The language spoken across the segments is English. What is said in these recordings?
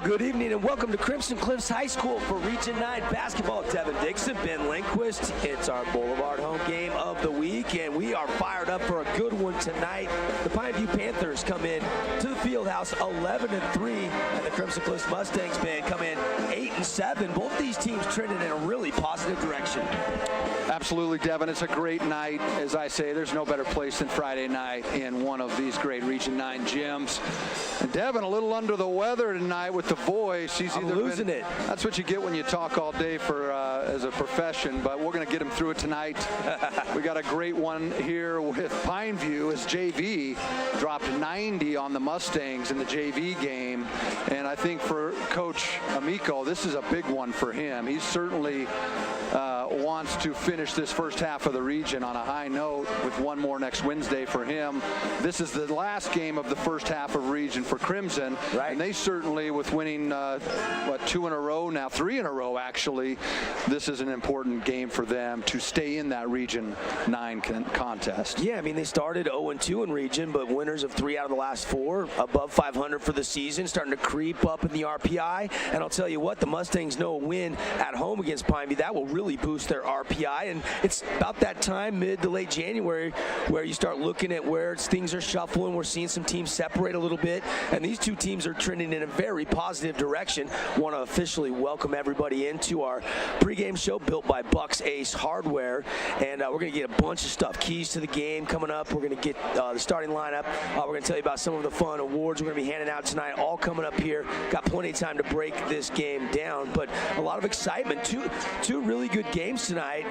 good evening and welcome to Crimson Cliffs High School for Region 9 basketball. Devin Dixon, Ben Lindquist. It's our Boulevard home game of the week, and we are fired up for a good one tonight. The Pineview Panthers come in to the Fieldhouse 11-3, and the Crimson Cliffs Mustangs come in 8-7. Both these teams trending in a really positive direction. Absolutely, Devin. It's a great night. As I say, there's no better place than Friday night in one of these great Region 9 gyms. And Devin, a little under the weather tonight with the voice. He's either losing it. That's what you get when you talk all day for as a profession, but we're going to get him through it tonight. We got a great one here with Pineview as JV dropped 90 on the Mustangs in the JV game. And I think for Coach Amico, this is a big one for him. He certainly wants to finish this first half of the region on a high note with one more next Wednesday for him. This is the last game of the first half of region for Crimson, right? And they certainly, with winning what, 2 in a row now, 3 in a row actually, this is an important game for them to stay in that Region 9 contest. Yeah, I mean, they started 0-2 in region, but winners of 3 out of the last 4, above 500 for the season, starting to creep up in the RPI. And I'll tell you what, the Mustangs know a win at home against Pineview, that will really boost their RPI. And it's about that time, mid to late January, where you start looking at where things are shuffling. We're seeing some teams separate a little bit, and these two teams are trending in a very positive direction. Want to officially welcome everybody into our pregame show built by Bucks Ace Hardware, and we're going to get a bunch of stuff, keys to the game coming up. We're going to get the starting lineup. We're going to tell you about some of the fun awards we're going to be handing out tonight, all coming up here. Got plenty of time to break this game down, but a lot of excitement. Two really good games tonight.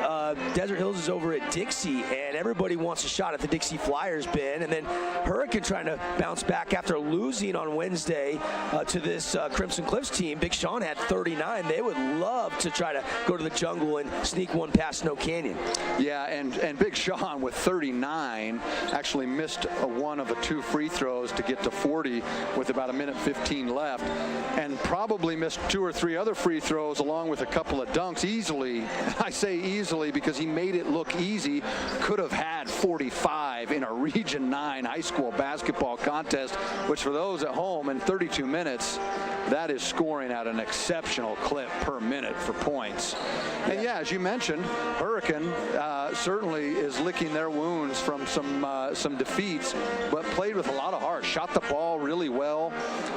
Desert Hills is over at Dixie, and everybody wants a shot at the Dixie Flyers, Ben. And then Hurricane trying to bounce back after losing on Wednesday to this Crimson Cliffs team. Big Sean had 39. They would love to try to go to the jungle and sneak one past Snow Canyon. Yeah, and Big Sean with 39 actually missed one of the 2 free throws to get to 40 with about 1:15 left, and probably missed 2 or 3 other free throws along with a couple of dunks easily. I say easily because he made it look easy. Could have had 45 in a Region 9 high school basketball contest, which for those at home in 32 minutes, that is scoring at an exceptional clip per minute for points. And yeah, as you mentioned, Hurricane certainly is licking their wounds from some defeats, but played with a lot of heart, shot the ball really well,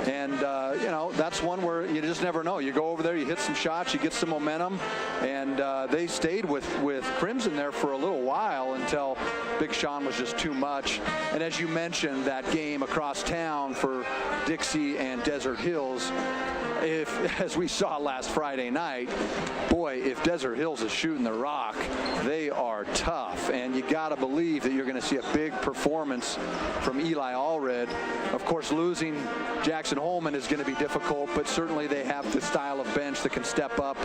and you know, that's one where you just never know. You go over there, you hit some shots, you get some momentum, and they stayed with Crimson there for a little while until Big Sean was just too much. And as you mentioned, that game across town for Dixie and Desert Hills, as we saw last Friday night, boy, if Desert Hills is shooting the rock, they are tough. And you got to believe that you're going to see a big performance from Eli Allred. Of course, losing Jackson Holman is going to be difficult, but certainly they have the style of bench that can step up,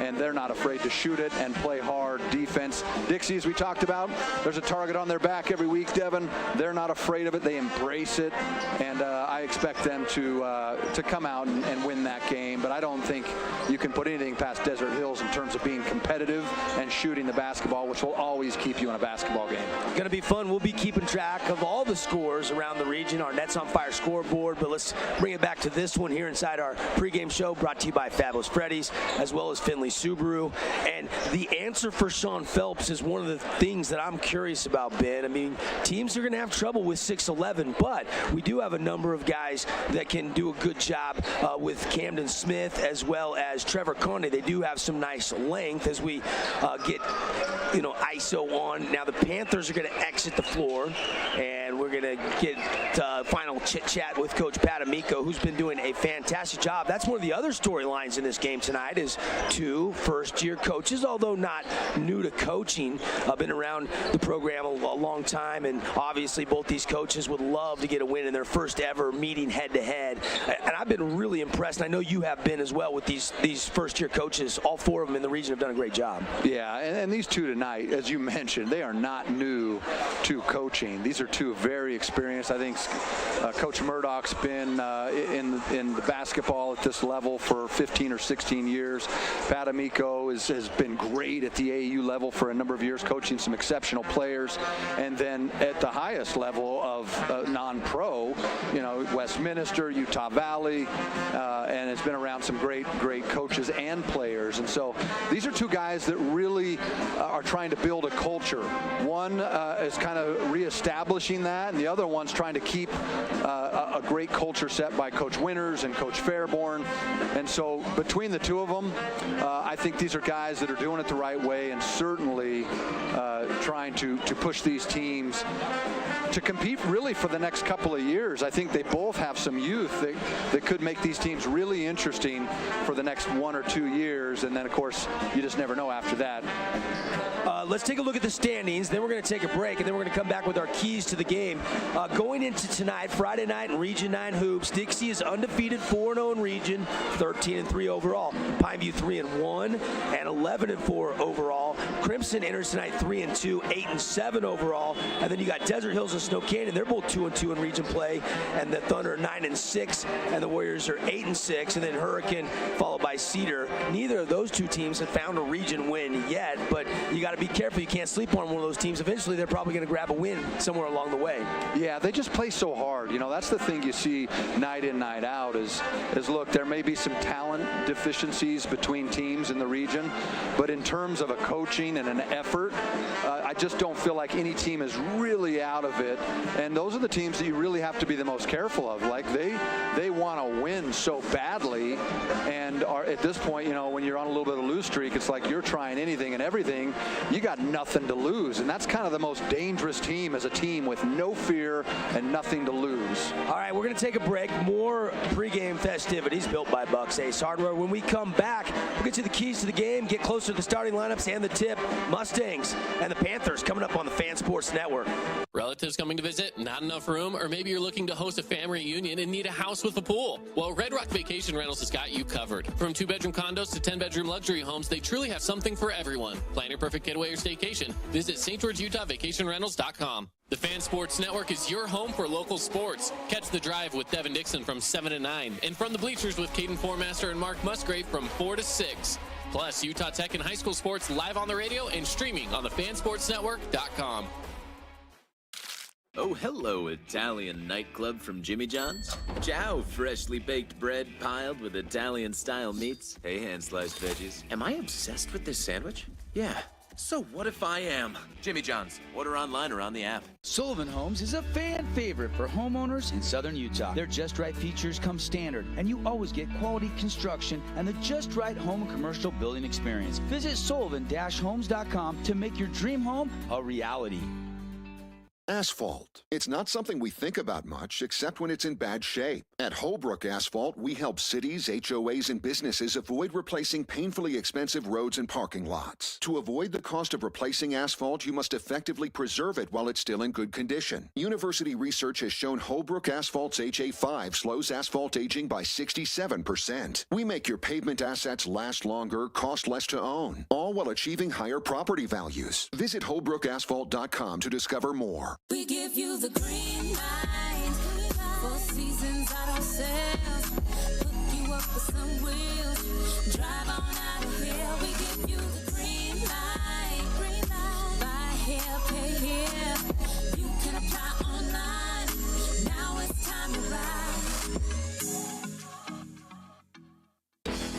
and they're not afraid to shoot it and play hard defense. Dixie, as we talked about, there's a target on their back every week, Devin. They're not afraid of it. They embrace it, and I expect them to come out and win that game. But I don't think you can put anything past Desert Hills in terms of being competitive and shooting the basketball, which will always keep you in a basketball game. Going to be fun. We'll be keeping track of all the scores around the region, our Nets on Fire scoreboard, but let's bring it back to this one here inside our pregame show, brought to you by Fabulous Freddy's as well as Finley Subaru. And the answer for Sean Phelps is one of the things that I'm curious about, Ben. I mean, teams are going to have trouble with 6'11", but we do have a number of guys that can do a good job with Camden Smith as well as Trevor Conde. They do have some nice length as we get, you know, ISO on. Now the Panthers are going to exit the floor, and we're going to get final chit-chat with Coach Pat Amico, who's been doing a fantastic job. That's one of the other storylines in this game tonight is 2 first-year coaches, although not new to coaching, been around the program a long time, and obviously both these coaches would love to get a win in their first ever meeting head-to-head. And I've been really impressed, and I know you have been as well, with these first-year coaches. All 4 of them in the region have done a great job. Yeah, and these 2 tonight, as you mentioned, they are not new to coaching. These are two very experienced. I think Coach Murdoch's been in the basketball at this level for 15 or 16 years. Pat Amico has been great at the AAU level for a number of years, coaching some exceptional players. And then at the highest level of non-pro, Westminster, Utah Valley, and has been around some great coaches and players. And so these are two guys that really are trying to build a culture. One is kind of reestablishing that, and the other one's trying to keep a great culture set by Coach Winters and Coach Fairborn. And so between the two of them, I think these are guys that are doing it the right way and certainly trying to push these teams to compete really for the next couple of years. I think they both have some youth that could make these teams really interesting for the next 1 or 2 years. And then, of course, you just never know after that. Let's take a look at the standings. Then we're going to take a break, and then we're going to come back with our keys to the game. Going into tonight, Friday night in Region 9 hoops, Dixie is undefeated, 4-0 in region, 13-3 overall. Pineview 3-1 and 11-4 overall. Crimson enters tonight 3-2, 8-7 overall. And then you got Desert Hills and Snow Canyon. They're both 2-2 in region play, and the Thunder are 9-6, and the Warriors are 8-6. And then Hurricane followed by Cedar. Neither of those two teams have found a region win yet, but you got to be careful. You can't sleep on one of those teams. Eventually, they're probably going to grab a win somewhere along the way. Yeah, they just play so hard. That's the thing you see night in, night out is look, there may be some talent deficiencies between teams in the region, but in terms of a coaching and an effort, I just don't feel like any team is really out of it. And those are the teams that you really have to be the most careful of. Like they want to win so badly, and are at this point, when you're on a little bit of a lose streak, it's like you're trying anything and everything. You got nothing to lose, and that's kind of the most dangerous team as a team, with no fear and nothing to lose. All right, we're going to take a break. More pregame festivities built by Bucks Ace Hardware. When we come back, we'll get you the keys to the game, get closer to the starting lineups and the tip. Mustangs and the Panthers coming up on the Fan Sports Network. Relatives coming to visit, not enough room, or maybe you're looking to host a family reunion and need a house with a pool. Well, Red Rock Vacation Rentals has got you covered. From 2-bedroom condos to 10-bedroom luxury homes, they truly have something for everyone. Plan your perfect getaway or staycation. Visit St. George, Utah, vacationrentals.com. The Fan Sports Network is your home for local sports. Catch The Drive with Devin Dixon from 7 to 9, and From the Bleachers with Caden Formaster and Mark Musgrave from 4 to 6. Plus, Utah Tech and high school sports live on the radio and streaming on the fansportsnetwork.com. Oh, hello, Italian nightclub from Jimmy John's. Ciao, freshly baked bread piled with Italian-style meats. Hey, hand-sliced veggies. Am I obsessed with this sandwich? Yeah. So what if I am? Jimmy John's. Order online or on the app. Sullivan Homes is a fan favorite for homeowners in southern Utah. Their Just Right features come standard, and you always get quality construction and the Just Right home and commercial building experience. Visit sullivan-homes.com to make your dream home a reality. Asphalt. It's not something we think about much, except when it's in bad shape. At Holbrook Asphalt, we help cities, HOAs, and businesses avoid replacing painfully expensive roads and parking lots. To avoid the cost of replacing asphalt, you must effectively preserve it while it's still in good condition. University research has shown Holbrook Asphalt's HA5 slows asphalt aging by 67%. We make your pavement assets last longer, cost less to own, all while achieving higher property values. Visit holbrookasphalt.com to discover more. We give you the green light. 4 seasons out ourselves. Hook you up with some wheels. Drive on out of here. We give you the green light. Buy here, pay here. You can apply online. Now it's time to ride.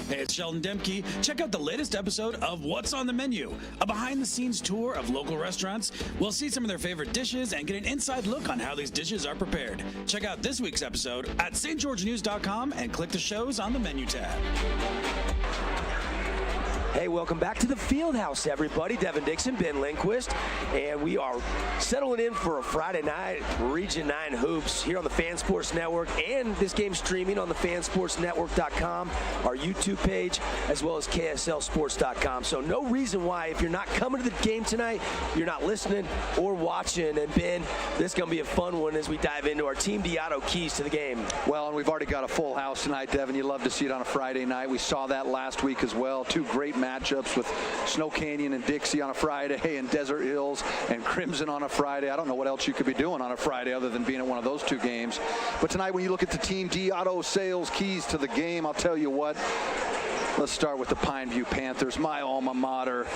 Hey, it's Sheldon Demke. Check out the latest episode of What's on the Menu, a behind-the-scenes tour of local restaurants. We'll see some of their favorite dishes and get an inside look on how these dishes are prepared. Check out this week's episode at stgeorgenews.com and click the shows on the menu tab. Hey, welcome back to the Fieldhouse, everybody. Devin Dixon, Ben Lindquist, and we are settling in for a Friday night Region 9 hoops here on the Fan Sports Network, and this game streaming on the fansportsnetwork.com, our YouTube page, as well as KSLSports.com. So no reason why, if you're not coming to the game tonight, you're not listening or watching. And Ben, this is going to be a fun one as we dive into our Team Diato keys to the game. Well, and we've already got a full house tonight, Devin. You love to see it on a Friday night. We saw that last week as well. 2 great matches matchups with Snow Canyon and Dixie on a Friday and Desert Hills and Crimson on a Friday. I don't know what else you could be doing on a Friday other than being at one of those two games. But tonight, when you look at the Team D Auto Sales keys to the game, I'll tell you what. Let's start with the Pineview Panthers, my alma mater.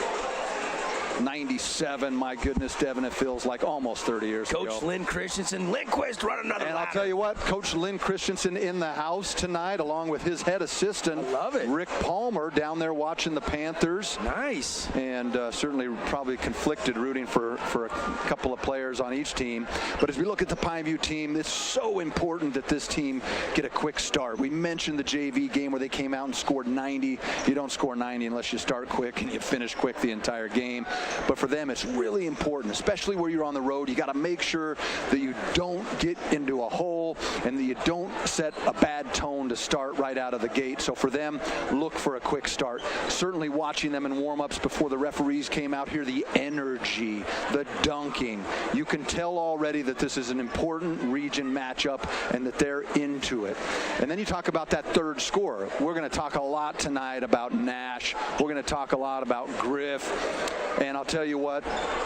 97, my goodness, Devin, it feels like almost 30 years ago. Coach Lynn Christensen, Lindquist running another And ladder. I'll tell you what, Coach Lynn Christensen in the house tonight, along with his head assistant, I love it. Rick Palmer, down there watching the Panthers. Nice. And certainly probably conflicted, rooting for a couple of players on each team. But as we look at the Pineview team, it's so important that this team get a quick start. We mentioned the JV game where they came out and scored 90. You don't score 90 unless you start quick and you finish quick the entire game. But for them, it's really important, especially where you're on the road. You got to make sure that you don't get into a hole and that you don't set a bad tone to start right out of the gate. So for them, look for a quick start. Certainly watching them in warm-ups before the referees came out here, the energy, the dunking. You can tell already that this is an important region matchup and that they're into it. And then you talk about that third scorer. We're going to talk a lot tonight about Nash. We're going to talk a lot about Griff. And I'll tell you what,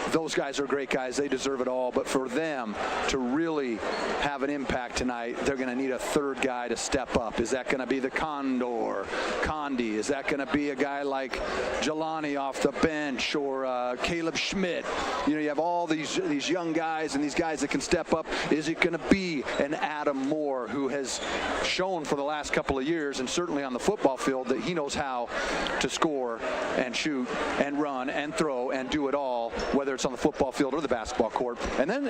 those guys are great guys. They deserve it all. But for them to really have an impact tonight, they're going to need a third guy to step up. Is that going to be the Condor, Condi? Is that going to be a guy like Jelani off the bench or Caleb Schmidt? You know, you have all these young guys and these guys that can step up. Is it going to be an Adam Moore who has shown for the last couple of years and certainly on the football field that he knows how to score and shoot and run and throw and do it all, whether it's on the football field or the basketball court. And then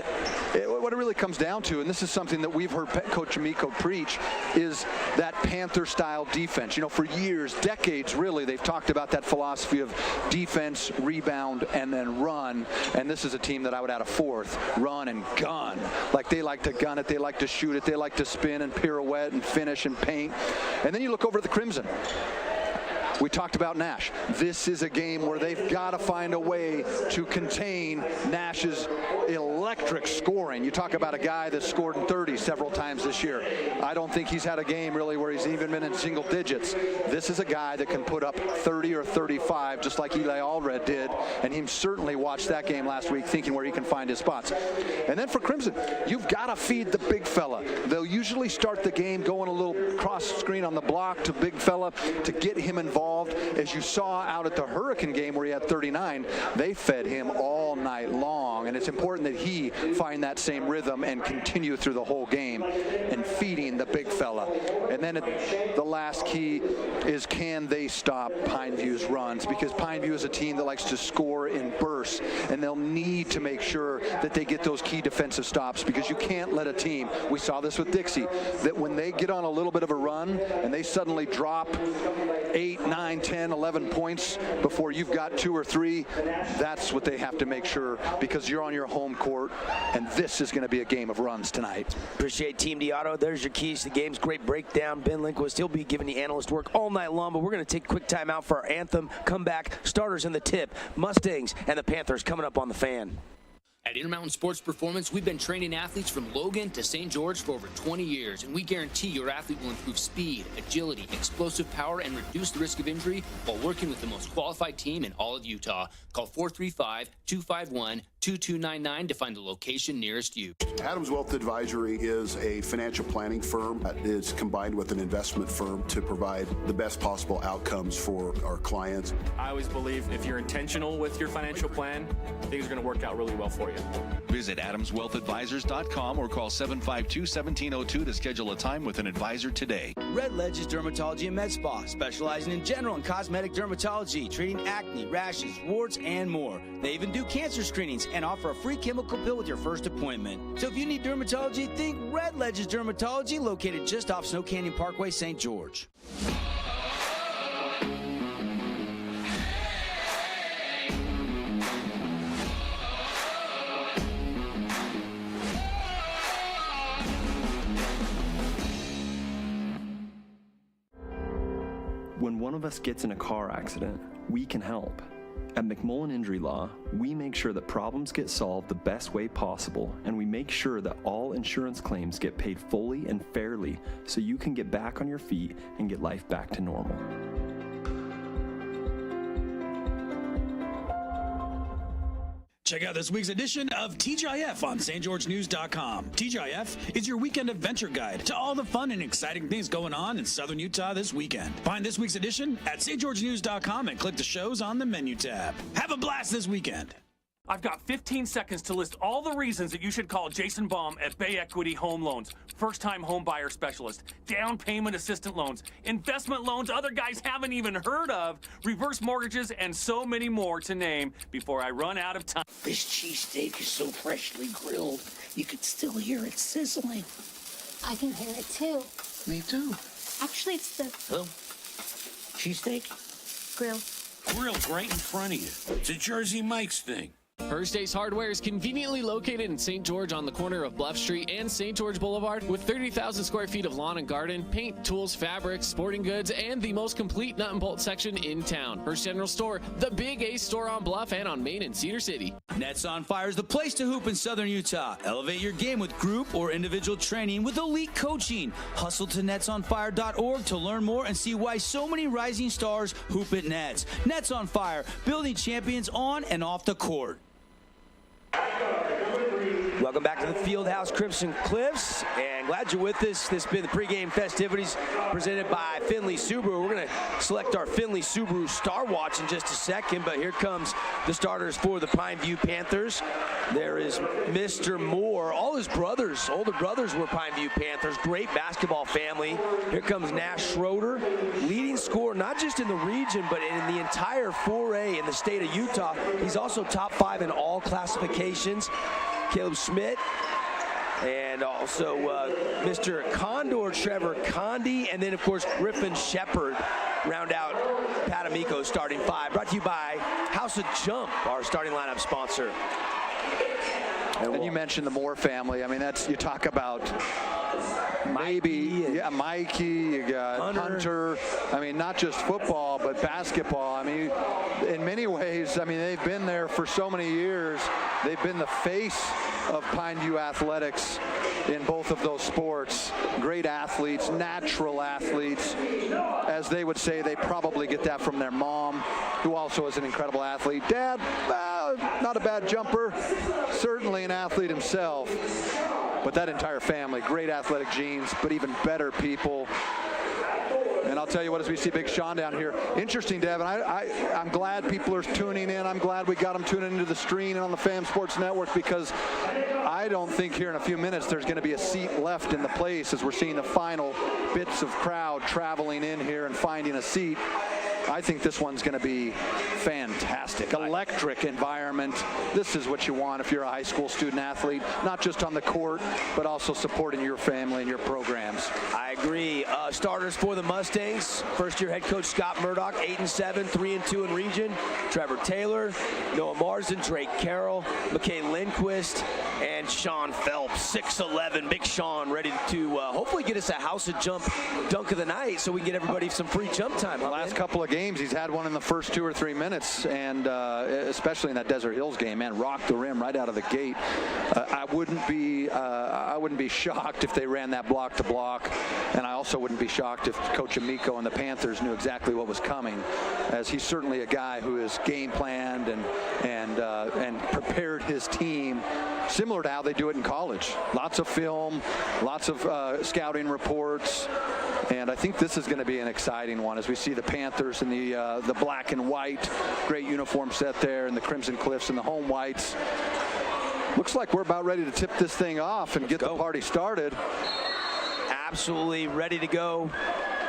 what it really comes down to, and this is something that we've heard Coach Amico preach, is that Panther-style defense. You know, for years, decades really, they've talked about that philosophy of defense, rebound, and then run. And this is a team that I would add a fourth, run and gun. Like they like to gun it, they like to shoot it, they like to spin and pirouette and finish and paint. And then you look over at the Crimson. We talked about Nash. This is a game where they've got to find a way to contain Nash's electric scoring. You talk about a guy that scored in 30 several times this year. I don't think he's had a game really where he's even been in single digits. This is a guy that can put up 30 or 35 just like Eli Allred did, and he certainly watched that game last week thinking where he can find his spots. And then for Crimson, you've got to feed the big fella. They'll usually start the game going a little cross screen on the block to big fella to get him involved. As you saw out at the Hurricane game where he had 39, they fed him all night long, and it's important that he find that same rhythm and continue through the whole game and feeding the big fella. And then the last key is, can they stop Pineview's runs? Because Pineview is a team that likes to score in bursts, and they'll need to make sure that they get those key defensive stops, because you can't let a team, we saw this with Dixie, that when they get on a little bit of a run and they suddenly drop 8, 9, 10, 11 points before you've got 2 or 3, that's what they have to make sure, because you're on your home court, and this is going to be a game of runs tonight. Appreciate Team D Auto. There's your keys to the game's great breakdown. Ben Lindquist, he'll be giving the analyst work all night long, but we're going to take a quick time out for our anthem, comeback, starters in the tip, Mustangs and the Panthers coming up on the Fan. At Intermountain Sports Performance, we've been training athletes from Logan to St. George for over 20 years, and we guarantee your athlete will improve speed, agility, explosive power, and reduce the risk of injury while working with the most qualified team in all of Utah. Call 435-251-2299 to find the location nearest you. Adams Wealth Advisory is a financial planning firm that is combined with an investment firm to provide the best possible outcomes for our clients. I always believe if you're intentional with your financial plan, things are going to work out really well for you. Visit AdamsWealthAdvisors.com or call 752-1702 to schedule a time with an advisor today. Red Ledges Dermatology and Med Spa, specializing in general and cosmetic dermatology, treating acne, rashes, warts, and more. They even do cancer screenings and offer a free chemical pill with your first appointment. So if you need dermatology, think Red Ledges Dermatology, located just off Snow Canyon Parkway, St. George. When one of us gets in a car accident, we can help. At McMullen Injury Law, we make sure that problems get solved the best way possible, and we make sure that all insurance claims get paid fully and fairly so you can get back on your feet and get life back to normal. Check out this week's edition of TGIF on stgeorgenews.com. TGIF is your weekend adventure guide to all the fun and exciting things going on in southern Utah this weekend. Find this week's edition at stgeorgenews.com and click the shows on the menu tab. Have a blast this weekend. I've got 15 seconds to list all the reasons that you should call Jason Baum at Bay Equity Home Loans. First-time home buyer specialist, down payment assistant loans, investment loans other guys haven't even heard of, reverse mortgages, and so many more to name before I run out of time. This cheesesteak is so freshly grilled, you could still hear it sizzling. I can hear it too. Me too. Actually, it's the Cheesesteak? grill. Grilled right in front of you. It's a Jersey Mike's thing. First Ace Hardware is conveniently located in St. George on the corner of Bluff Street and St. George Boulevard with 30,000 square feet of lawn and garden, paint, tools, fabrics, sporting goods, and the most complete nut and bolt section in town. First General Store, the Big Ace store on Bluff and on Main in Cedar City. Nets on Fire is the place to hoop in southern Utah. Elevate your game with group or individual training with elite coaching. Hustle to netsonfire.org to learn more and see why so many rising stars hoop at Nets. Nets on Fire, building champions on and off the court. Welcome back to the Fieldhouse Crimson Cliffs, and glad you're with us. This has been the pregame festivities presented by Findlay Subaru. We're going to select our Findlay Subaru Star Watch in just a second, but here comes the starters for the Pineview Panthers. There is Mr. Moore. All his brothers, older brothers, were Pineview Panthers. Great basketball family. Here comes Nash Schroeder, leading scorer not just in the region, but in the entire 4A in the state of Utah. He's also top 5 in all classifications. Caleb Schmidt, and also Mr. Condor, Trevor Condi, and then, of course, Griffin Shepard round out Pat Amico's starting 5. Brought to you by House of Jump, our starting lineup sponsor. And you mentioned the Moore family. I mean, that's, you talk about maybe, Mikey, you got Hunter. I mean, not just football, but basketball. I mean, in many ways, I mean, they've been there for so many years. They've been the face of Pineview athletics in both of those sports. Great athletes, natural athletes. As they would say, they probably get that from their mom, who also is an incredible athlete. Dad, not a bad jumper, certainly an athlete himself. But that entire family, great athletic genes, but even better people. And I'll tell you what, as we see Big Sean down here, interesting, Devin, I'm glad people are tuning in. I'm glad we got them tuning into the stream and on the FAM Sports Network, because I don't think here in a few minutes there's going to be a seat left in the place as we're seeing the final bits of crowd traveling in here and finding a seat. I think this one's going to be fantastic. Electric environment. This is what you want if you're a high school student athlete, not just on the court, but also supporting your family and your programs. I agree. Starters for the Mustangs. First-year head coach Scott Murdoch, 8-7, 3-2 in region. Trevor Taylor, Noah Marsden, Drake Carroll, McKay Lindquist, and Sean Phelps, 6'11". Big Sean ready to hopefully get us a House of Jump dunk of the night so we can get everybody some free jump time. The last couple of games, he's had one in the first 2 or 3 minutes, and especially in that Desert Hills game, man, rocked the rim right out of the gate. I wouldn't be shocked if they ran that block to block, and I also wouldn't be shocked if Coach Amico and the Panthers knew exactly what was coming, as he's certainly a guy who is game planned and prepared his team similar to how they do it in college. Lots of film, lots of scouting reports. And I think this is going to be an exciting one as we see the Panthers in the black and white, great uniform set there, and the Crimson Cliffs and the home whites. Looks like we're about ready to tip this thing off and get the party started. Absolutely ready to go.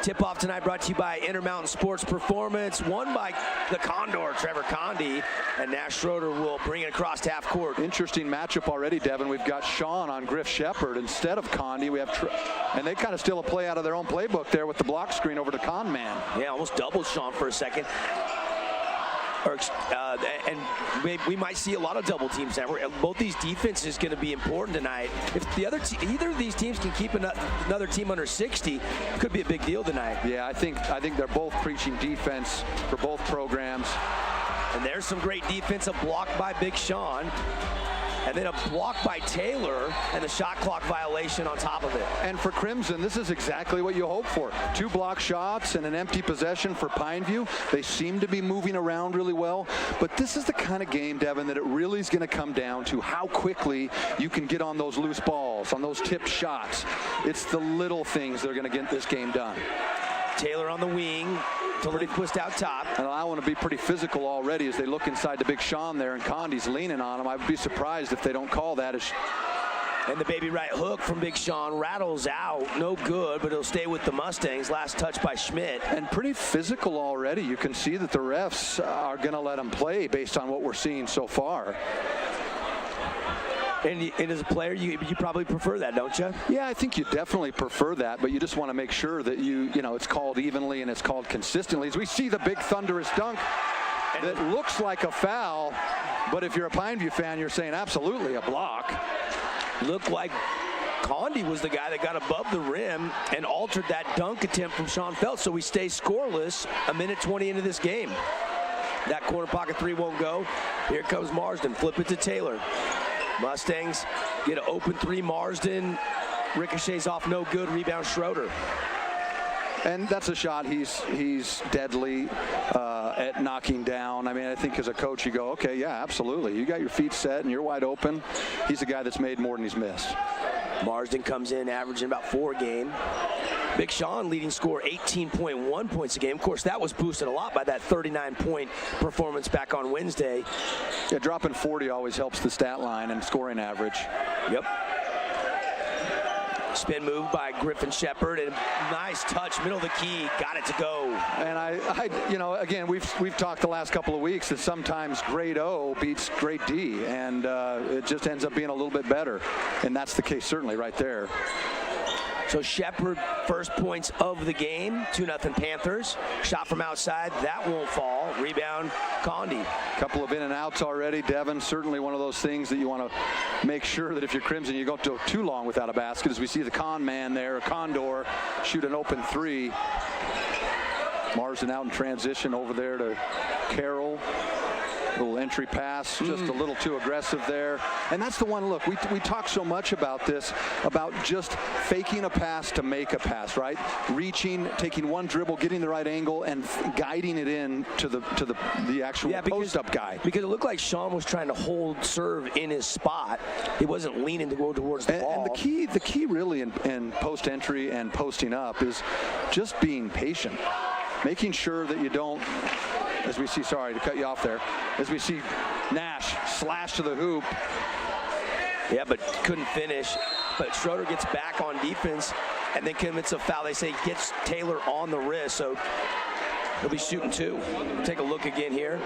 Tip-off tonight brought to you by Intermountain Sports Performance, won by the Condor, Trevor Condi, and Nash Schroeder will bring it across half court. Interesting matchup already, Devin. We've got Sean on Griff Shepard instead of Condi. We have, and they kind of steal a play out of their own playbook there with the block screen over to Con Man. Yeah, almost doubled Sean for a second. And we might see a lot of double teams now. Both these defenses is going to be important tonight. If the either of these teams can keep another team under 60, it could be a big deal tonight. Yeah, I think they're both preaching defense for both programs. And there's some great defensive block by Big Sean. And then a block by Taylor and the shot clock violation on top of it. And for Crimson, this is exactly what you hope for. 2 block shots and an empty possession for Pineview. They seem to be moving around really well. But this is the kind of game, Devin, that it really is going to come down to how quickly you can get on those loose balls, on those tipped shots. It's the little things that are going to get this game done. Taylor on the wing. Twist out top. And I want to be pretty physical already as they look inside to Big Sean there, and Condi's leaning on him. I would be surprised if they don't call that. And the baby right hook from Big Sean rattles out. No good, but it'll stay with the Mustangs. Last touch by Schmidt. And pretty physical already. You can see that the refs are going to let them play based on what we're seeing so far. And as a player, you probably prefer that, don't you? Yeah, I think you definitely prefer that, but you just want to make sure that you know, it's called evenly and it's called consistently. As we see the big thunderous dunk that looks like a foul, but if you're a Pineview fan, you're saying absolutely a block. Looked like Condi was the guy that got above the rim and altered that dunk attempt from Sean Feltz, so we stay scoreless a minute 20 into this game. That corner pocket 3 won't go. Here comes Marsden. Flip it to Taylor. Mustangs get an open 3. Marsden ricochets off, no good. Rebound Schroeder. And that's a shot he's deadly at knocking down. I mean, I think as a coach you go, okay, yeah, absolutely. You got your feet set and you're wide open. He's a guy that's made more than he's missed. Marsden comes in averaging about 4 a game. Big Sean leading scorer 18.1 points a game. Of course, that was boosted a lot by that 39-point performance back on Wednesday. Yeah, dropping 40 always helps the stat line and scoring average. Yep. Spin move by Griffin Shepard, and nice touch, middle of the key, got it to go. And I you know, again, we've talked the last couple of weeks that sometimes grade O beats grade D, and it just ends up being a little bit better, and that's the case certainly right there. So Shepard, first points of the game, 2-0 Panthers. Shot from outside, that won't fall. Rebound, Condi. Couple of in and outs already. Devin, certainly one of those things that you want to make sure that if you're Crimson, you don't go too long without a basket. As we see the con man there, Condor, shoot an open 3. Marsden out in transition over there to Carroll. Little entry pass, just a little too aggressive there. And that's the one, look, we talk so much about this, about just faking a pass to make a pass, right? Reaching, taking one dribble, getting the right angle, and guiding it in to the actual post-up guy. Because it looked like Sean was trying to hold serve in his spot. He wasn't leaning to go towards the ball. And the key really in post-entry and posting up is just being patient. Making sure that you don't, as we see, sorry to cut you off there, as we see Nash slash to the hoop. Yeah, but couldn't finish. But Schroeder gets back on defense and then commits a foul. They say gets Taylor on the wrist, so he'll be shooting 2. Take a look again here.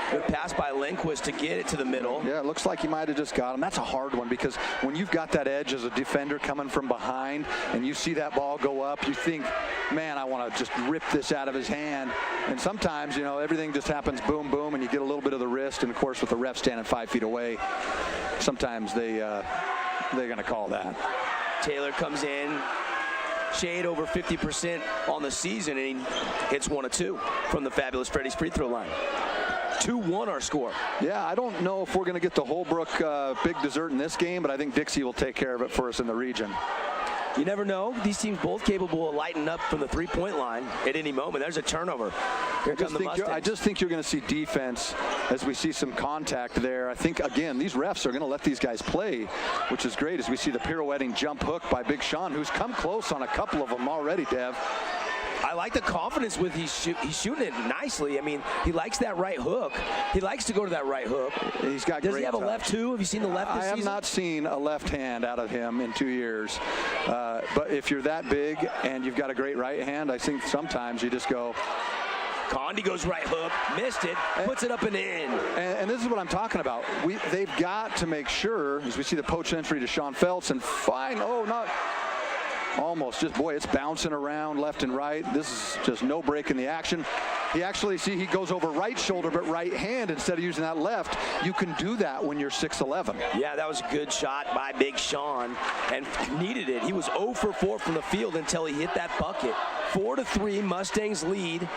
Good pass by Lindquist to get it to the middle. Yeah, it looks like he might have just got him. That's a hard one because when you've got that edge as a defender coming from behind and you see that ball go up, you think, man, I want to just rip this out of his hand. And sometimes, you know, everything just happens boom, boom, and you get a little bit of the wrist. And, of course, with the ref standing 5 feet away, sometimes they're going to call that. Taylor comes in. Shade over 50% on the season, and he hits 1 of 2 from the fabulous Freddie's free throw line. 2-1 our score. Yeah, I don't know if we're going to get the Holbrook big dessert in this game, but I think Dixie will take care of it for us in the region. You never know. These teams both capable of lighting up from the 3-point line at any moment. There's a turnover. Here come the Mustangs. I just think you're going to see defense as we see some contact there. I think, again, these refs are going to let these guys play, which is great as we see the pirouetting jump hook by Big Sean, who's come close on a couple of them already, Dev. I like the confidence with he's shooting it nicely. I mean, he likes that right hook. He likes to go to that right hook. He's got Does great he have touch. a left too? Have you seen the left this I have season? not seen a left hand out of him in 2 years. But if you're that big and you've got a great right hand, I think sometimes you just go. Condi goes right hook, missed it, puts it up and in. And this is what I'm talking about. They've got to make sure, as we see the poach entry to Sean Feltz, and almost just, boy, it's bouncing around left and right. This is just no break in the action. He actually, he goes over right shoulder, but right hand instead of using that left. You can do that when you're 6'11". Yeah, that was a good shot by Big Sean and needed it. He was 0 for 4 from the field until he hit that bucket. 4-3 Mustangs lead,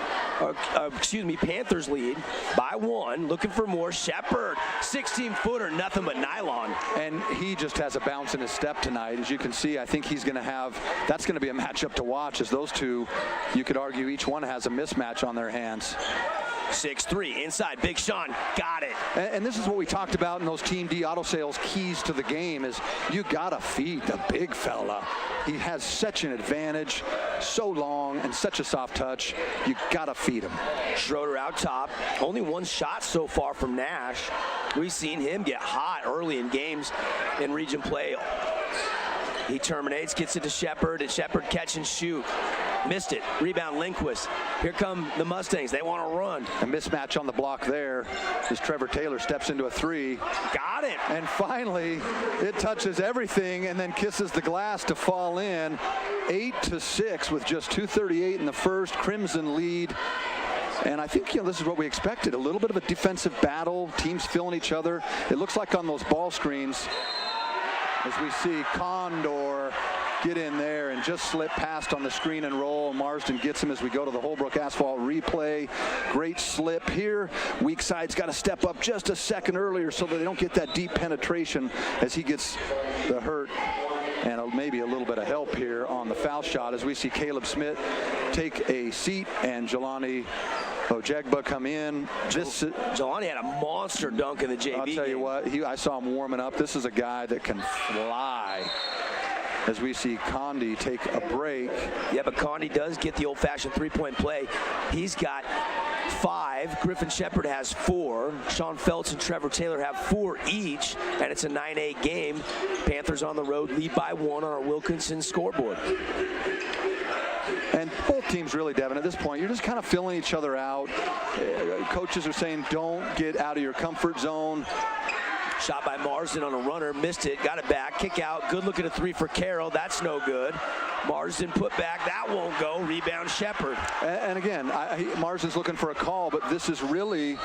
Panthers lead by 1. Looking for more. Shepard, 16-footer, nothing but nylon. And he just has a bounce in his step tonight. As you can see, I think he's going to have, that's going to be a matchup to watch, as those two, you could argue each one has a mismatch on their hands. 6-3 inside. Big Sean got it. And this is what we talked about in those Team D auto sales keys to the game, is you got to feed the big fella. He has such an advantage, so long and such a soft touch. You got to feed him. Schroeder out top. Only 1 shot so far from Nash. We've seen him get hot early in games in region play. He terminates, gets it to Shepard, and Shepard catch and shoot. Missed it. Rebound Lindquist. Here come the Mustangs. They want to run. A mismatch on the block there as Trevor Taylor steps into a 3. Got it. And finally, it touches everything and then kisses the glass to fall in. 8-6 with just 2:38 in the first. Crimson lead. And I think, this is what we expected. A little bit of a defensive battle. Teams filling each other. It looks like on those ball screens, as we see Condor get in there and just slip past on the screen and roll. Marsden gets him as we go to the Holbrook Asphalt replay. Great slip here. Weak side's got to step up just a second earlier so that they don't get that deep penetration as he gets the hurt. And maybe a little bit of help here on the foul shot as we see Caleb Smith take a seat and Jelani Ojegba come in. Jelani had a monster dunk in the JV I'll tell you what, I saw him warming up. This is a guy that can fly. As we see Condi take a break. Yeah, but Condi does get the old-fashioned three-point play. He's got 5. Griffin Shepard has 4. Sean Feltz and Trevor Taylor have 4 each, and it's a 9-8 game. Panthers on the road lead by 1 on our Wilkinson scoreboard. And both teams really, Devin, at this point, you're just kind of filling each other out. Coaches are saying don't get out of your comfort zone. Shot by Marsden on a runner, missed it, got it back, kick out, good look at a 3 for Carroll, that's no good. Marsden put back, that won't go, rebound Shepard. And again, Marsden's looking for a call, but this is really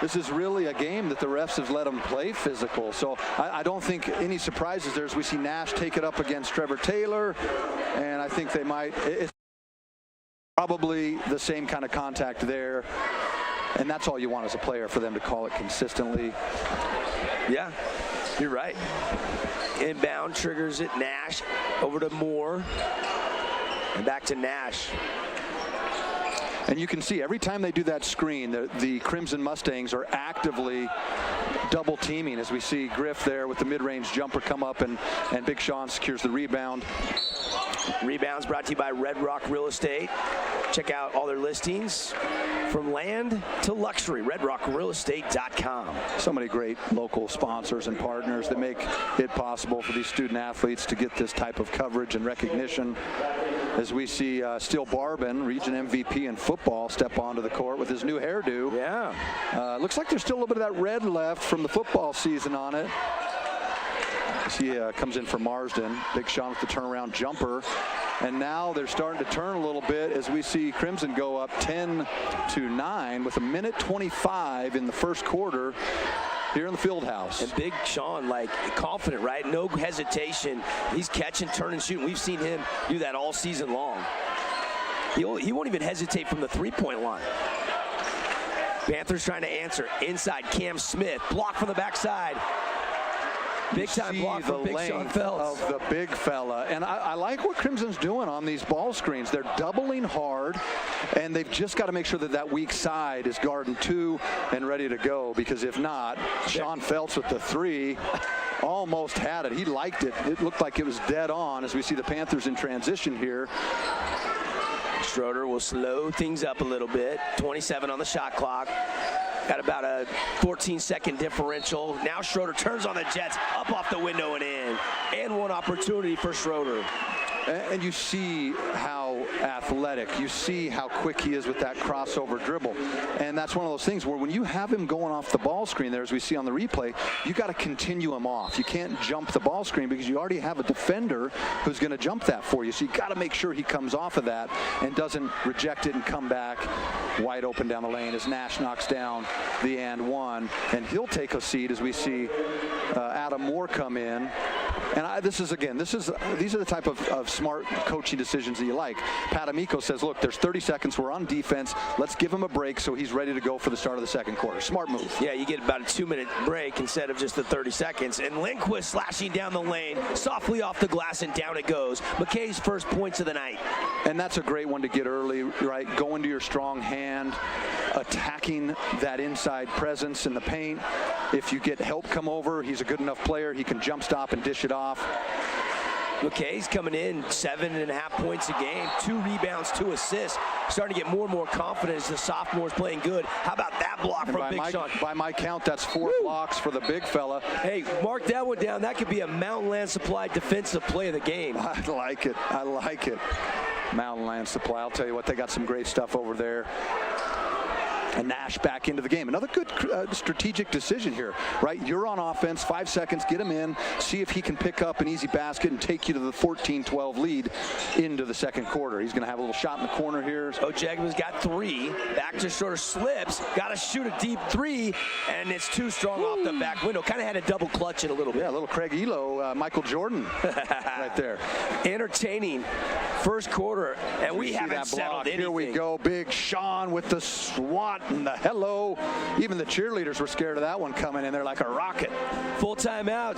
a game that the refs have let them play physical. So I don't think any surprises there as we see Nash take it up against Trevor Taylor, and I think they might, it's probably the same kind of contact there. And that's all you want as a player, for them to call it consistently. Yeah, you're right. Inbound triggers it. Nash over to Moore. And back to Nash. And you can see every time they do that screen, the Crimson Mustangs are actively double teaming, as we see Griff there with the mid-range jumper come up, and Big Sean secures the rebound. Rebounds brought to you by Red Rock Real Estate. Check out all their listings from land to luxury. RedRockRealEstate.com. So many great local sponsors and partners that make it possible for these student athletes to get this type of coverage and recognition. As we see Steele Barbin, region MVP in football, step onto the court with his new hairdo. Yeah. Looks like there's still a little bit of that red left from the football season on it. He comes in for Marsden. Big Sean with the turnaround jumper. And now they're starting to turn a little bit as we see Crimson go up 10-9 with 1:25 in the first quarter here in the field house. And Big Sean, confident, right? No hesitation. He's catching, turning, shooting. We've seen him do that all season long. He won't even hesitate from the three-point line. Panthers trying to answer. Inside, Cam Smith. Block from the backside. Big time block from Big Sean Feltz. Of the big fella. And I like what Crimson's doing on these ball screens. They're doubling hard, and they've just got to make sure that weak side is guarding 2 and ready to go, because if not, Sean Feltz with the 3 almost had it. He liked it. It looked like it was dead on as we see the Panthers in transition here. Schroeder will slow things up a little bit. 27 on the shot clock. Got about a 14-second differential. Now Schroeder turns on the Jets, up off the window and in. And one opportunity for Schroeder. And you see how athletic, you see how quick he is with that crossover dribble. And that's one of those things where when you have him going off the ball screen there, as we see on the replay, you got to continue him off. You can't jump the ball screen because you already have a defender who's going to jump that for you. So you got to make sure he comes off of that and doesn't reject it and come back wide open down the lane as Nash knocks down the and one. And he'll take a seat as we see Adam Moore come in. And these are the type of smart coaching decisions that you like. Pat Amico says, look, there's 30 seconds. We're on defense. Let's give him a break so he's ready to go for the start of the second quarter. Smart move. Yeah, you get about a 2-minute break instead of just the 30 seconds. And Lindquist slashing down the lane, softly off the glass, and down it goes. McKay's first points of the night. And that's a great one to get early, right? Go into your strong hand, attacking that inside presence in the paint. If you get help come over, he's a good enough player. He can jump stop and dish it off. McKay's coming in 7.5 points a game, 2 rebounds, 2 assists. Starting to get more and more confident as the sophomore's playing good. How about that block from Big Sean? By my count, that's 4 blocks for the big fella. Hey, mark that one down. That could be a Mountain Land Supply defensive play of the game. I like it. I like it. Mountain Land Supply. I'll tell you what, they got some great stuff over there. And Nash back into the game. Another good strategic decision here, right? You're on offense, 5 seconds, get him in, see if he can pick up an easy basket and take you to the 14-12 lead into the second quarter. He's going to have a little shot in the corner here. Ojegba's got 3, back to shorter slips, got to shoot a deep 3, and it's too strong off the back window. Kind of had a double clutch it a little bit. Yeah, a little Craig Elo, Michael Jordan right there. Entertaining first quarter, and we haven't settled anything. Here we go, Big Sean with the swat and the hello. Even the cheerleaders were scared of that one coming in there like a rocket. Full timeout.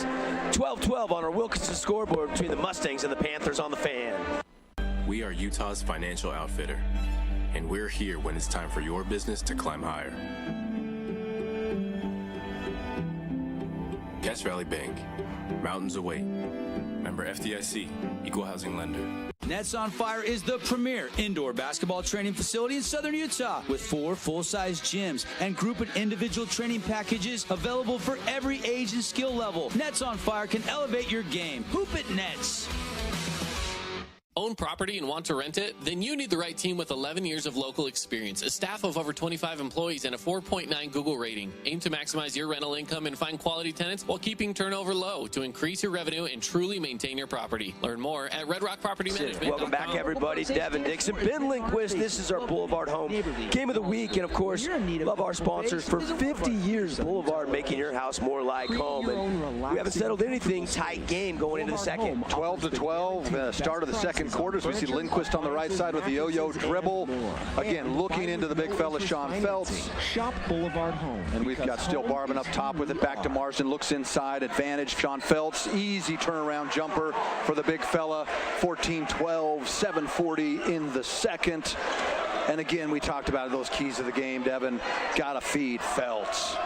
12-12 on our Wilkinson scoreboard between the Mustangs and the Panthers on the Fan. We are Utah's financial outfitter, and we're here when it's time for your business to climb higher. Cache Valley Bank, mountains await. Member FDIC, equal housing lender. Nets on Fire is the premier indoor basketball training facility in southern Utah with 4 full-size gyms and group and individual training packages available for every age and skill level. Nets on Fire can elevate your game. Hoop it, Nets. Own property and want to rent it? Then you need the right team with 11 years of local experience, a staff of over 25 employees, and a 4.9 Google rating. Aim to maximize your rental income and find quality tenants while keeping turnover low to increase your revenue and truly maintain your property. Learn more at Red Rock Property Management. Welcome back, everybody. Devin Dixon, Ben Lindquist. This is our Boulevard Home Game of the Week. And, of course, love our sponsors for 50 years. Boulevard, making your house more like home. And we haven't settled anything. Tight game going into the second. 12-12, start of the second quarters. We see Lindquist on the right side with the yo-yo dribble. Again, looking into the big fella, Sean Feltz. Shop Boulevard Home. And we've got Still Barbin up top with it. Back to Marsden. Looks inside. Advantage. Sean Feltz. Easy turnaround jumper for the big fella. 14-12. 7:40 in the second. And again, we talked about those keys of the game, Devin. Got to feed Feltz.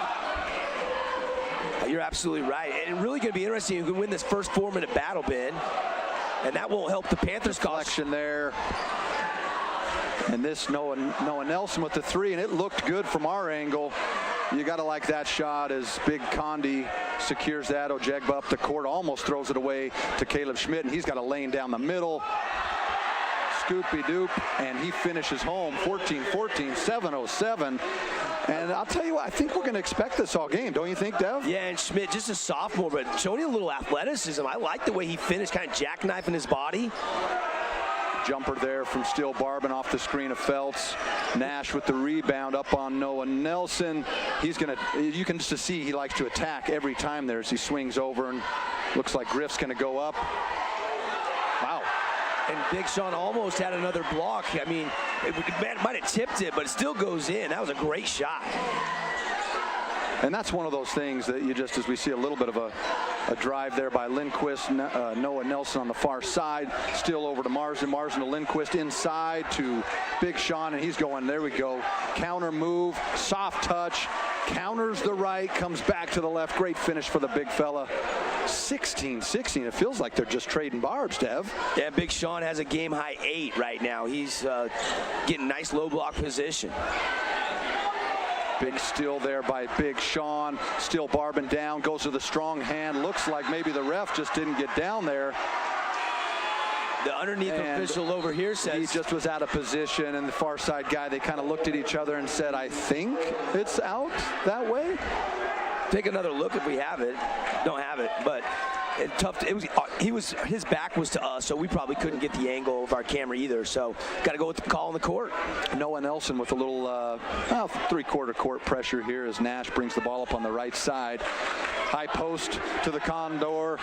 You're absolutely right. And really going to be interesting who can win this first 4-minute battle, Ben. And that won't help the Panthers' collection there. And this Noah Nelson with the 3, and it looked good from our angle. You got to like that shot as Big Condi secures that. Ojegba up the court, almost throws it away to Caleb Schmidt, and he's got a lane down the middle. Scoopy-doop, and he finishes home. 14-14, 7:07. And I'll tell you what, I think we're going to expect this all game. Don't you think, Dev? Yeah, and Schmidt, just a sophomore, but showing a little athleticism. I like the way he finished, kind of jackknifing his body. Jumper there from Still Barbin off the screen of Feltz. Nash with the rebound up on Noah Nelson. He's going to, you can just see he likes to attack every time there as he swings over, and looks like Griff's going to go up. Wow. And Big Sean almost had another block. I mean, it might have tipped it, but it still goes in. That was a great shot. And that's one of those things that you just, as we see a little bit of a drive there by Lindquist, Noah Nelson on the far side, still over to Marsden. Marsden to Lindquist inside to Big Sean, and he's going, there we go. Counter move, soft touch, counters the right, comes back to the left. Great finish for the big fella. 16-16. It feels like they're just trading barbs, Dev. Yeah, Big Sean has a game-high 8 right now. He's getting nice low block position. Big steal there by Big Sean. Still Barbin down, goes to the strong hand. Looks like maybe the ref just didn't get down there. The underneath official over here says he just was out of position, and the far side guy, they kind of looked at each other and said, I think it's out that way. Take another look if we have it. Don't have it, but His back was to us, so we probably couldn't get the angle of our camera either. So got to go with the call on the court. Noah Nelson with a little three-quarter court pressure here as Nash brings the ball up on the right side. High post to the Condor.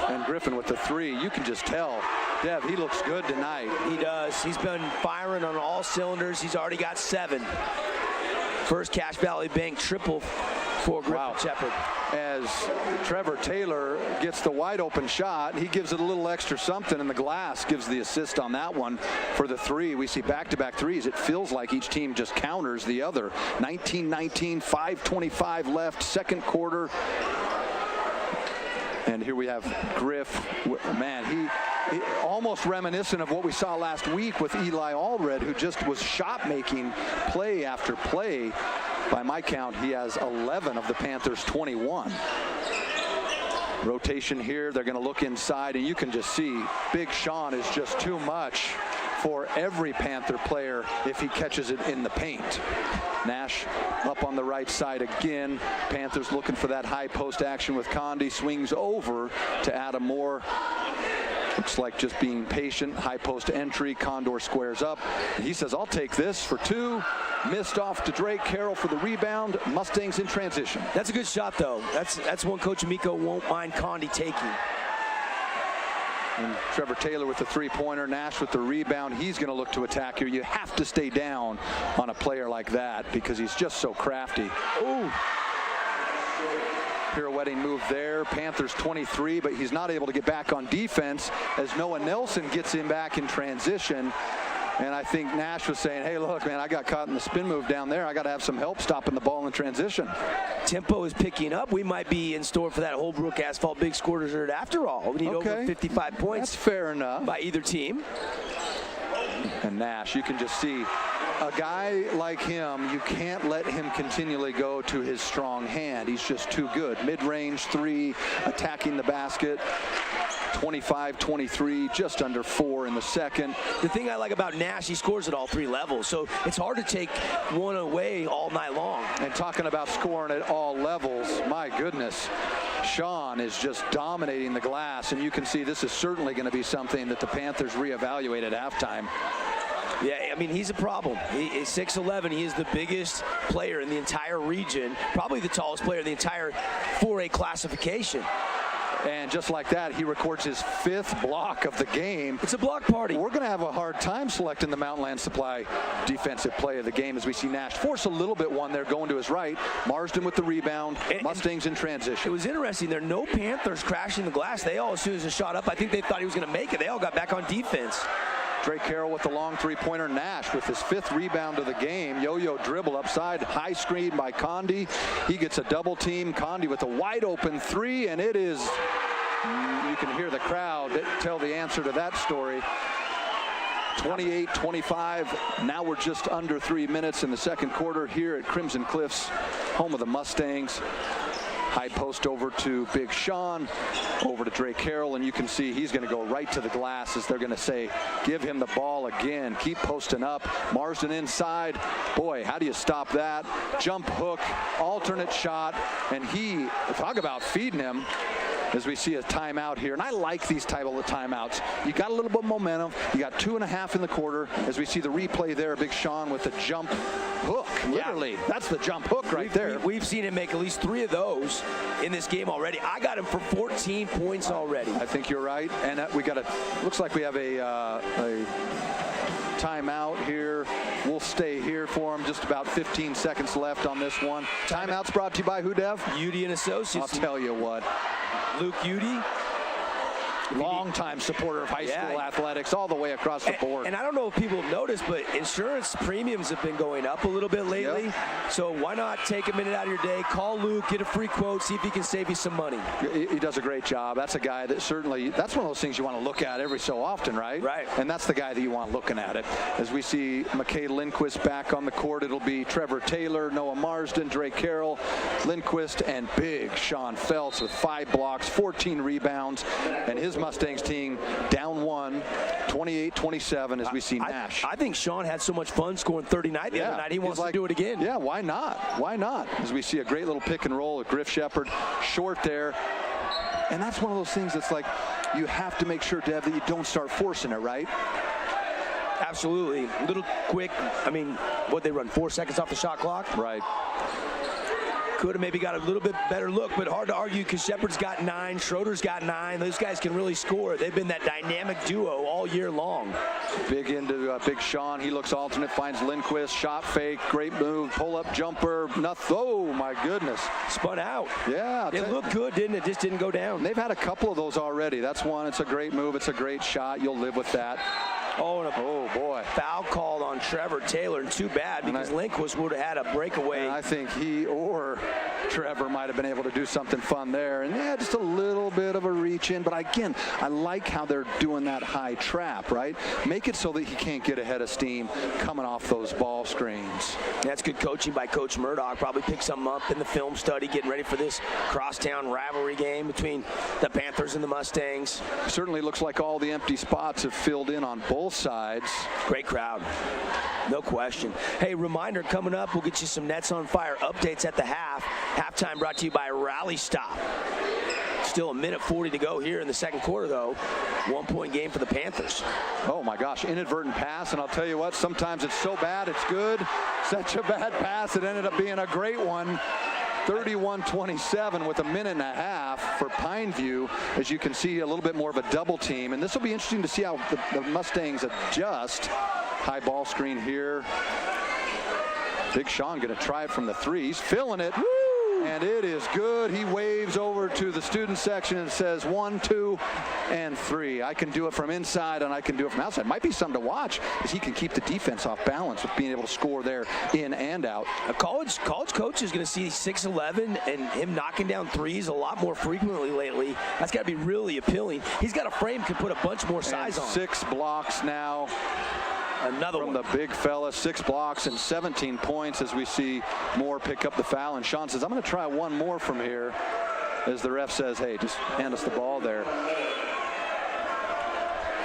And Griffin with the three. You can just tell, Dev, he looks good tonight. He does. He's been firing on all cylinders. He's already got 7. First Cache Valley Bank triple for Griffin Shepard. As Trevor Taylor gets the wide open shot, he gives it a little extra something, and the glass gives the assist on that one for the 3. We see back-to-back threes. It feels like each team just counters the other. 19-19, 5:25 left, second quarter. And here we have Griff. Man, he almost reminiscent of what we saw last week with Eli Allred, who just was shot making play after play. By my count, he has 11 of the Panthers' 21. Rotation here. They're going to look inside, and you can just see Big Sean is just too much for every Panther player if he catches it in the paint. Nash up on the right side again. Panthers looking for that high post action with Condi. Swings over to Adam Moore. Looks like just being patient. High post entry. Condor squares up. And he says, I'll take this for 2. Missed off to Drake Carroll for the rebound. Mustangs in transition. That's a good shot, though. That's one Coach Amico won't mind Condi taking. And Trevor Taylor with the three-pointer. Nash with the rebound. He's going to look to attack here. You have to stay down on a player like that because he's just so crafty. Ooh. Pirouetting move there. Panthers 23, but he's not able to get back on defense as Noah Nelson gets him back in transition. And I think Nash was saying, hey, look, man, I got caught in the spin move down there. I got to have some help stopping the ball in transition. Tempo is picking up. We might be in store for that Holbrook Asphalt Big Score dessert after all. We need over 55 points. That's fair enough. By either team. And Nash, you can just see a guy like him, you can't let him continually go to his strong hand. He's just too good. Mid-range 3, attacking the basket. 25-23, just under 4 in the second. The thing I like about Nash, he scores at all 3 levels, so it's hard to take one away all night long. And talking about scoring at all levels, my goodness, Sean is just dominating the glass, and you can see this is certainly going to be something that the Panthers reevaluate at halftime. Yeah, I mean, he's a problem. He is 6'11". He is the biggest player in the entire region, probably the tallest player in the entire 4A classification. And just like that, he records his 5th block of the game. It's a block party. We're going to have a hard time selecting the Mountain Land Supply defensive play of the game as we see Nash force a little bit one there going to his right. Marsden with the rebound. Mustangs in transition. It was interesting. There are no Panthers crashing the glass. They all, as soon as the shot up, I think they thought he was going to make it. They all got back on defense. Drake Carroll with the long three-pointer. Nash with his 5th rebound of the game. Yo-yo dribble upside. High screen by Condi. He gets a double team. Condi with a wide open 3, and it is, you can hear the crowd tell the answer to that story. 28-25. Now we're just under 3 minutes in the second quarter here at Crimson Cliffs, home of the Mustangs. High post over to Big Sean, over to Drake Carroll, and you can see he's going to go right to the glass as they're going to say, give him the ball again. Keep posting up. Marsden inside. Boy, how do you stop that? Jump hook, alternate shot, and he, talk about feeding him, as we see a timeout here. And I like these type of timeouts. You got a little bit of momentum. You got 2.5 in the quarter. As we see the replay there, Big Sean with the jump hook. Literally, that's the jump hook right there. We've seen him make at least 3 of those in this game already. I got him for 14 points already. I think you're right. And we got looks like we have a timeout here. We'll stay here for him. Just about 15 seconds left on this one. Timeout's brought to you by who, Dev? Udy and Associates. I'll tell you what. Luke Udy, longtime supporter of high school athletics all the way across the board. And I don't know if people have noticed, but insurance premiums have been going up a little bit lately. Yep. So why not take a minute out of your day, call Luke, get a free quote, see if he can save you some money. He does a great job. That's a guy that certainly, that's one of those things you want to look at every so often, right? Right. And that's the guy that you want looking at it. As we see McKay Lindquist back on the court, it'll be Trevor Taylor, Noah Marsden, Drake Carroll, Lindquist, and Big Sean Feltz with 5 blocks, 14 rebounds, and his Mustangs team down 1, 28-27 as we see Nash. I think Sean had so much fun scoring 39 the other night. He wants to do it again. Yeah, why not? Why not? As we see a great little pick and roll with Griff Shepard, short there. And that's one of those things that's like, you have to make sure, Dev, that you don't start forcing it, right? Absolutely. A little quick. I mean, what they run, 4 seconds off the shot clock? Right. Could have maybe got a little bit better look, but hard to argue because Shepard's got 9, Schroeder's got 9. Those guys can really score. They've been that dynamic duo all year long. Big into Big Sean. He looks alternate, finds Lindquist. Shot fake, great move, pull-up jumper. Nothing. Oh, my goodness. Spun out. Yeah. It looked good, didn't it? Just didn't go down. They've had a couple of those already. That's one. It's a great move. It's a great shot. You'll live with that. Oh, and oh boy. Foul called on Trevor Taylor, and too bad because Lindquist would have had a breakaway. I think he or Trevor might have been able to do something fun there. And yeah, just a little bit of a reach in. But again, I like how they're doing that high trap, right? Make it so that he can't get ahead of steam coming off those ball screens. That's good coaching by Coach Murdoch. Probably picked something up in the film study, getting ready for this crosstown rivalry game between the Panthers and the Mustangs. Certainly looks like all the empty spots have filled in on both sides. Great crowd. No question. Hey, reminder coming up, we'll get you some Nets on Fire updates at the half. Halftime brought to you by Rally Stop. Still a minute 40 to go here in the second quarter, though. 1-point game for the Panthers. Oh, my gosh. Inadvertent pass. And I'll tell you what, sometimes it's so bad it's good. Such a bad pass. It ended up being a great one. 31-27 with a minute and a half for Pineview. As you can see, a little bit more of a double team. And this will be interesting to see how the Mustangs adjust. High ball screen here. Big Sean going to try it from the 3. He's filling it. Woo! And it is good. He waves over to the student section and says 1, 2, and 3. I can do it from inside and I can do it from outside. Might be something to watch as he can keep the defense off balance with being able to score there in and out. A college coach is going to see 6'11" and him knocking down threes a lot more frequently lately. That's got to be really appealing. He's got a frame, can put a bunch more size on. 6 blocks now. Another from one. The big fella, 6 blocks and 17 points as we see Moore pick up the foul. And Sean says, I'm going to try one more from here as the ref says, hey, just hand us the ball there.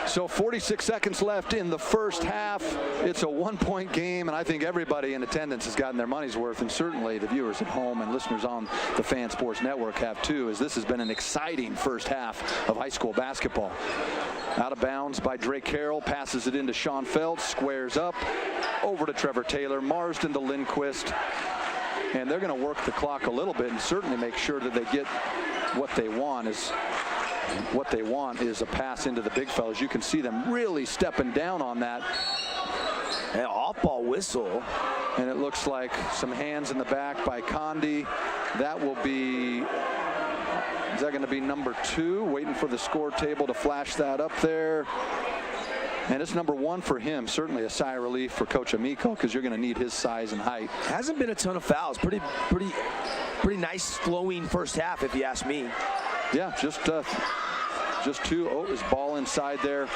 So 46 seconds left in the first half. It's a 1-point game, and I think everybody in attendance has gotten their money's worth, and certainly the viewers at home and listeners on the Fan Sports Network have too, as this has been an exciting first half of high school basketball. Out of bounds by Drake Carroll, passes it into Sean Feltz, squares up, over to Trevor Taylor, Marsden to Lindquist, and they're going to work the clock a little bit and certainly make sure that they get what they want is a pass into the big fellas. You can see them really stepping down on that. An off-ball whistle. And it looks like some hands in the back by Condi. That will be, is that going to be number 2? Waiting for the score table to flash that up there. And it's number 1 for him. Certainly a sigh of relief for Coach Amico because you're going to need his size and height. Hasn't been a ton of fouls. Pretty nice flowing first half, if you ask me. Yeah, just 2. Oh, his ball inside there.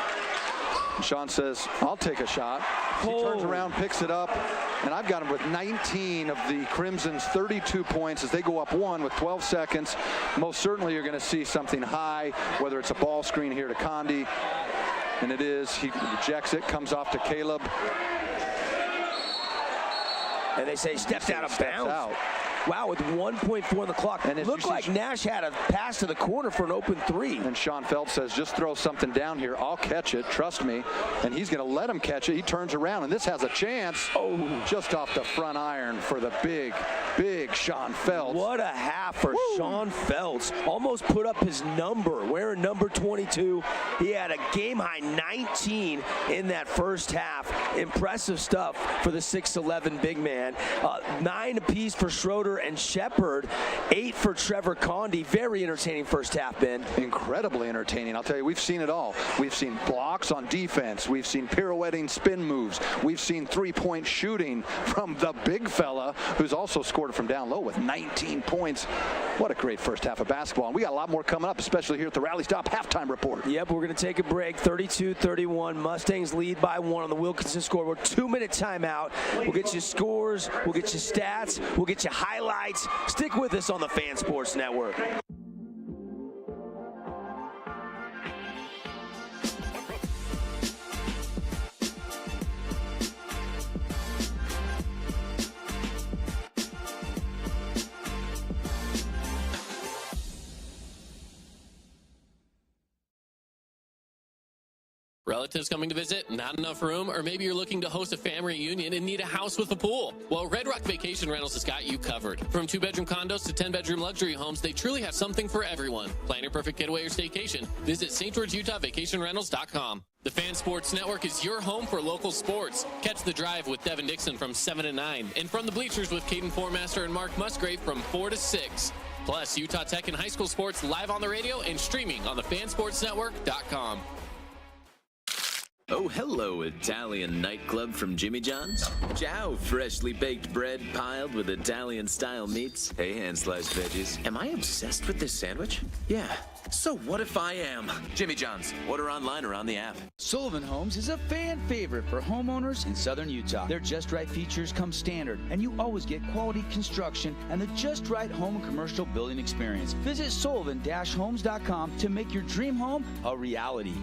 And Sean says, I'll take a shot. He turns around, picks it up, and I've got him with 19 of the Crimson's 32 points as they go up 1 with 12 seconds. Most certainly you're going to see something high, whether it's a ball screen here to Condi. And it is. He rejects it, comes off to Caleb. And they say stepped out of bounds. Wow, with 1.4 on the clock. And it looked like Nash had a pass to the corner for an open 3. And Sean Feltz says, just throw something down here. I'll catch it. Trust me. And he's going to let him catch it. He turns around, and this has a chance. Oh, just off the front iron for the big Sean Feltz. What a half for Sean Feltz. Almost put up his number. Wearing number 22. He had a game-high 19 in that first half. Impressive stuff for the 6'11" big man. 9 apiece for Schroeder and Shepard, 8 for Trevor Condi. Very entertaining first half, Ben. Incredibly entertaining. I'll tell you, we've seen it all. We've seen blocks on defense. We've seen pirouetting spin moves. We've seen 3-point shooting from the big fella who's also scored from down low with 19 points. What a great first half of basketball. And we got a lot more coming up, especially here at the Rally Stop halftime report. Yep, we're going to take a break. 32-31. Mustangs lead by 1 on the Wilkinson scoreboard. 2-minute timeout. We'll get you scores. We'll get you stats. We'll get you highlights. Stick with us on the Fan Sports Network. Relatives coming to visit? Not enough room? Or maybe you're looking to host a family reunion and need a house with a pool? Well, Red Rock Vacation Rentals has got you covered. From 2-bedroom condos to 10-bedroom luxury homes, they truly have something for everyone. Plan your perfect getaway or staycation. Visit St. George, Utah, vacationrentals.com. The Fan Sports Network is your home for local sports. Catch The Drive with Devin Dixon from 7 to 9. And From the Bleachers with Caden Formaster and Mark Musgrave from 4 to 6. Plus, Utah Tech and high school sports live on the radio and streaming on the fansportsnetwork.com. Oh, hello, Italian nightclub from Jimmy John's. Ciao, freshly baked bread piled with Italian-style meats. Hey, hand-sliced veggies. Am I obsessed with this sandwich? Yeah. So what if I am? Jimmy John's. Order online or on the app. Sullivan Homes is a fan favorite for homeowners in southern Utah. Their Just Right features come standard, and you always get quality construction and the Just Right home and commercial building experience. Visit sullivan-homes.com to make your dream home a reality.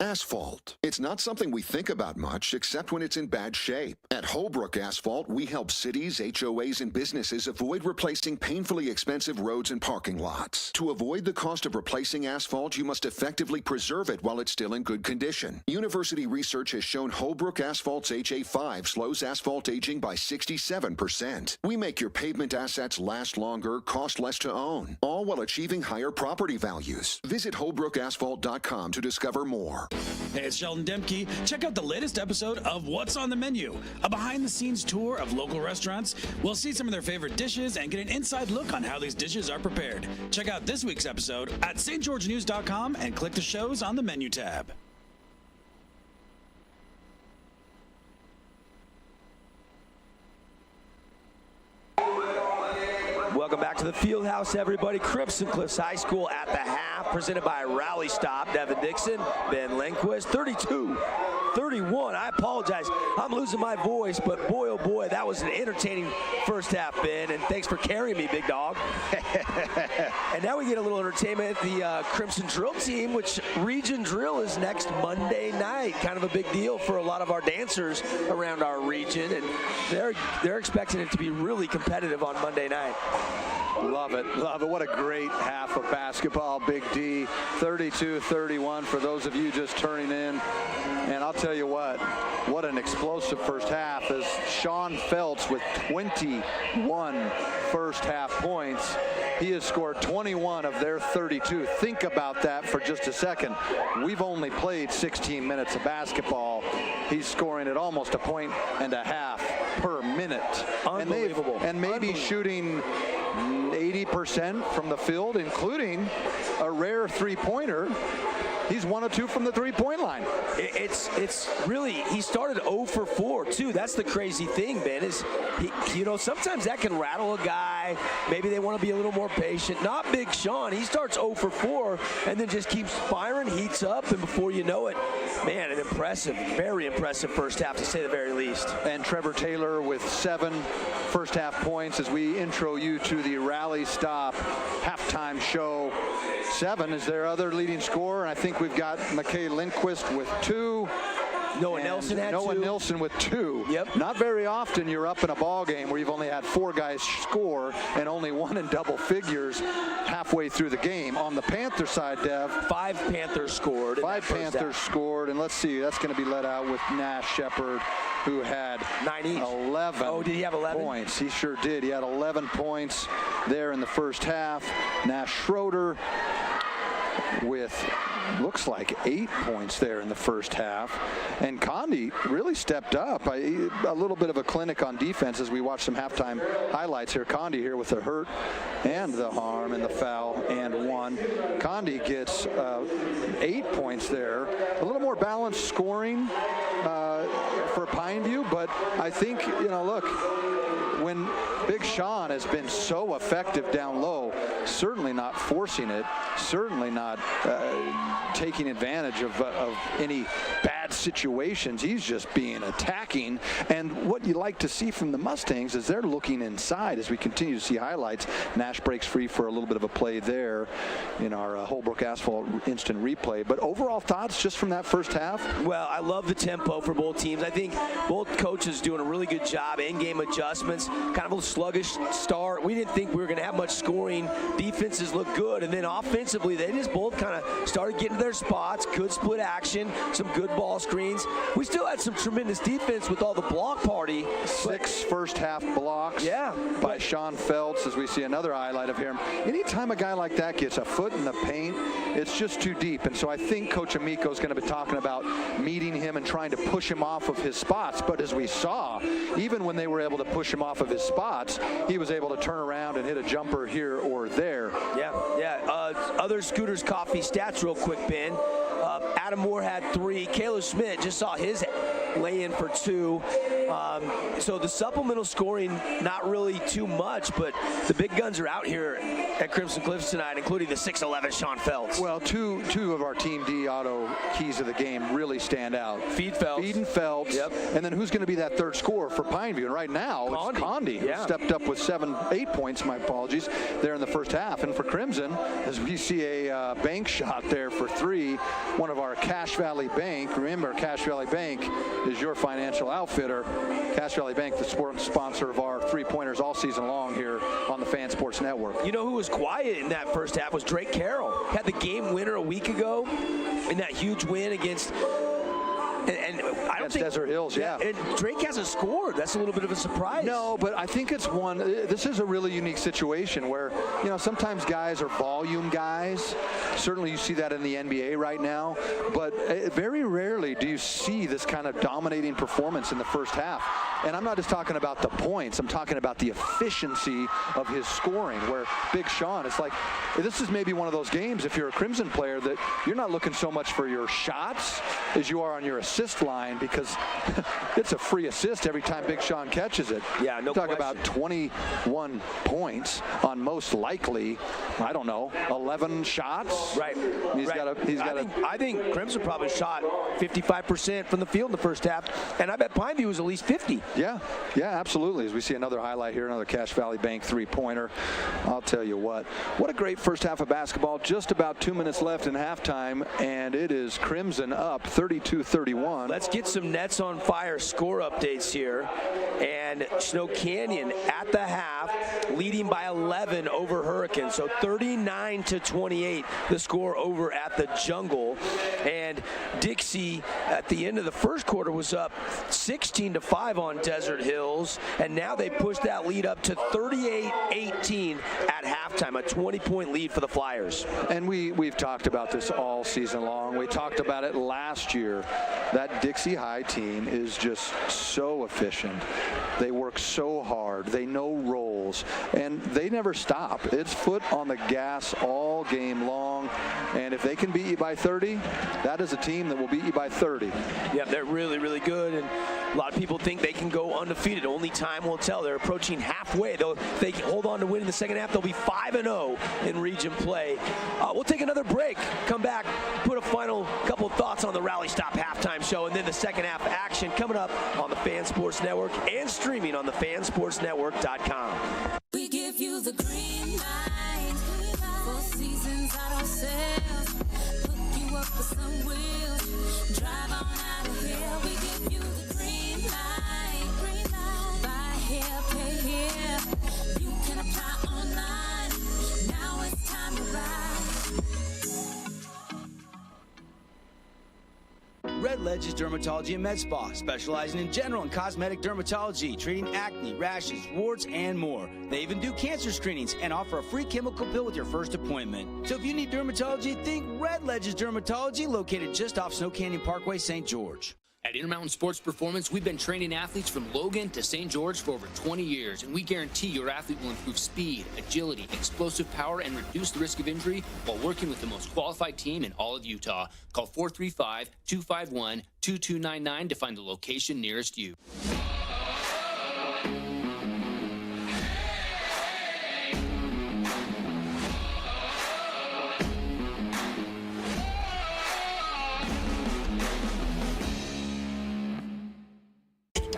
Asphalt. It's not something we think about much, except when it's in bad shape. At Holbrook Asphalt, we help cities, HOAs, and businesses avoid replacing painfully expensive roads and parking lots. To avoid the cost of replacing asphalt, you must effectively preserve it while it's still in good condition. University research has shown Holbrook Asphalt's HA5 slows asphalt aging by 67%. We make your pavement assets last longer, cost less to own, all while achieving higher property values. Visit holbrookasphalt.com to discover more. Hey, it's Sheldon Demke. Check out the latest episode of What's on the Menu, a behind-the-scenes tour of local restaurants. We'll see some of their favorite dishes and get an inside look on how these dishes are prepared. Check out this week's episode at stgeorgenews.com and click the shows on the menu tab. Welcome back to the field house, everybody. Crimson Cliffs High School at the half, presented by Rally Stop. Devin Dixon, Ben Lindquist, 32-31. I apologize. I'm losing my voice, but boy, oh boy, that was an entertaining first half, Ben, and thanks for carrying me, big dog. And now we get a little entertainment. The Crimson Drill team, which Region Drill is next Monday night. Kind of a big deal for a lot of our dancers around our region, and they're expecting it to be really competitive on Monday night. Love it. Love it. What a great half of basketball, Big D. 32-31 for those of you just turning in. And I'll tell you what an explosive first half as Sean Feltz with 21 first half points. He has scored 21 of their 32. Think about that for just a second. We've only played 16 minutes of basketball. He's scoring at almost 1.5 points per minute. Unbelievable. And maybe shooting 80% from the field, including a rare three-pointer. He's 1 of 2 from the three-point line. It's really, he started 0 for 4 too. That's the crazy thing, Ben, is sometimes that can rattle a guy. Maybe they want to be a little more patient. Not Big Sean. He starts 0 for 4 and then just keeps firing, heats up, and before you know it, man, an impressive, very impressive first half to say the very least. And Trevor Taylor with 7 first half points as we intro you to the Rally Stop halftime show. 7 is their other leading scorer, and I think we've got McKay Lindquist with 2. Noah Nelson had 2. Noah Nelson with 2. Yep. Not very often you're up in a ball game where you've only had 4 guys score and only 1 in double figures halfway through the game. On the Panther side, Dev, 5 Panthers scored. 5 Panthers scored, and let's see, that's going to be let out with Nash Shepard, who had 9 each. 11. Oh, did he have 11 points? He sure did. He had 11 points there in the first half. Nash Schroeder with looks like 8 points there in the first half. And Condi really stepped up. A little bit of a clinic on defense as we watch some halftime highlights here. Condi here with the hurt and the harm and the foul and 1. Condi gets 8 points there. A little more balanced scoring for Pineview, but I think, look, when Big Sean has been so effective down low, certainly not forcing it, certainly not taking advantage of any bad situations. He's just being attacking. And what you like to see from the Mustangs is they're looking inside as we continue to see highlights. Nash breaks free for a little bit of a play there in our Holbrook Asphalt instant replay. But overall thoughts just from that first half? Well, I love the tempo for both teams. I think both coaches doing a really good job, in-game adjustments, kind of a slow sluggish start. We didn't think we were going to have much scoring. Defenses look good, and then offensively, they just both kind of started getting to their spots. Good split action, some good ball screens. We still had some tremendous defense with all the block party. 6 first-half blocks by Sean Feltz, as we see another highlight of him. Anytime a guy like that gets a foot in the paint, it's just too deep. And so I think Coach Amico is going to be talking about meeting him and trying to push him off of his spots. But as we saw, even when they were able to push him off of his spots, he was able to turn around and hit a jumper here or there. Other Scooters Coffee stats real quick, Ben. Adam Moore had 3. Caleb Schmidt just saw his lay-in for 2. So the supplemental scoring, not really too much, but the big guns are out here at Crimson Cliffs tonight, including the 6'11" Sean Feltz. Well, two of our Team D auto keys of the game really stand out. Feed and Feltz. Yep. And then who's going to be that third scorer for Pineview? And right now, it's Condi, who stepped up with 8 points, my apologies, there in the first half. And for Crimson, as we see a bank shot there for 3, one of our Cache Valley Bank. Remember, Cache Valley Bank is your financial outfitter. Cache Valley Bank, the sponsor of our 3-pointers all season long here on the Fan Sports Network. You know who was quiet in that first half was Drake Carroll. Had the game winner a week ago in that huge win against I don't think Desert Hills, and Drake hasn't scored. That's a little bit of a surprise. No, but I think it's this is a really unique situation where, sometimes guys are volume guys. Certainly you see that in the NBA right now, but very rarely do you see this kind of dominating performance in the first half. And I'm not just talking about the points. I'm talking about the efficiency of his scoring, where Big Sean, it's like, this is maybe one of those games, if you're a Crimson player, that you're not looking so much for your shots as you are on your assist line, because it's a free assist every time Big Sean catches it. Yeah, no Talk question. about 21 points on most likely, 11 shots. Right. I think Crimson probably shot 55% from the field in the first half, and I bet Pineview was at least 50. Yeah, absolutely. As we see another highlight here, another Cache Valley Bank 3-pointer. I'll tell you what a great first half of basketball. Just about 2 minutes left in halftime, and it is Crimson up 32-31. Let's get some Nets on Fire score updates here. And Snow Canyon at the half, leading by 11 over Hurricane. So 39-28, the score over at the Jungle. And Dixie at the end of the first quarter was up 16-5 on Desert Hills. And now they pushed that lead up to 38-18 at halftime, a 20-point lead for the Flyers. And we've talked about this all season long. We talked about it last year. That Dixie High team is just so efficient. They work so hard. They know roles, and they never stop. It's foot on the gas all game long, and if they can beat you by 30, that is a team that will beat you by 30. Yeah, they're really, really good, and a lot of people think they can go undefeated. Only time will tell. They're approaching halfway. If they can hold on to win in the second half, they'll be 5-0 in region play. We'll take another break, come back, put a final couple of thoughts on the Rally Stop halftime show, and then the second half action coming up on the Fan Sports Network and streaming on the fansportsnetwork.com. We give you the green light. 4 seasons auto sales. Hook you up with some wheels. Drive on out of here. We give you the green light. Buy here, pay here. You can apply online. Now it's time to ride. Red Ledges Dermatology and Med Spa, specializing in general and cosmetic dermatology, treating acne, rashes, warts, and more. They even do cancer screenings and offer a free chemical pill with your first appointment. So if you need dermatology, think Red Ledges Dermatology, located just off Snow Canyon Parkway, St. George. At Intermountain Sports Performance, we've been training athletes from Logan to St. George for over 20 years, and we guarantee your athlete will improve speed, agility, explosive power, and reduce the risk of injury while working with the most qualified team in all of Utah. Call 435-251-2299 to find the location nearest you.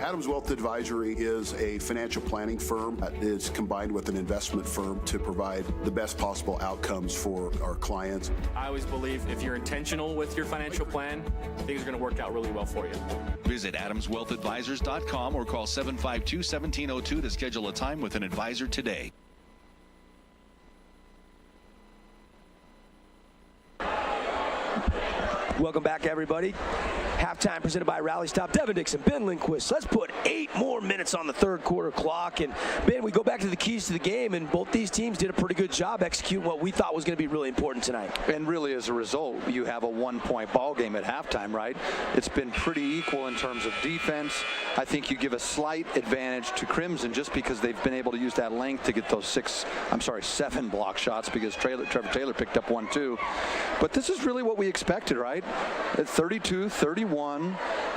Adams Wealth Advisory is a financial planning firm that is combined with an investment firm to provide the best possible outcomes for our clients. I always believe if you're intentional with your financial plan, things are going to work out really well for you. Visit AdamsWealthAdvisors.com or call 752-1702 to schedule a time with an advisor today. Welcome back, everybody. Halftime presented by Rally Stop. Devin Dixon, Ben Lindquist. Let's put 8 more minutes on the third quarter clock. And, Ben, we go back to the keys to the game, and both these teams did a pretty good job executing what we thought was going to be really important tonight. And really, as a result, you have a one-point ball game at halftime, right? It's been pretty equal in terms of defense. I think you give a slight advantage to Crimson just because they've been able to use that length to get those 7 block shots because Trevor Taylor picked up 1, too. But this is really what we expected, right? At 32-31,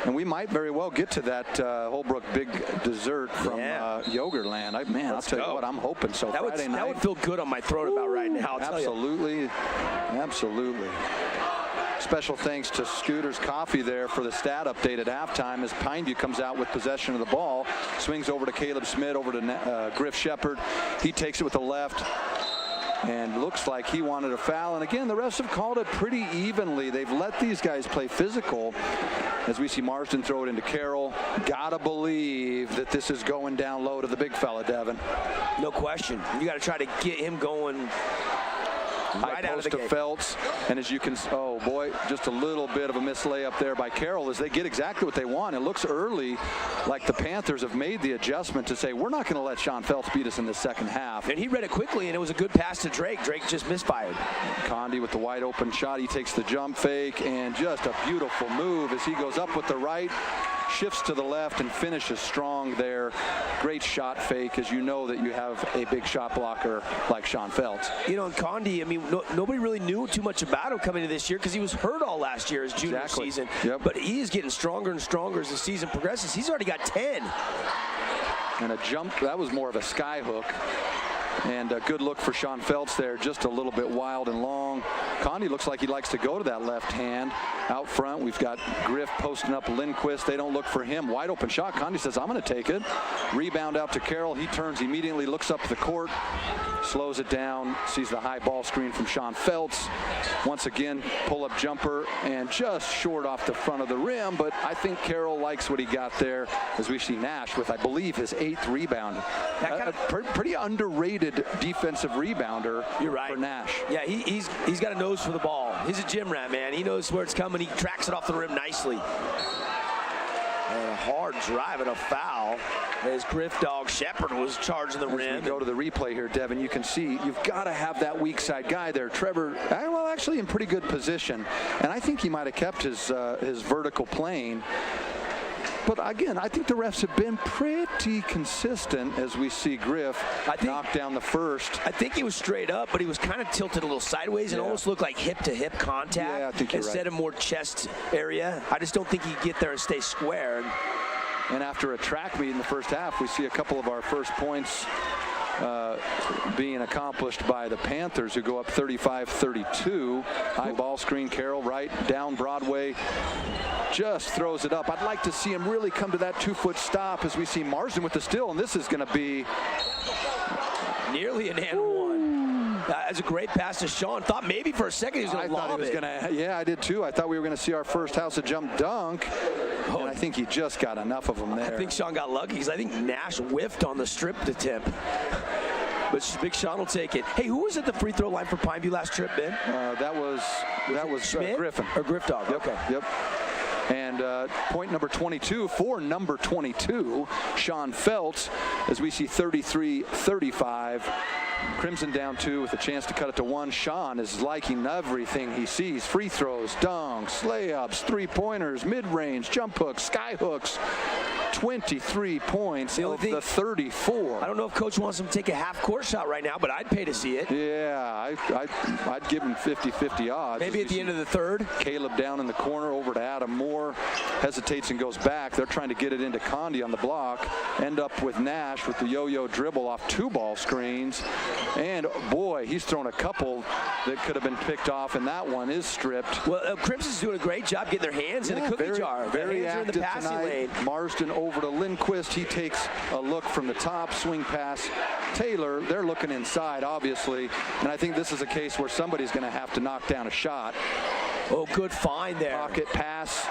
and we might very well get to that Holbrook big dessert from Yogurtland. I'll tell you what, I'm hoping so. Friday night. That would feel good on my throat about right now. Absolutely. Absolutely. Special thanks to Scooter's Coffee there for the stat update at halftime as Pineview comes out with possession of the ball. Swings over to Caleb Smith, over to Griff Shepard. He takes it with the left. And looks like he wanted a foul. And again, the refs have called it pretty evenly. They've let these guys play physical. As we see Marsden throw it into Carroll. Gotta believe that this is going down low to the big fella, Devin. No question. You got to try to get him going. Right out of the gate. Feltz, and as you can, oh boy, just a little bit of a missed layup there by Carroll as they get exactly what they want. It looks early like the Panthers have made the adjustment to say, we're not going to let Sean Feltz beat us in the second half. And he read it quickly, and it was a good pass to Drake. Drake just misfired. Condi with the wide open shot. He takes the jump fake, and just a beautiful move as he goes up with the right, shifts to the left, and finishes strong there. Great shot fake, as you know that you have a big shot blocker like Sean Feltz. You know, and Condi, I mean, nobody really knew too much about him coming into this year because he was hurt all last year, his junior season. Yep. But he is getting stronger and stronger as the season progresses. He's already got 10. And a jump, that was more of a sky hook. And a good look for Sean Feltz there, just a little bit wild and long. Condi looks like he likes to go to that left hand. Out front, we've got Griff posting up Lindquist. They don't look for him. Wide open shot. Condi says, I'm going to take it. Rebound out to Carroll. He turns immediately, looks up the court, slows it down, sees the high ball screen from Sean Feltz. Once again, pull-up jumper, and just short off the front of the rim. But I think Carroll likes what he got there, as we see Nash with, I believe, his 8th rebound. Pretty underrated defensive rebounder. You're right. For Nash. Yeah, he's got a nose for the ball. He's a gym rat, man. He knows where it's coming. He tracks it off the rim nicely. And a hard drive and a foul as Griff Dog Shepard was charging the rim. As we go to the replay here, Devin, you can see you've got to have that weak side guy there. Trevor, well, actually in pretty good position. And I think he might have kept his vertical plane. But again, I think the refs have been pretty consistent as we see Griff knock down the first. I think he was straight up, but he was kind of tilted a little sideways and almost looked like hip-to-hip contact. Yeah, I think you're instead right. of more chest area. I just don't think he'd get there and stay square. And after a track meet in the first half, we see a couple of our first points being accomplished by the Panthers, who go up 35-32. High ball screen, Carroll right down Broadway. Just throws it up. I'd like to see him really come to that 2-foot stop as we see Marsden with the steal, and this is going to be nearly an and one. That's a great pass to Sean. Thought maybe for a second he was going to lob it. Yeah, I did too. I thought we were going to see our first house of jump dunk, and I think he just got enough of them there. I think Sean got lucky because I think Nash whiffed on the strip attempt. But Big Sean will take it. Hey, who was at the free throw line for Pineview last trip, Ben? That was Griffin. Or Griff Dog. Yep. Okay. Yep. And point number 22 for number 22, Sean Feltz, as we see 33-35. Crimson down 2 with a chance to cut it to 1. Sean is liking everything he sees. Free throws, dunks, layups, three-pointers, mid-range, jump hooks, sky hooks. 23 points of the 34. I don't know if Coach wants him to take a half-court shot right now, but I'd pay to see it. Yeah, I'd give him 50-50 odds. Maybe at the end of the third. Caleb down in the corner over to Adam Moore. Hesitates and goes back. They're trying to get it into Condi on the block. End up with Nash with the yo-yo dribble off 2 ball screens. And boy, he's thrown a couple that could have been picked off, and that one is stripped. Well, Crimson's doing a great job getting their hands in the cookie jar. Very hands active are in the passing tonight. lane. Marsden over to Lindquist. He takes a look from the top, swing pass. Taylor, they're looking inside, obviously, and I think this is a case where somebody's going to have to knock down a shot. Oh, good find there. Pocket pass.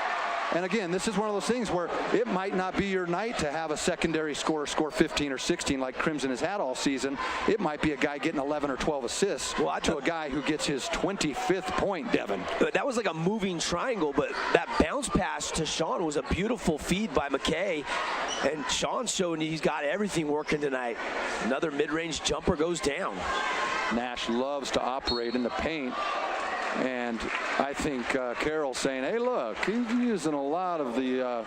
And again, this is one of those things where it might not be your night to have a secondary score 15 or 16 like Crimson has had all season. It might be a guy getting 11 or 12 assists to a guy who gets his 25th point, Devin. That was like a moving triangle, but that bounce pass to Sean was a beautiful feed by McKay. And Sean's showing he's got everything working tonight. Another mid-range jumper goes down. Nash loves to operate in the paint. And I think Carroll's saying, hey, look, he's using a lot of the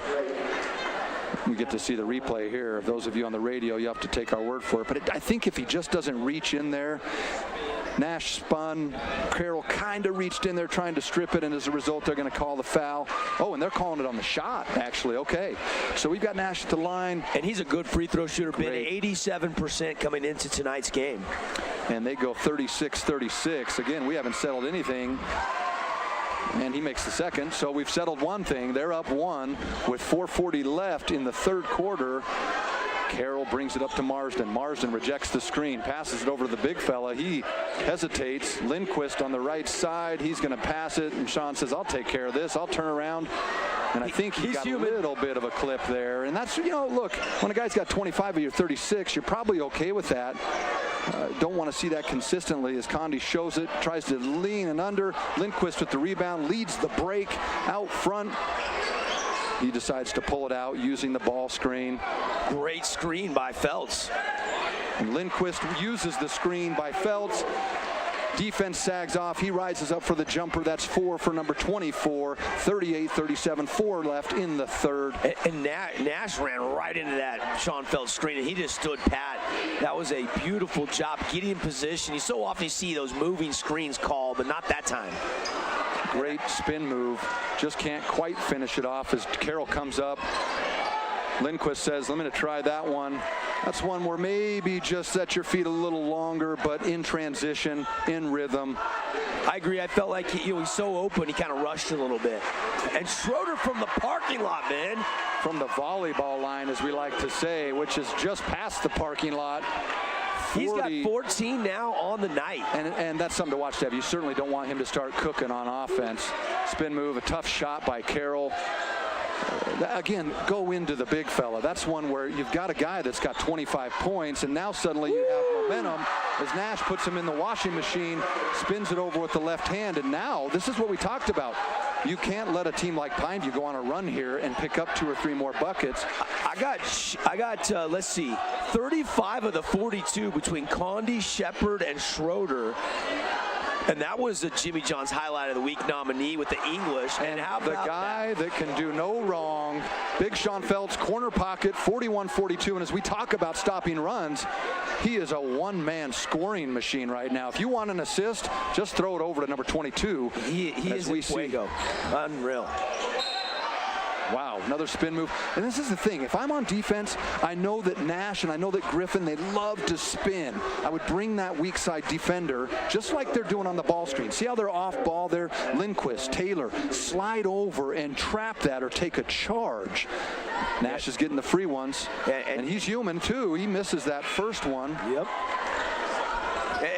we get to see the replay here. Those of you on the radio, you have to take our word for it. But I think if he just doesn't reach in there, Nash spun. Carroll kind of reached in there trying to strip it, and as a result, they're going to call the foul. Oh, and they're calling it on the shot, actually. Okay. So we've got Nash at the line. And he's a good free throw shooter. Been 87% coming into tonight's game. And they go 36-36. Again, we haven't settled anything. And he makes the second. So we've settled one thing. They're up one with 4:40 left in the third quarter. Carroll brings it up to Marsden. Marsden rejects the screen, passes it over to the big fella. He hesitates. Lindquist on the right side. He's going to pass it. And Sean says, I'll take care of this. I'll turn around. And I think he got a little bit of a clip there. And that's, look, when a guy's got 25 of your 36, you're probably okay with that. Don't want to see that consistently as Condi shows it, tries to lean and under. Lindquist with the rebound, leads the break out front. He decides to pull it out using the ball screen. Great screen by Feltz. And Lindquist uses the screen by Feltz. Defense sags off. He rises up for the jumper. That's 4 for number 24. 38-37. 4 left in the third. And Nash ran right into that Sean Feltz screen, and he just stood pat. That was a beautiful job getting in position. You so often see those moving screens called, but not that time. Great spin move. Just can't quite finish it off as Carroll comes up. Lindquist says, I'm going to try that one. That's one where maybe just set your feet a little longer, but in transition, in rhythm. I agree. I felt like he's so open, he kind of rushed a little bit. And Schroeder from the parking lot, man. From the volleyball line, as we like to say, which is just past the parking lot. 40. He's got 14 now on the night. And that's something to watch, Dev. You certainly don't want him to start cooking on offense. Spin move, a tough shot by Carroll. Again, go into the big fella. That's one where you've got a guy that's got 25 points, and now suddenly you have momentum as Nash puts him in the washing machine, spins it over with the left hand, and now this is what we talked about. You can't let a team like Pineview go on a run here and pick up 2 or 3 more buckets. I got let's see, 35 of the 42 between Condi, Shepard, and Schroeder. And that was the Jimmy John's Highlight of the Week nominee with the English. And how about the guy that can do no wrong, Big Sean Feltz, corner pocket, 41-42. And as we talk about stopping runs, he is a one-man scoring machine right now. If you want an assist, just throw it over to number 22. He is a fuego. Unreal. Wow, another spin move. And this is the thing. If I'm on defense, I know that Nash and I know that Griffin, they love to spin. I would bring that weak side defender, just like they're doing on the ball screen. See how they're off ball there? Lindquist, Taylor, slide over and trap that or take a charge. Nash is getting the free ones. And he's human, too. He misses that first one. Yep.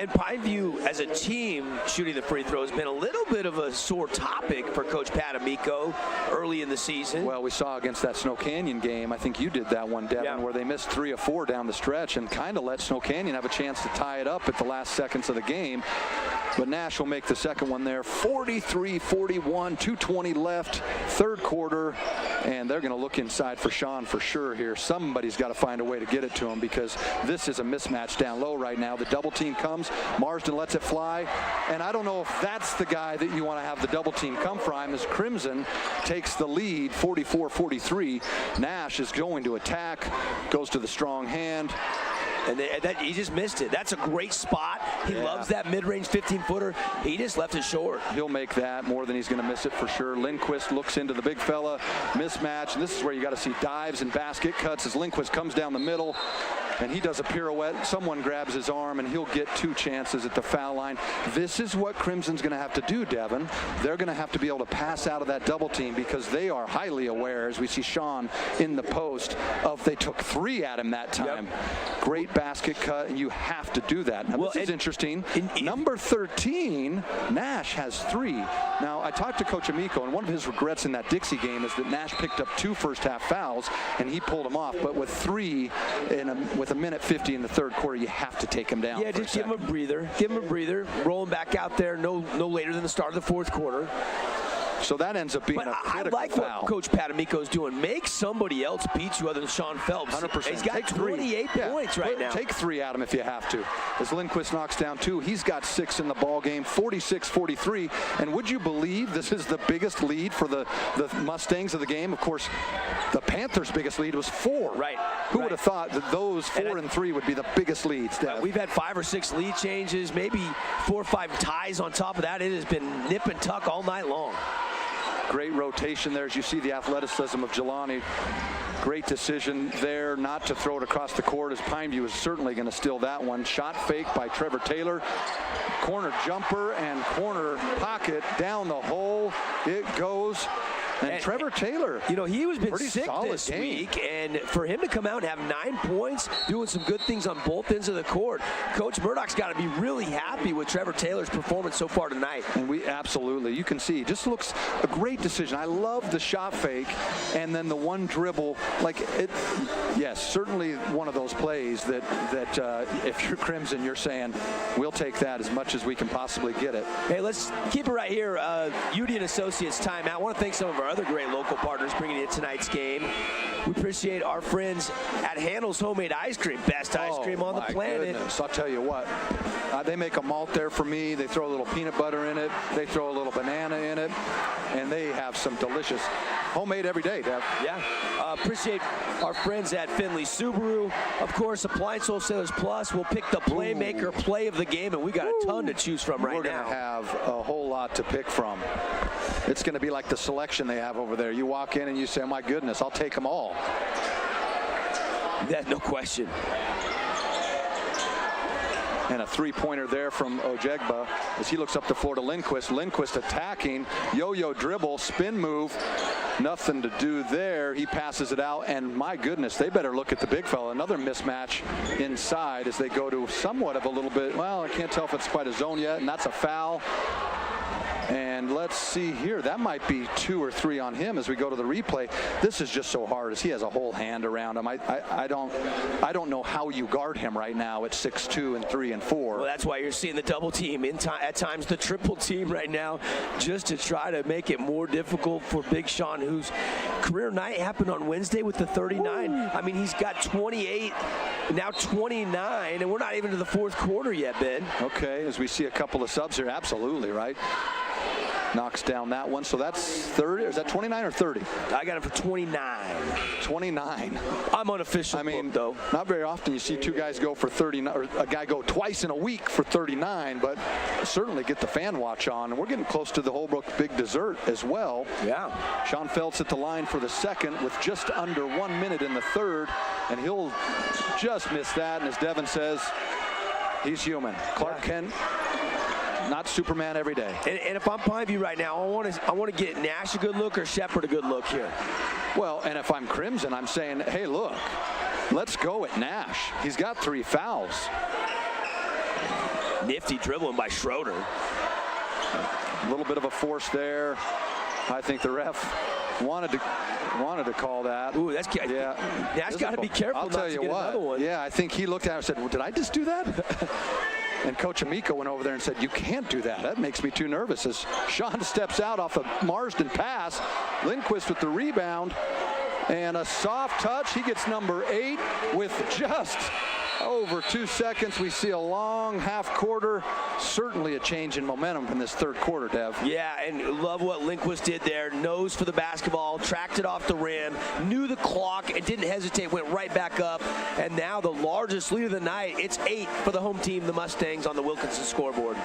And Pineview, as a team, shooting the free throw has been a little bit of a sore topic for Coach Pat Amico early in the season. Well, we saw against that Snow Canyon game, I think you did that one, Devin, where they missed 3 of 4 down the stretch and kind of let Snow Canyon have a chance to tie it up at the last seconds of the game. But Nash will make the second one there. 43-41, 2:20 left, third quarter, and they're going to look inside for Sean for sure here. Somebody's got to find a way to get it to him because this is a mismatch down low right now. The double team comes, Marsden lets it fly, and I don't know if that's the guy that you want to have the double team come from as Crimson takes the lead 44-43. Nash is going to attack, goes to the strong hand. And he just missed it. That's a great spot. He loves that mid-range 15-footer. He just left it short. He'll make that more than he's going to miss it for sure. Lindquist looks into the big fella. Mismatch. And this is where you got to see dives and basket cuts as Lindquist comes down the middle. and he does a pirouette. Someone grabs his arm, and he'll get 2 chances at the foul line. This is what Crimson's going to have to do, Devin. They're going to have to be able to pass out of that double team because they are highly aware, as we see Sean in the post, of they took 3 at him that time. Yep. Great basket cut, and you have to do that. Now, this is interesting. Number 13, Nash, has 3. Now, I talked to Coach Amico, and one of his regrets in that Dixie game is that Nash picked up 2 first-half fouls, and he pulled them off. But with 3 with a minute 50 in the third quarter, you have to take him down. Yeah, just give him a breather. Give him a breather. Roll him back out there no later than the start of the fourth quarter. So that ends up being a critical I like foul. what Coach Pat Amico's doing. Make somebody else beat you other than Sean Phelps. 100%. He's got 28 points right now. Take 3 at him if you have to. As Lindquist knocks down 2, he's got 6 in the ball game, 46-43. And would you believe this is the biggest lead for the Mustangs of the game? Of course, the Panthers' biggest lead was 4. Right. Who would have thought that those 4 and 3 would be the biggest leads? We've had 5 or 6 lead changes, maybe 4 or 5 ties on top of that. It has been nip and tuck all night long. Great rotation there as you see the athleticism of Jelani. Great decision there not to throw it across the court, as Pineview is certainly going to steal that one. Shot fake by Trevor Taylor. Corner jumper and corner pocket down the hole. It goes. And Trevor Taylor, you know, he was been pretty sick this game. week, and for him to come out and have 9 points, doing some good things on both ends of the court, Coach Murdoch's got to be really happy with Trevor Taylor's performance so far tonight. And we absolutely, you can see, just looks a great decision. I love the shot fake, and then the one dribble, like it. Yes, certainly one of those plays that if you're Crimson, you're saying we'll take that as much as we can possibly get it. Hey, let's keep it right here. UD and Associates timeout. I want to thank some of our other great local partners bringing you tonight's game. We appreciate our friends at Handel's Homemade Ice Cream. Best ice cream on the planet. Goodness. I'll tell you what, they make a malt there for me. They throw a little peanut butter in it. They throw a little banana in it. And they have some delicious homemade every day, Deb. Yeah. Appreciate our friends at Finley Subaru. Of course, Appliance Wholesalers Plus will pick the Playmaker play of the game, and we got a ton to choose from right now. We're going to have a whole lot to pick from. It's going to be like the selection they have over there. You walk in and you say, oh my goodness, I'll take them all. That's no question. And a 3-pointer there from Ojegba as he looks up the floor to Lindquist. Lindquist attacking, yo-yo dribble, spin move. Nothing to do there. He passes it out, and my goodness, they better look at the big fella. Another mismatch inside as they go to somewhat of a little bit, well, I can't tell if it's quite a zone yet, and that's a foul. And let's see here. That might be 2 or 3 on him as we go to the replay. This is just so hard as he has a whole hand around him. I don't know how you guard him right now at 6'2" and 3 and 4. Well, that's why you're seeing the double team, at times the triple team right now, just to try to make it more difficult for Big Sean, whose career night happened on Wednesday with the 39. Ooh. I mean, he's got 28, now 29, and we're not even to the fourth quarter yet, Ben. Okay, as we see a couple of subs here, absolutely, right? Knocks down that one. So that's 30. Is that 29 or 30? I got him for 29. 29. I'm unofficial. I mean, though. Not very often you see 2 guys go for 39, or a guy go twice in a week for 39, but certainly get the fan watch on. And we're getting close to the Holbrook Big Dessert as well. Yeah. Sean Phelps at the line for the second with just under 1 minute in the third, and he'll just miss that. And as Devin says, he's human. Clark Kent. Not Superman every day. And if I'm Pineview right now, I want to get Nash a good look or Shepard a good look here. Well, and if I'm Crimson, I'm saying, hey, look, let's go at Nash. He's got 3 fouls. Nifty dribbling by Schroeder. A little bit of a force there. I think the ref wanted to call that. Ooh, that's yeah. Nash got to be careful. I'll tell you what. Yeah, I think he looked at it and said, well, did I just do that? And Coach Amico went over there and said, you can't do that. That makes me too nervous. As Sean steps out off a Marsden pass, Lindquist with the rebound and a soft touch. He gets number 8 with just over 2 seconds. We see a long half quarter. Certainly a change in momentum in this third quarter, Dev. Yeah, and love what Lindquist did there. Nose for the basketball, tracked it off the rim, knew the clock, and didn't hesitate, went right back up. And now the largest lead of the night. It's 8 for the home team, the Mustangs, on the Wilkinson scoreboard.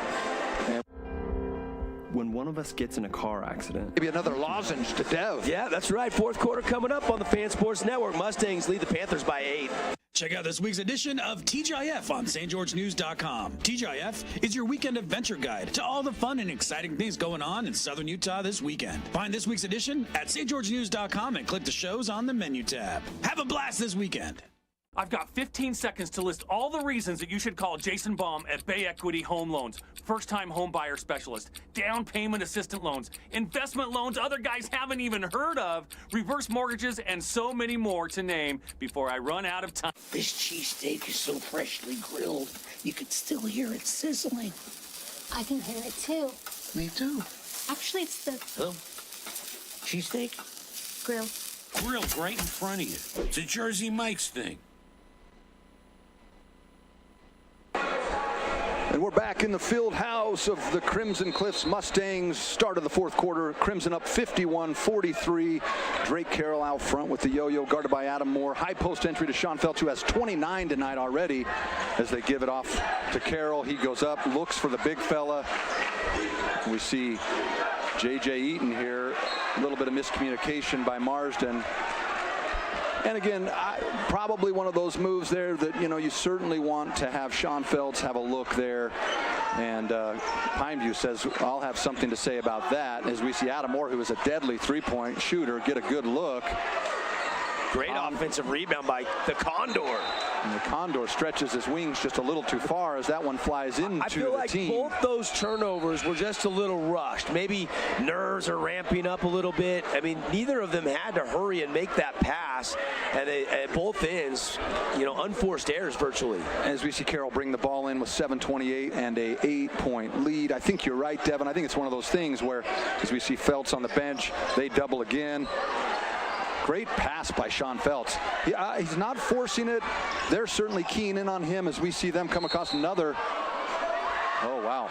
When one of us gets in a car accident. Maybe another lozenge to Dev. Yeah, that's right. Fourth quarter coming up on the Fan Sports Network. Mustangs lead the Panthers by 8. Check out this week's edition of TGIF on stgeorgenews.com. TGIF is your weekend adventure guide to all the fun and exciting things going on in southern Utah this weekend. Find this week's edition at stgeorgenews.com and click the shows on the menu tab. Have a blast this weekend. I've got 15 seconds to list all the reasons that you should call Jason Baum at Bay Equity Home Loans. First-time home buyer specialist, down payment assistant loans, investment loans other guys haven't even heard of, reverse mortgages, and so many more to name before I run out of time. This cheesesteak is so freshly grilled, you could still hear it sizzling. I can hear it too. Me too. Actually, it's the Cheesesteak? grill. Grilled right in front of you. It's a Jersey Mike's thing. And we're back in the field house of the Crimson Cliffs Mustangs. Start of the fourth quarter. Crimson up 51-43. Drake Carroll out front with the yo-yo, guarded by Adam Moore. High post entry to Sean Feltz, who has 29 tonight already. As they give it off to Carroll, he goes up, looks for the big fella. We see J.J. Eaton here. A little bit of miscommunication by Marsden. And again, probably one of those moves there that, you know, you certainly want to have Sean Feltz have a look there. And Pineview says, I'll have something to say about that, as we see Adam Moore, who is a deadly three-point shooter, get a good look. Great offensive rebound by the Condor. And the Condor stretches his wings just a little too far as that one flies into the team. I feel like both those turnovers were just a little rushed. Maybe nerves are ramping up a little bit. I mean, neither of them had to hurry and make that pass. And at both ends, you know, unforced errors virtually. As we see Carroll bring the ball in with 7:28 and a 8-point lead. I think you're right, Devin. I think it's one of those things where, as we see Feltz on the bench, they double again. Great pass by Sean Feltz. He's not forcing it. They're certainly keying in on him as we see them come across another. Oh, wow.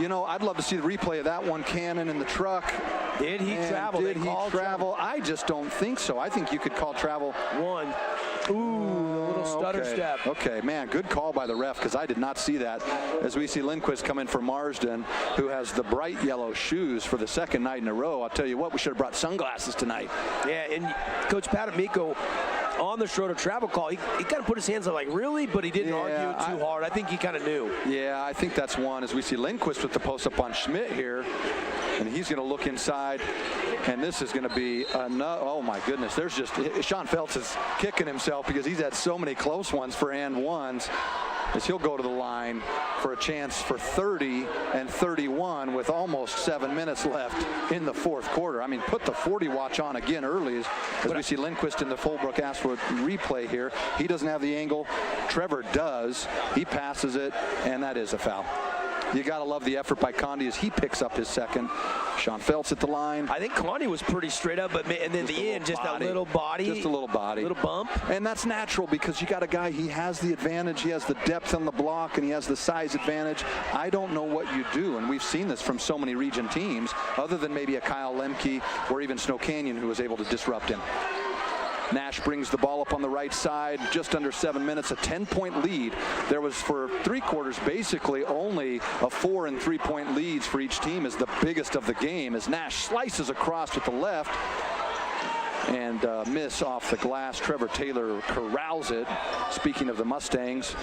You know, I'd love to see the replay of that one. Cannon in the truck. Did he travel? Did he travel? I just don't think so. I think you could call travel. One. Ooh, a little stutter step. Okay, man, good call by the ref, because I did not see that. As we see Lindquist come in for Marsden, who has the bright yellow shoes for the second night in a row. I'll tell you what, we should have brought sunglasses tonight. Yeah, and Coach Pat Amico on the Schroeder travel call, he kind of put his hands up like, really? But he didn't argue too hard. I think he kind of knew. Yeah, I think that's one. As we see Lindquist with the post-up on Schmidt here, and he's going to look inside, and this is going to be another. Oh, my goodness. There's just – Sean Feltz is kicking himself because he's had so many close ones for and ones, as he'll go to the line for a chance for 30 and 31 with almost 7 minutes left in the fourth quarter. I mean, put the 40 watch on again early as we see Lindquist in the Fulbrook Ashford replay here. He doesn't have the angle. Trevor does. He passes it, and that is a foul. You got to love the effort by Condi as he picks up his second. Sean Feltz at the line. I think Condi was pretty straight up, but and then the end, just a little body. Just a little body. Little bump. And that's natural because you got a guy, he has the advantage, he has the depth on the block, and he has the size advantage. I don't know what you do, and we've seen this from so many region teams, other than maybe a Kyle Lemke or even Snow Canyon, who was able to disrupt him. Nash brings the ball up on the right side, just under 7 minutes, a 10-point lead. There was, for three quarters, basically only a 4 and 3-point leads for each team, is the biggest of the game, as Nash slices across with the left and miss off the glass. Trevor Taylor corrals it. Speaking of the Mustangs,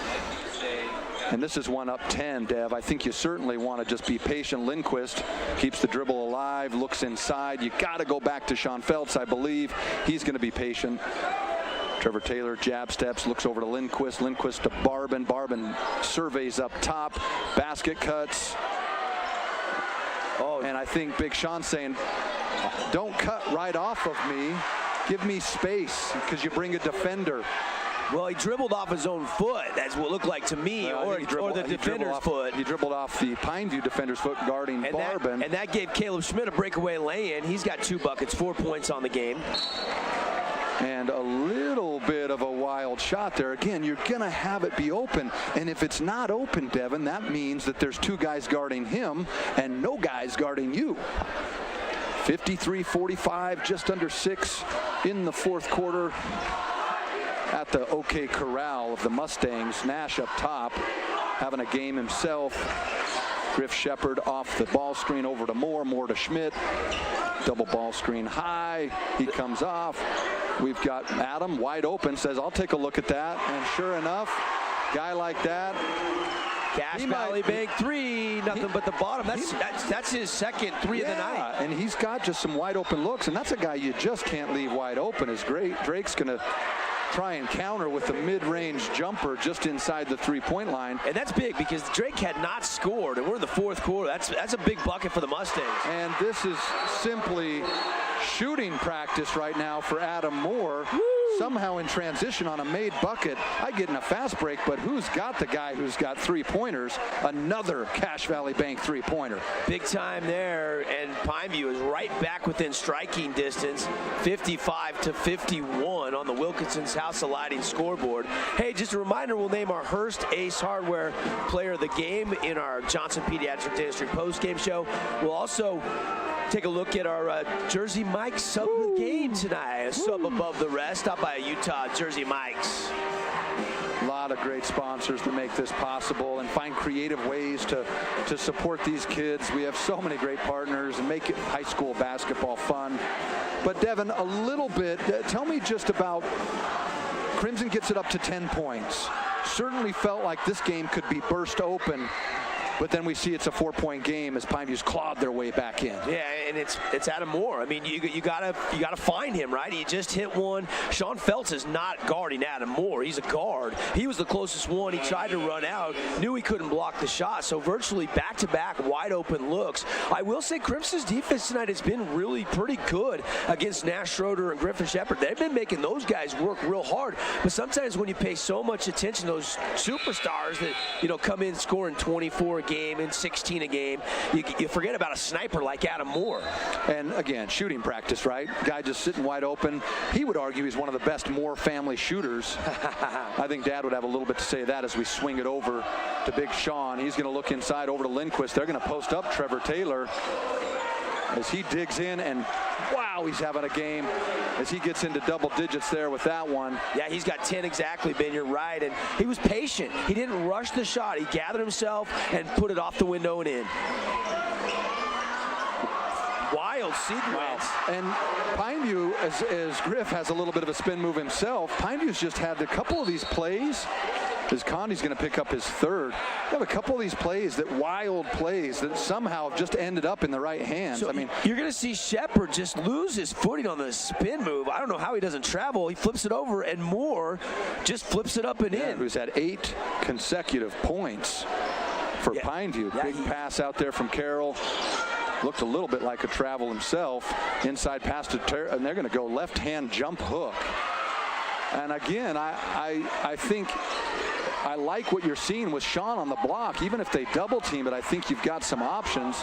and this is one up 10, Dev. I think you certainly want to just be patient. Lindquist keeps the dribble alive, looks inside. You got to go back to Sean Feltz, I believe. He's going to be patient. Trevor Taylor jab steps, looks over to Lindquist. Lindquist to Barban. Barban surveys up top. Basket cuts. Oh, and I think Big Sean's saying, don't cut right off of me. Give me space, because you bring a defender. Well, he dribbled off his own foot. That's what it looked like to me, or the defender's foot. He dribbled off the Pineview defender's foot guarding Barban. And that gave Caleb Schmidt a breakaway lay-in. He's got 2 buckets, 4 points on the game. And a little bit of a wild shot there. Again, you're going to have it be open. And if it's not open, Devin, that means that there's 2 guys guarding him and no guys guarding you. 53-45, just under 6 in the fourth quarter. At the OK Corral of the Mustangs. Nash up top, having a game himself. Griff Shepard off the ball screen over to Moore. Moore to Schmidt. Double ball screen high. He comes off. we've got Adam wide open, says, I'll take a look at that. And sure enough, guy like that. Cache Valley Bank 3, nothing but the bottom. That's his second 3 of the night. And he's got just some wide open looks, and that's a guy you just can't leave wide open. Is great. Drake's going to try and counter with a mid-range jumper just inside the three-point line. And that's big because Drake had not scored, and we're in the fourth quarter. That's a big bucket for the Mustangs. And this is simply shooting practice right now for Adam Moore. Woo! Somehow in transition on a made bucket. I get in a fast break, but who's got the guy who's got three-pointers? Another Cache Valley Bank three-pointer. Big time there, and Pineview is right back within striking distance, 55-51 on the Wilkinson's House of Lighting scoreboard. Hey, just a reminder, we'll name our Hearst Ace Hardware Player of the Game in our Johnson Pediatric Dentistry post-game show. We'll also take a look at our Jersey Mike's sub of the game tonight. A sub above the rest, out by Utah Jersey Mike's. A lot of great sponsors to make this possible and find creative ways to support these kids. We have so many great partners and make it high school basketball fun. But Devin, a little bit, tell me just about Crimson gets it up to 10 points. Certainly felt like this game could be burst open. But then we see it's a 4-point game as Pineview's clawed their way back in. Yeah, and it's Adam Moore. I mean, you gotta find him, right? He just hit one. Sean Feltz is not guarding Adam Moore. He's a guard. He was the closest one. He tried to run out, knew he couldn't block the shot. So virtually back-to-back wide open looks. I will say Crimson's defense tonight has been really pretty good against Nash Schroeder and Griffin Shepard. They've been making those guys work real hard. But sometimes when you pay so much attention to those superstars that come in scoring 24 a game and 16 a game, you forget about a sniper like Adam Moore. And again, shooting practice, right? Guy just sitting wide open. He would argue he's one of the best Moore family shooters. I think Dad would have a little bit to say that as we swing it over to Big Sean. He's going to look inside over to Lindquist. They're going to post up Trevor Taylor as he digs in, and wow, he's having a game as he gets into double digits there with that one. Yeah, he's got 10 exactly, Ben, you're right. And he was patient. He didn't rush the shot. He gathered himself and put it off the window and in. Wild sequence. Wow. And Pineview, as Griff has a little bit of a spin move himself, Pineview's just had a couple of these plays. As Condi's going to pick up his third. You have a couple of these plays, wild plays that somehow just ended up in the right hands. So, I mean, you're going to see Shepard just lose his footing on the spin move. I don't know how he doesn't travel. He flips it over, and Moore just flips it up and in. Who's had 8 consecutive points for Pineview. Big pass out there from Carroll. Looked a little bit like a travel himself. Inside pass to and they're going to go left-hand jump hook. And again, I think I like what you're seeing with Sean on the block. Even if they double team it, I think you've got some options.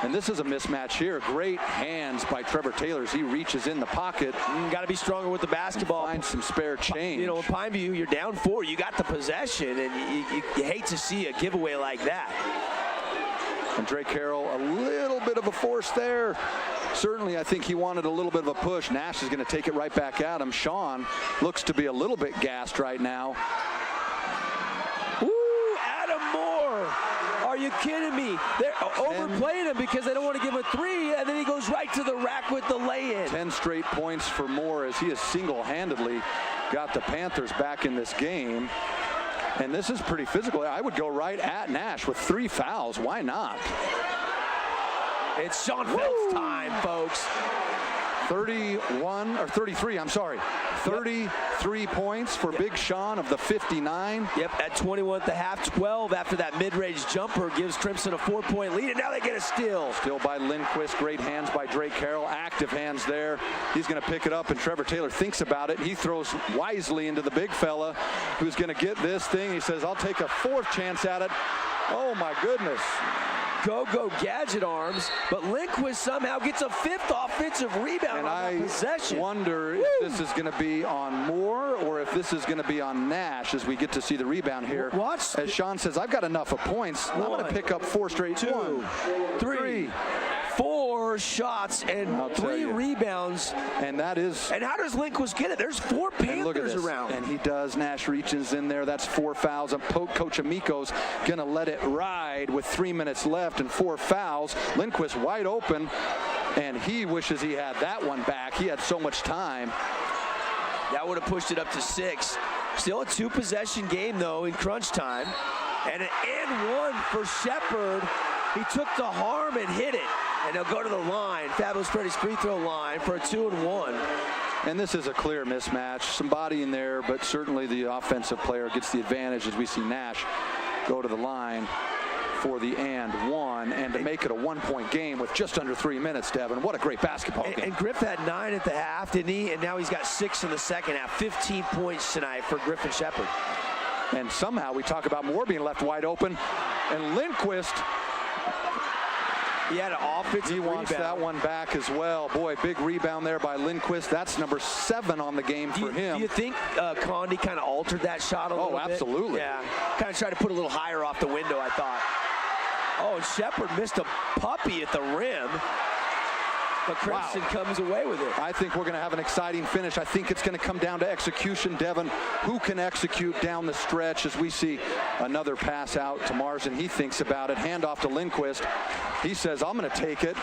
And this is a mismatch here. Great hands by Trevor Taylor as he reaches in the pocket. Got to be stronger with the basketball. Find some spare change. With Pineview, you're down 4. You got the possession, and you hate to see a giveaway like that. And Drake Carroll, a little bit of a force there. Certainly, I think he wanted a little bit of a push. Nash is going to take it right back at him. Sean looks to be a little bit gassed right now. Ooh, Adam Moore. Are you kidding me? They're overplaying him because they don't want to give a 3, and then he goes right to the rack with the lay-in. 10 straight points for Moore as he has single-handedly got the Panthers back in this game. And this is pretty physical. I would go right at Nash with 3 fouls. Why not? It's Sean Feltz time, folks. 33, I'm sorry. 33 points for Big Sean of the 59. Yep, at 21 at the half, 12 after that mid-range jumper gives Crimson a 4-point lead, and now they get a steal. Steal by Lindquist, great hands by Drake Carroll, active hands there. He's going to pick it up, and Trevor Taylor thinks about it. He throws wisely into the big fella who's going to get this thing. He says, I'll take a 4th chance at it. Oh, my goodness. Go gadget arms, but Lindquist somehow gets a 5th offensive rebound on possession. I wonder if this is going to be on Moore or if this is going to be on Nash as we get to see the rebound here. Watch. As Sean says, I've got enough of points. I'm going to pick up 4 straight. 2, 3, 4 shots and 3 rebounds. And that is. And how does Lindquist get it? There's 4 Panthers around. And he does. Nash reaches in there. That's 4 fouls. And Coach Amico's going to let it ride with 3 minutes left and 4 fouls. Lindquist wide open. And he wishes he had that one back. He had so much time. That would have pushed it up to 6. Still a 2-possession game, though, in crunch time. And an and one for Shepard. He took the harm and hit it. And he'll go to the line, Fabulous Freddy's free throw line, for a 2-and-1. And this is a clear mismatch. Some body in there, but certainly the offensive player gets the advantage as we see Nash go to the line for the and one, and to make it a 1-point game with just under 3 minutes, Devin. What a great basketball game. And Griff had 9 at the half, didn't he? And now he's got 6 in the second half. 15 points tonight for Griffin Shepard. And somehow we talk about Moore being left wide open. And Lindquist, he had an offensive rebound. He wants that one back as well. Boy, big rebound there by Lindquist. That's number 7 on the game for him. Do you think Condi kind of altered that shot a little bit? Oh, absolutely. Yeah, kind of tried to put a little higher off the window, I thought. Oh, and Shepard missed a puppy at the rim. But Crimson comes away with it. I think we're going to have an exciting finish. I think it's going to come down to execution, Devin. Who can execute down the stretch as we see another pass out to Marsden? He thinks about it. Handoff to Lindquist. He says, I'm going to take it.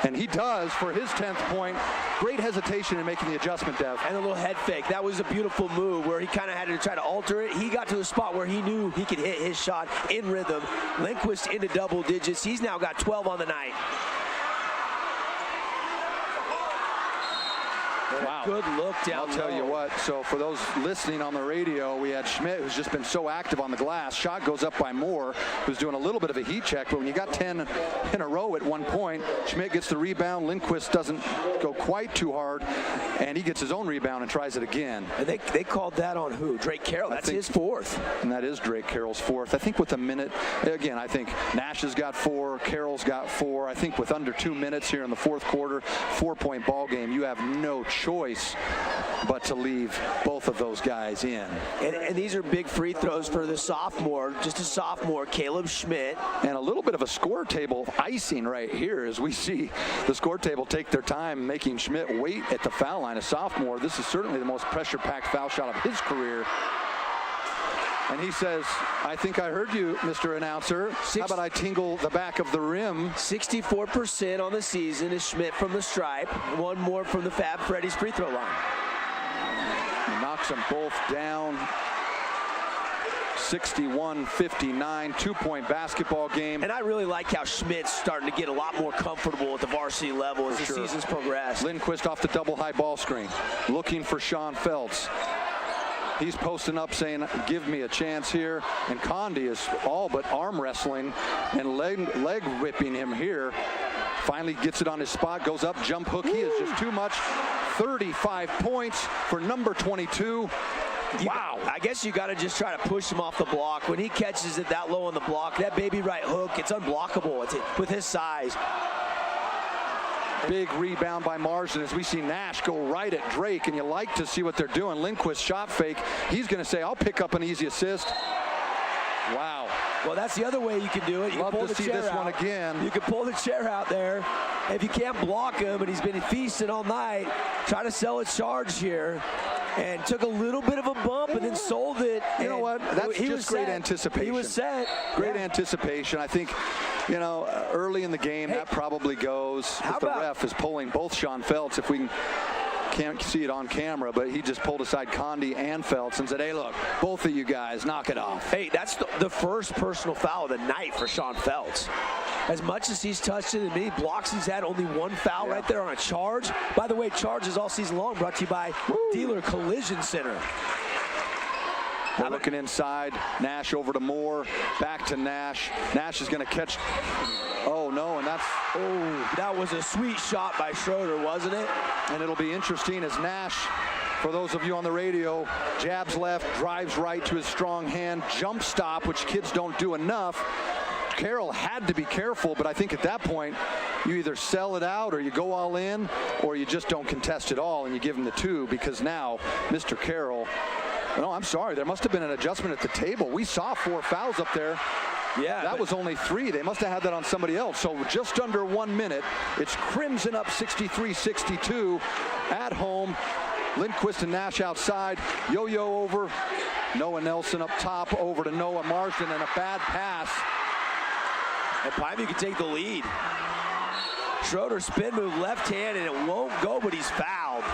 And he does for his 10th point. Great hesitation in making the adjustment, Dev. And a little head fake. That was a beautiful move where he kind of had to try to alter it. He got to a spot where he knew he could hit his shot in rhythm. Lindquist into double digits. He's now got 12 on the night. Wow. Good look down I'll tell low. you what, so for those listening on the radio, we had Schmidt, who's just been so active on the glass. Shot goes up by Moore, who's doing a little bit of a heat check, but when you got 10 in a row at one point, Schmidt gets the rebound. Lindquist doesn't go quite too hard, and he gets his own rebound and tries it again. And they called that on who? Drake Carroll. That's his 4th. And that is Drake Carroll's 4th. I think with a minute, again, I think Nash has got 4, Carroll's got 4. I think with under 2 minutes here in the 4th quarter, 4-point ball game, you have no choice but to leave both of those guys in. And these are big free throws for the sophomore, just a sophomore, Caleb Schmidt. And a little bit of a score table icing right here as we see the score table take their time making Schmidt wait at the foul line. A sophomore, this is certainly the most pressure-packed foul shot of his career. And he says, I think I heard you, Mr. Announcer. How about I tingle the back of the rim? 64% on the season is Schmidt from the stripe. One more from the Fab Freddy's free throw line. He knocks them both down. 61-59, 2-point basketball game. And I really like how Schmidt's starting to get a lot more comfortable at the varsity level as the season's progressed. Lindquist off the double high ball screen, looking for Sean Feltz. He's posting up saying, give me a chance here. And Condi is all but arm wrestling and leg whipping him here. Finally gets it on his spot, goes up, jump hook. He is just too much. 35 points for number 22. Wow. I guess you got to just try to push him off the block. When he catches it that low on the block, that baby right hook, it's unblockable with his size. Big rebound by Marsden as we see Nash go right at Drake, and you like to see what they're doing. Lindquist shot fake. He's going to say, I'll pick up an easy assist. Wow. Well, that's the other way you can do it. You Love can pull to the see chair this out. one again. You can pull the chair out there. If you can't block him, and he's been feasting all night, try to sell a charge here. And took a little bit of a bump and then sold it. You know what? That's just great anticipation. He was set. Great anticipation. I think, you know, early in the game, that probably goes. If the ref is pulling both Sean Feltz, if we can't see it on camera, but he just pulled aside Condi and Feltz and said, hey, look, both of you guys, knock it off. Hey, that's the first personal foul of the night for Sean Feltz. As much as he's touched it and many blocks he's had, only one foul right there on a charge. By the way, charges all season long brought to you by Dealer Collision Center. We're looking inside. Nash over to Moore. Back to Nash. Nash is going to catch. Oh, no, and that's. Oh, that was a sweet shot by Schroeder, wasn't it? And it'll be interesting as Nash, for those of you on the radio, jabs left, drives right to his strong hand, jump stop, which kids don't do enough. Carroll had to be careful, but I think at that point, you either sell it out or you go all in, or you just don't contest it all and you give him the 2, because now Mr. Carroll, no, I'm sorry, there must have been an adjustment at the table. We saw 4 fouls up there. Yeah, that was only 3. They must have had that on somebody else. So just under 1 minute, it's Crimson up 63-62 at home. Lindquist and Nash outside. Yo-yo over. Noah Nelson up top over to Noah Marsden, and a bad pass. And Pivey could take the lead. Schroeder spin move left hand, and it won't go, but he's fouled.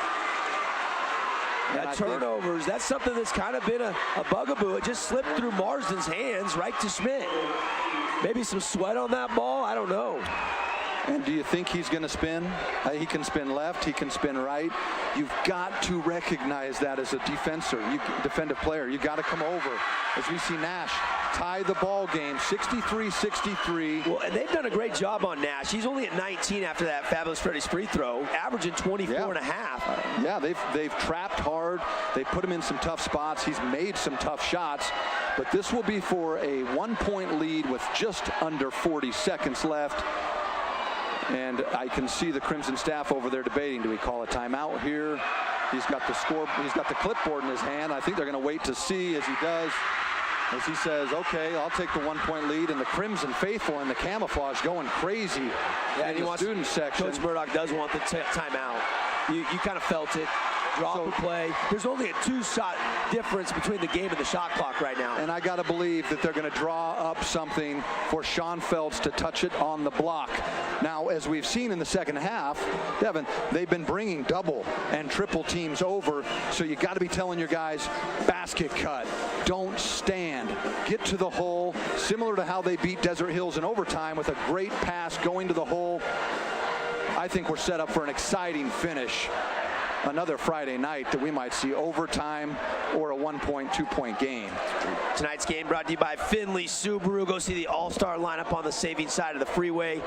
That turnovers, that's something that's kind of been a bugaboo. It just slipped through Marsden's hands right to Schmidt. Maybe some sweat on that ball, I don't know. And do you think he's going to spin? He can spin left, he can spin right. You've got to recognize that as a defensive player. You've got to come over. As we see Nash tie the ball game, 63-63. Well, and they've done a great job on Nash. He's only at 19 after that Fabulous Freddy's free throw, averaging 24 and a half. Yeah, they've trapped hard. They put him in some tough spots. He's made some tough shots. But this will be for a 1-point lead with just under 40 seconds left. And I can see the Crimson staff over there debating, do we call a timeout here? He's got the clipboard in his hand. I think they're going to wait to see as he does. As he says, okay, I'll take the 1-point lead, and the Crimson faithful in the camouflage going crazy in the student section. Coach Murdoch does want the timeout. You kind of felt it. Drop and play. There's only a 2-shot difference between the game and the shot clock right now. And I got to believe that they're going to draw up something for Sean Feltz to touch it on the block. Now, as we've seen in the second half, Devin, they've been bringing double and triple teams over, so you got to be telling your guys, basket cut, don't stand, get to the hole, similar to how they beat Desert Hills in overtime with a great pass going to the hole. I think we're set up for an exciting finish. Another Friday night that we might see overtime or a 1-point, 2-point game. Tonight's game brought to you by Finley Subaru. Go see the all-star lineup on the saving side of the freeway.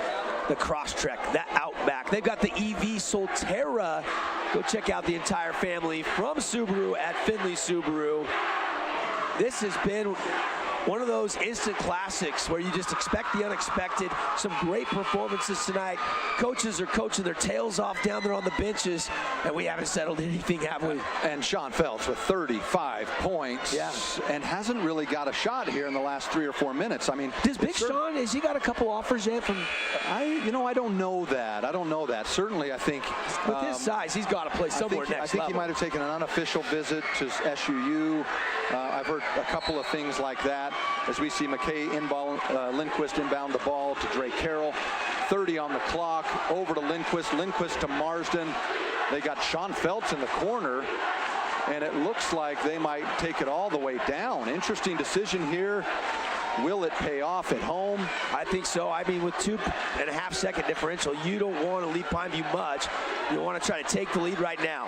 The Crosstrek, the Outback. They've got the EV Solterra. Go check out the entire family from Subaru at Finley Subaru. This has been one of those instant classics where you just expect the unexpected. Some great performances tonight. Coaches are coaching their tails off down there on the benches, and we haven't settled anything, have we? And Sean Feltz with 35 points. Yeah. And hasn't really got a shot here in the last 3 or 4 minutes. I mean, does Big Sean, has he got a couple offers yet from? I don't know that. Certainly, I think with his size, he's got to play somewhere next level. I think he might have taken an unofficial visit to SUU. I've heard a couple of things like that. As we see Lindquist inbound the ball to Drake Carroll. 30 on the clock, over to Lindquist to Marsden. They got Sean Feltz in the corner, and it looks like they might take it all the way down. Interesting decision here. Will it pay off at home? I think so. I mean, with 2.5 second differential, you don't want to lead Pineview much. You want to try to take the lead right now.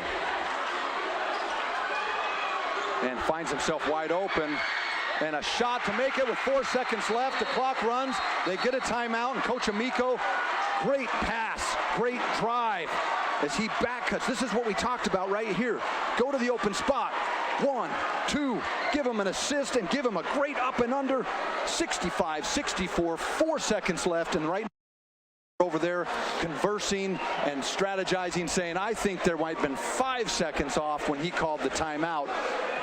And finds himself wide open. And a shot to make it with 4 seconds left. The clock runs. They get a timeout. And Coach Amico, great pass, great drive as he back cuts. This is what we talked about right here. Go to the open spot. 1, 2, give him an assist and give him a great up and under. 65-64, 4 seconds left, and right over there conversing and strategizing, saying, I think there might have been 5 seconds off when he called the timeout,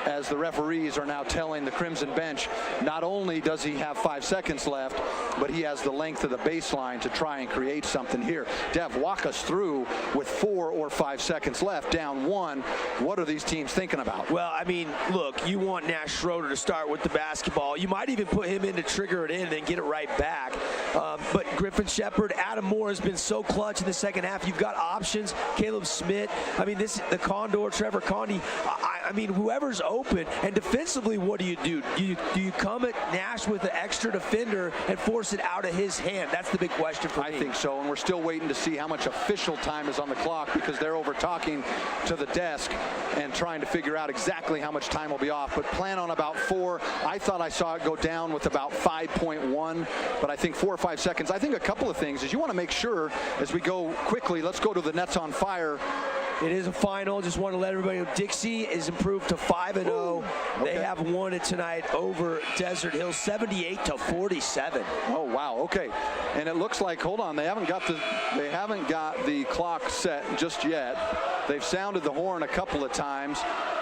as the referees are now telling the Crimson bench, not only does he have 5 seconds left, but he has the length of the baseline to try and create something here. Dev, walk us through with 4 or 5 seconds left, down 1. What are these teams thinking about? Well, I mean, look, you want Nash Schroeder to start with the basketball. You might even put him in to trigger it in and then get it right back. But Griffin Shepard, Adam Moore has been so clutch in the second half. You've got options. Caleb Smith. I mean, the Condor, Trevor Condi. I mean, whoever's open. And defensively, what do? Do you come at Nash with an extra defender and force it out of his hand? That's the big question for me. I think so, and we're still waiting to see how much official time is on the clock, because they're over talking to the desk and trying to figure out exactly how much time will be off. But plan on about 4. I thought I saw it go down with about 5.1, but I think 4 or 5 seconds. I think a couple of things is you want to make sure, as we go quickly, let's go to the Nets on Fire. It is a final. Just want to let everybody know Dixie is improved to 5-0. Okay. They have won it tonight over Desert Hills, 78-47. Oh wow. Okay. And it looks like, hold on, they haven't got the clock set just yet. They've sounded the horn a couple of times.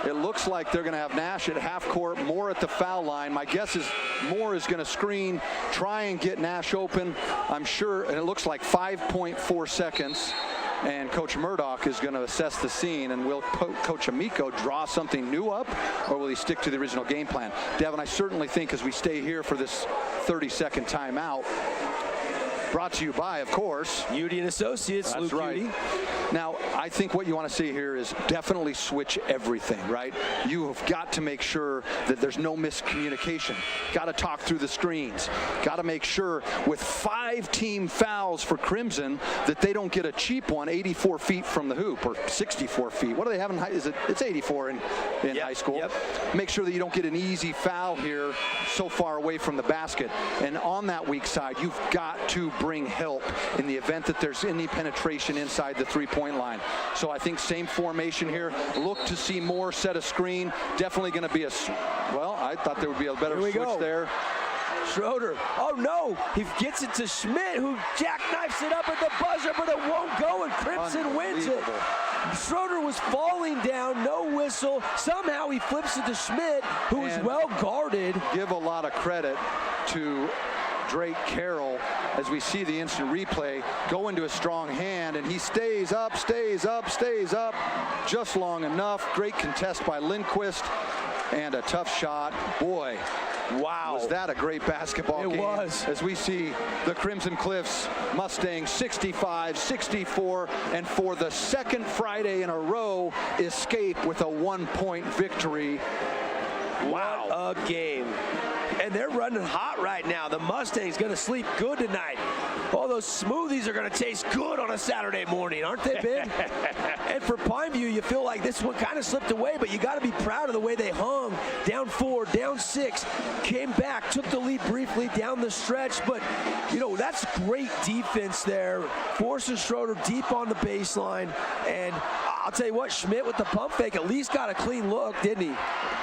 It looks like they're going to have Nash at half court, Moore at the foul line. My guess is Moore is going to screen, try and get Nash open. I'm sure, and it looks like 5.4 seconds. And Coach Murdoch is going to assess the scene, and will Coach Amico draw something new up, or will he stick to the original game plan? Devin, I certainly think as we stay here for this 30-second timeout, Brought to you by, of course, Udy and Associates. That's Luke right. Udy. Now, I think what you want to see here is definitely switch everything, right? You have got to make sure that there's no miscommunication. Got to talk through the screens. Got to make sure with 5 team fouls for Crimson that they don't get a cheap one 84 feet from the hoop, or 64 feet. What do they have in high? It's 84 in high school. Yep. Make sure that you don't get an easy foul here so far away from the basket. And on that weak side, you've got to bring help in the event that there's any penetration inside the three-point line. So I think same formation here. Look to see more set a screen. Definitely going to be well, I thought there would be a better switch there. Schroeder. Oh no, he gets it to Schmidt, who jackknifes it up at the buzzer, but it won't go, and Crimson wins it. Schroeder was falling down, no whistle. Somehow he flips it to Schmidt, who was well guarded. Give a lot of credit to Drake Carroll as we see the instant replay go into a strong hand, and he stays up just long enough. Great contest by Lindquist, and a tough shot. Boy, wow, was that a great basketball game. It was. As we see the Crimson Cliffs Mustangs 65-64, and for the second Friday in a row, escape with a 1-point victory. Wow, what a game. And they're running hot right now. The Mustangs going to sleep good tonight. All those smoothies are going to taste good on a Saturday morning, aren't they, Ben? And for Pineview, you feel like this one kind of slipped away, but you got to be proud of the way they hung. Down 4, down 6, came back, took the lead briefly down the stretch. But, you know, that's great defense there. Forces Schroeder deep on the baseline. And I'll tell you what, Schmidt with the pump fake at least got a clean look, didn't he?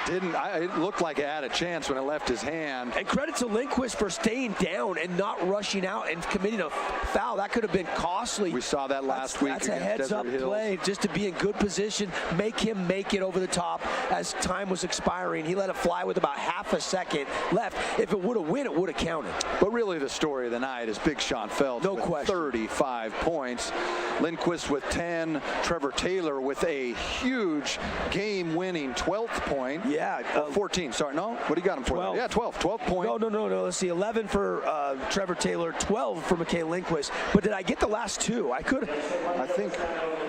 It looked like it had a chance when it left his hand. And credit to Lindquist for staying down and not rushing out and committing a foul. That could have been costly. We saw that last week. That's a heads-up play, just to be in good position, make him make it over the top as time was expiring. He let it fly with about half a second left. If it would have win, it would have counted. But really the story of the night is Big Sean Phelps with 35 points. Lindquist with 10. Trevor Taylor with a huge game-winning 12th point. Yeah. 14, sorry. No? What do you got him for? 12. Yeah, 12 point. No. Let's see. 11 for Trevor Taylor, 12 for McKay Lindquist. But did I get the last 2? I think.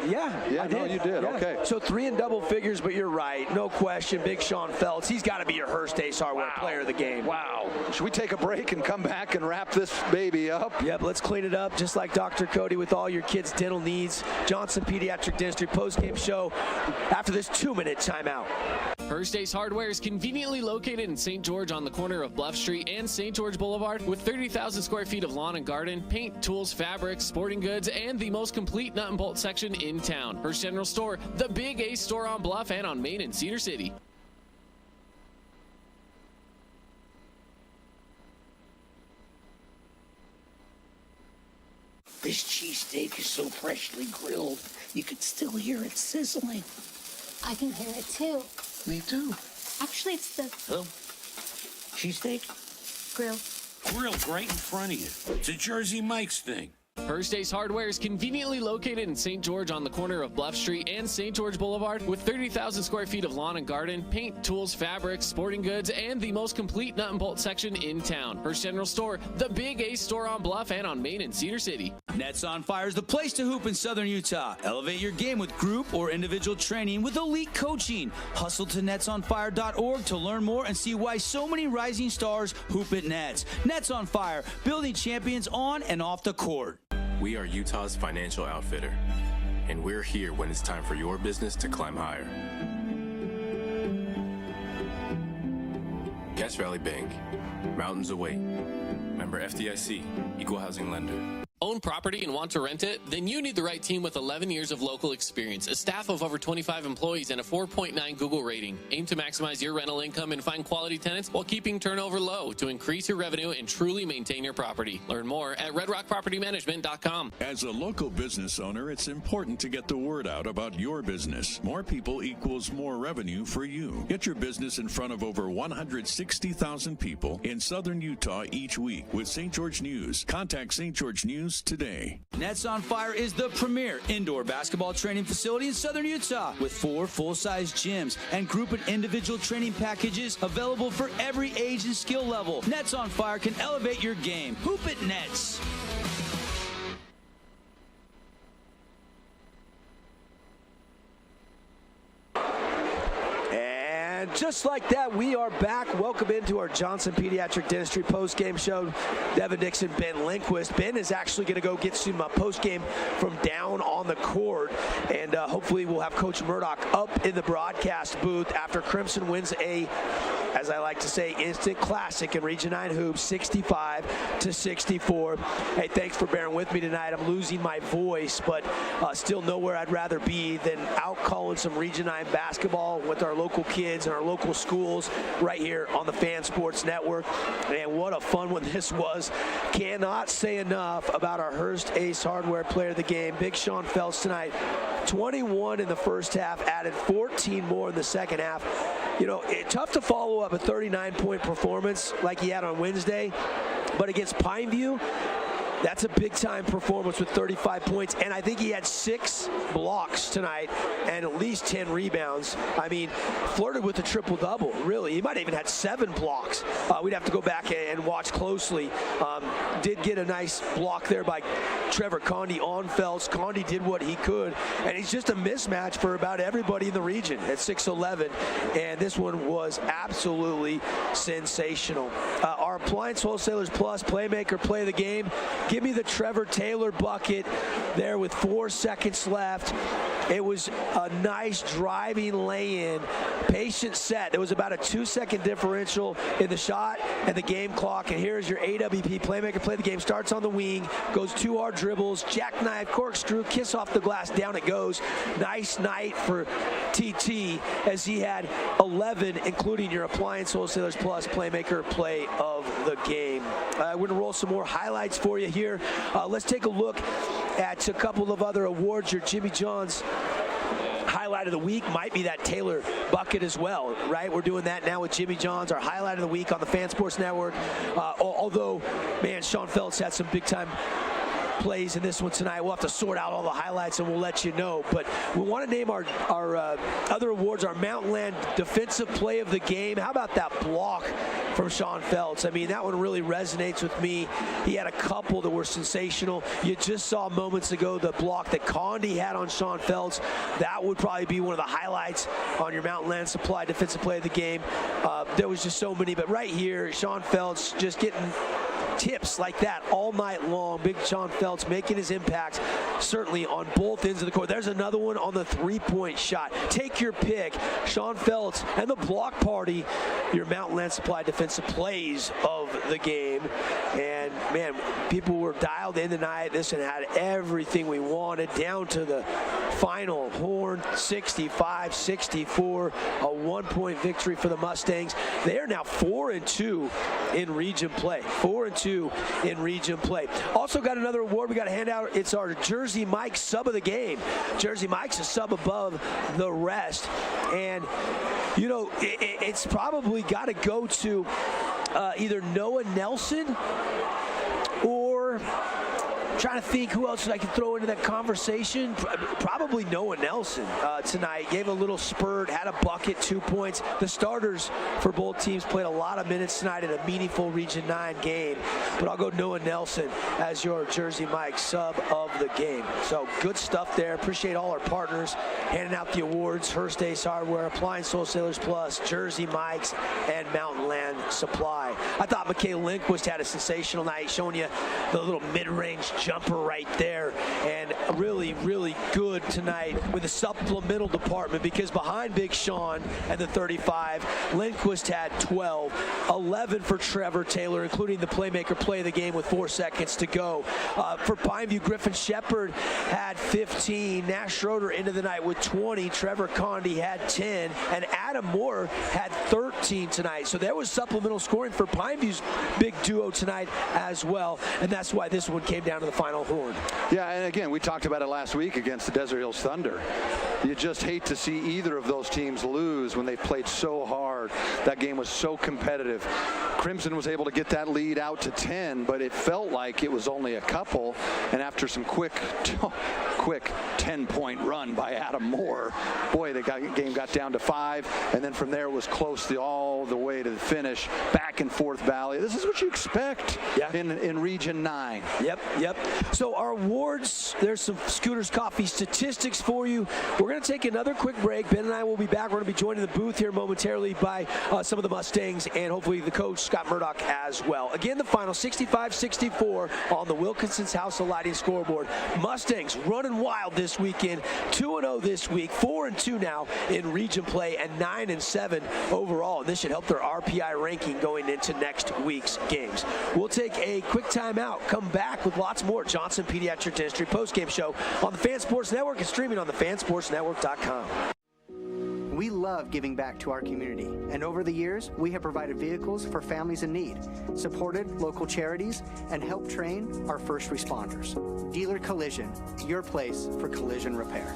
Yeah, I did. No, you did. Yeah. Okay. So 3 in double figures, but you're right. No question. Big Sean Phelps. He's got to be your Hearst Ace Hardware player of the game. Wow. Should we take a break and come back and wrap this baby up? Yep, let's clean it up just like Dr. Cody with all your kids' dental needs. Johnson Pediatric Dentistry post-game show after this 2-minute timeout. Hearst Ace Hardware is conveniently located in St. George on the corner of Bluff Street and St. George Boulevard with 30,000 square feet of lawn and garden, paint, tools, fabrics, sporting goods, and the most complete nut and bolt section in town. Hearst General Store, the Big Ace store on Bluff and on Main in Cedar City. This cheesesteak is so freshly grilled, you could still hear it sizzling. I can hear it too. Me too. Actually, it's the Cheesesteak? grill. Grilled right in front of you. It's a Jersey Mike's thing. Hearst Ace Hardware is conveniently located in St. George on the corner of Bluff Street and St. George Boulevard with 30,000 square feet of lawn and garden, paint, tools, fabrics, sporting goods, and the most complete nut and bolt section in town. Hearst General Store, the Big Ace store on Bluff and on Main in Cedar City. Nets on Fire is the place to hoop in Southern Utah. Elevate your game with group or individual training with elite coaching. Hustle to netsonfire.org to learn more and see why so many rising stars hoop at Nets. Nets on Fire, building champions on and off the court. We are Utah's financial outfitter, and we're here when it's time for your business to climb higher. Cache Valley Bank, mountains await. Member FDIC, equal housing lender. Own property and want to rent it? Then you need the right team with 11 years of local experience, a staff of over 25 employees, and a 4.9 Google rating. Aim to maximize your rental income and find quality tenants while keeping turnover low to increase your revenue and truly maintain your property. Learn more at redrockpropertymanagement.com. As a local business owner, it's important to get the word out about your business. More people equals more revenue for you. Get your business in front of over 160,000 people in Southern Utah each week with St. George News. Contact St. George News today. Nets on Fire is the premier indoor basketball training facility in Southern Utah with 4 full-size gyms and group and individual training packages available for every age and skill level. Nets on Fire can elevate your game. Hoop it, Nets. And just like that, we are back. Welcome into our Johnson Pediatric Dentistry post-game show. Devin Dixon, Ben Lindquist. Ben is actually going to go get some post-game from down on the court. And hopefully we'll have Coach Murdoch up in the broadcast booth after Crimson wins a, as I like to say, instant classic in Region 9 hoops, 65-64. Hey, thanks for bearing with me tonight. I'm losing my voice, but still nowhere I'd rather be than out calling some Region 9 basketball with our local kids and our local schools right here on the Fan Sports Network. And what a fun one this was. Cannot say enough about our Hearst Ace Hardware player of the game, Big Sean Phelps tonight. 21 in the first half, added 14 more in the second half. You know, tough to follow up a 39-point performance like he had on Wednesday, but against Pineview, that's a big-time performance with 35 points, and I think he had 6 blocks tonight and at least 10 rebounds. I mean, flirted with a triple-double, really. He might have even had 7 blocks. We'd have to go back and watch closely. Did get a nice block there by Trevor Condy on Phelps. Condy did what he could, and he's just a mismatch for about everybody in the region at 6'11", and this one was absolutely sensational. Our Appliance Wholesalers Plus Playmaker Play of the Game. Give me the Trevor Taylor bucket there with 4 seconds left. It was a nice driving lay-in, patient set. There was about a 2-second differential in the shot and the game clock. And here's your AWP Playmaker Play of the Game. Starts on the wing, goes 2 hard dribbles, jackknife, corkscrew, kiss off the glass, down it goes. Nice night for TT as he had 11, including your Appliance Wholesalers Plus Playmaker Play of the Game. We're going to roll some more highlights for you here. Let's take a look at a couple of other awards. Your Jimmy John's highlight of the week might be that Taylor bucket as well, right? We're doing that now with Jimmy John's, our highlight of the week on the Fan Sports Network. Although, man, Sean Phelps had some big-time plays in this one tonight. We'll have to sort out all the highlights and we'll let you know. But we want to name our other awards, our Mountain Land Defensive Play of the Game. How about that block from Sean Phelps? I mean, that one really resonates with me. He had a couple that were sensational. You just saw moments ago the block that Condy had on Sean Phelps. That would probably be one of the highlights on your Mountain Land Supply Defensive Play of the Game. There was just so many, but right here, Sean Phelps just getting tips like that all night long. Big Sean Phelps making his impact certainly on both ends of the court. There's another one on the 3-point shot. Take your pick. Sean Phelps and the block party, your Mountain Land Supply defensive plays of the game. And man, people were dialed in tonight. This one had everything we wanted down to the final horn, 65-64, a 1-point victory for the Mustangs. They are now 4-2 in region play. 4-2 in region play. Also got another award we got to hand out. It's our Jersey Mike sub of the game. Jersey Mike's a sub above the rest. And, you know, it's probably got to go to either Noah Nelson or trying to think who else I can throw into that conversation. Probably Noah Nelson tonight. Gave a little spurt, had a bucket, 2 points. The starters for both teams played a lot of minutes tonight in a meaningful Region 9 game. But I'll go Noah Nelson as your Jersey Mike sub of the game. So good stuff there. Appreciate all our partners handing out the awards. Hearst Ace Hardware, Appliance Wholesalers Plus, Jersey Mike's, and Mountain Land Supply. I thought Mikhail Lindquist had a sensational night, showing you the little mid-range jumper right there, and really, really good tonight with the supplemental department, because behind Big Sean and the 35, Lindquist had 12, 11 for Trevor Taylor, including the Playmaker Play of the Game with 4 seconds to go. For Pineview, Griffin Shepard had 15, Nash Schroeder into the night with 20, Trevor Condy had 10, and Adam Moore had 13 tonight. So there was supplemental scoring for Pineview's big duo tonight as well, and that's why this one came down to the final horn. Yeah, and again, we talked about it last week against the Desert Hills Thunder. You just hate to see either of those teams lose when they played so hard. That game was so competitive. Crimson was able to get that lead out to 10, but it felt like it was only a couple. And after some quick 10-point run by Adam Moore, boy, the game got down to 5. And then from there it was close all the way to the finish, back and forth valley. This is what you expect in Region 9. Yep. So our awards, there's some Scooters Coffee statistics for you. We're going to take another quick break. Ben and I will be back. We're going to be joined in the booth here momentarily by some of the Mustangs and hopefully the coach, Scott Murdoch, as well. Again, the final 65-64 on the Wilkinson's House of Lighting scoreboard. Mustangs running wild this weekend, 2-0 this week, 4-2 now in region play, and 9-7 overall. And this should help their RPI ranking going into next week's games. We'll take a quick timeout, come back with lots more Johnson Pediatric Dentistry postgame show on the Fan Sports Network and streaming on the fansportsnetwork.com. We love giving back to our community, and over the years, we have provided vehicles for families in need, supported local charities, and helped train our first responders. Dealer Collision, your place for collision repair.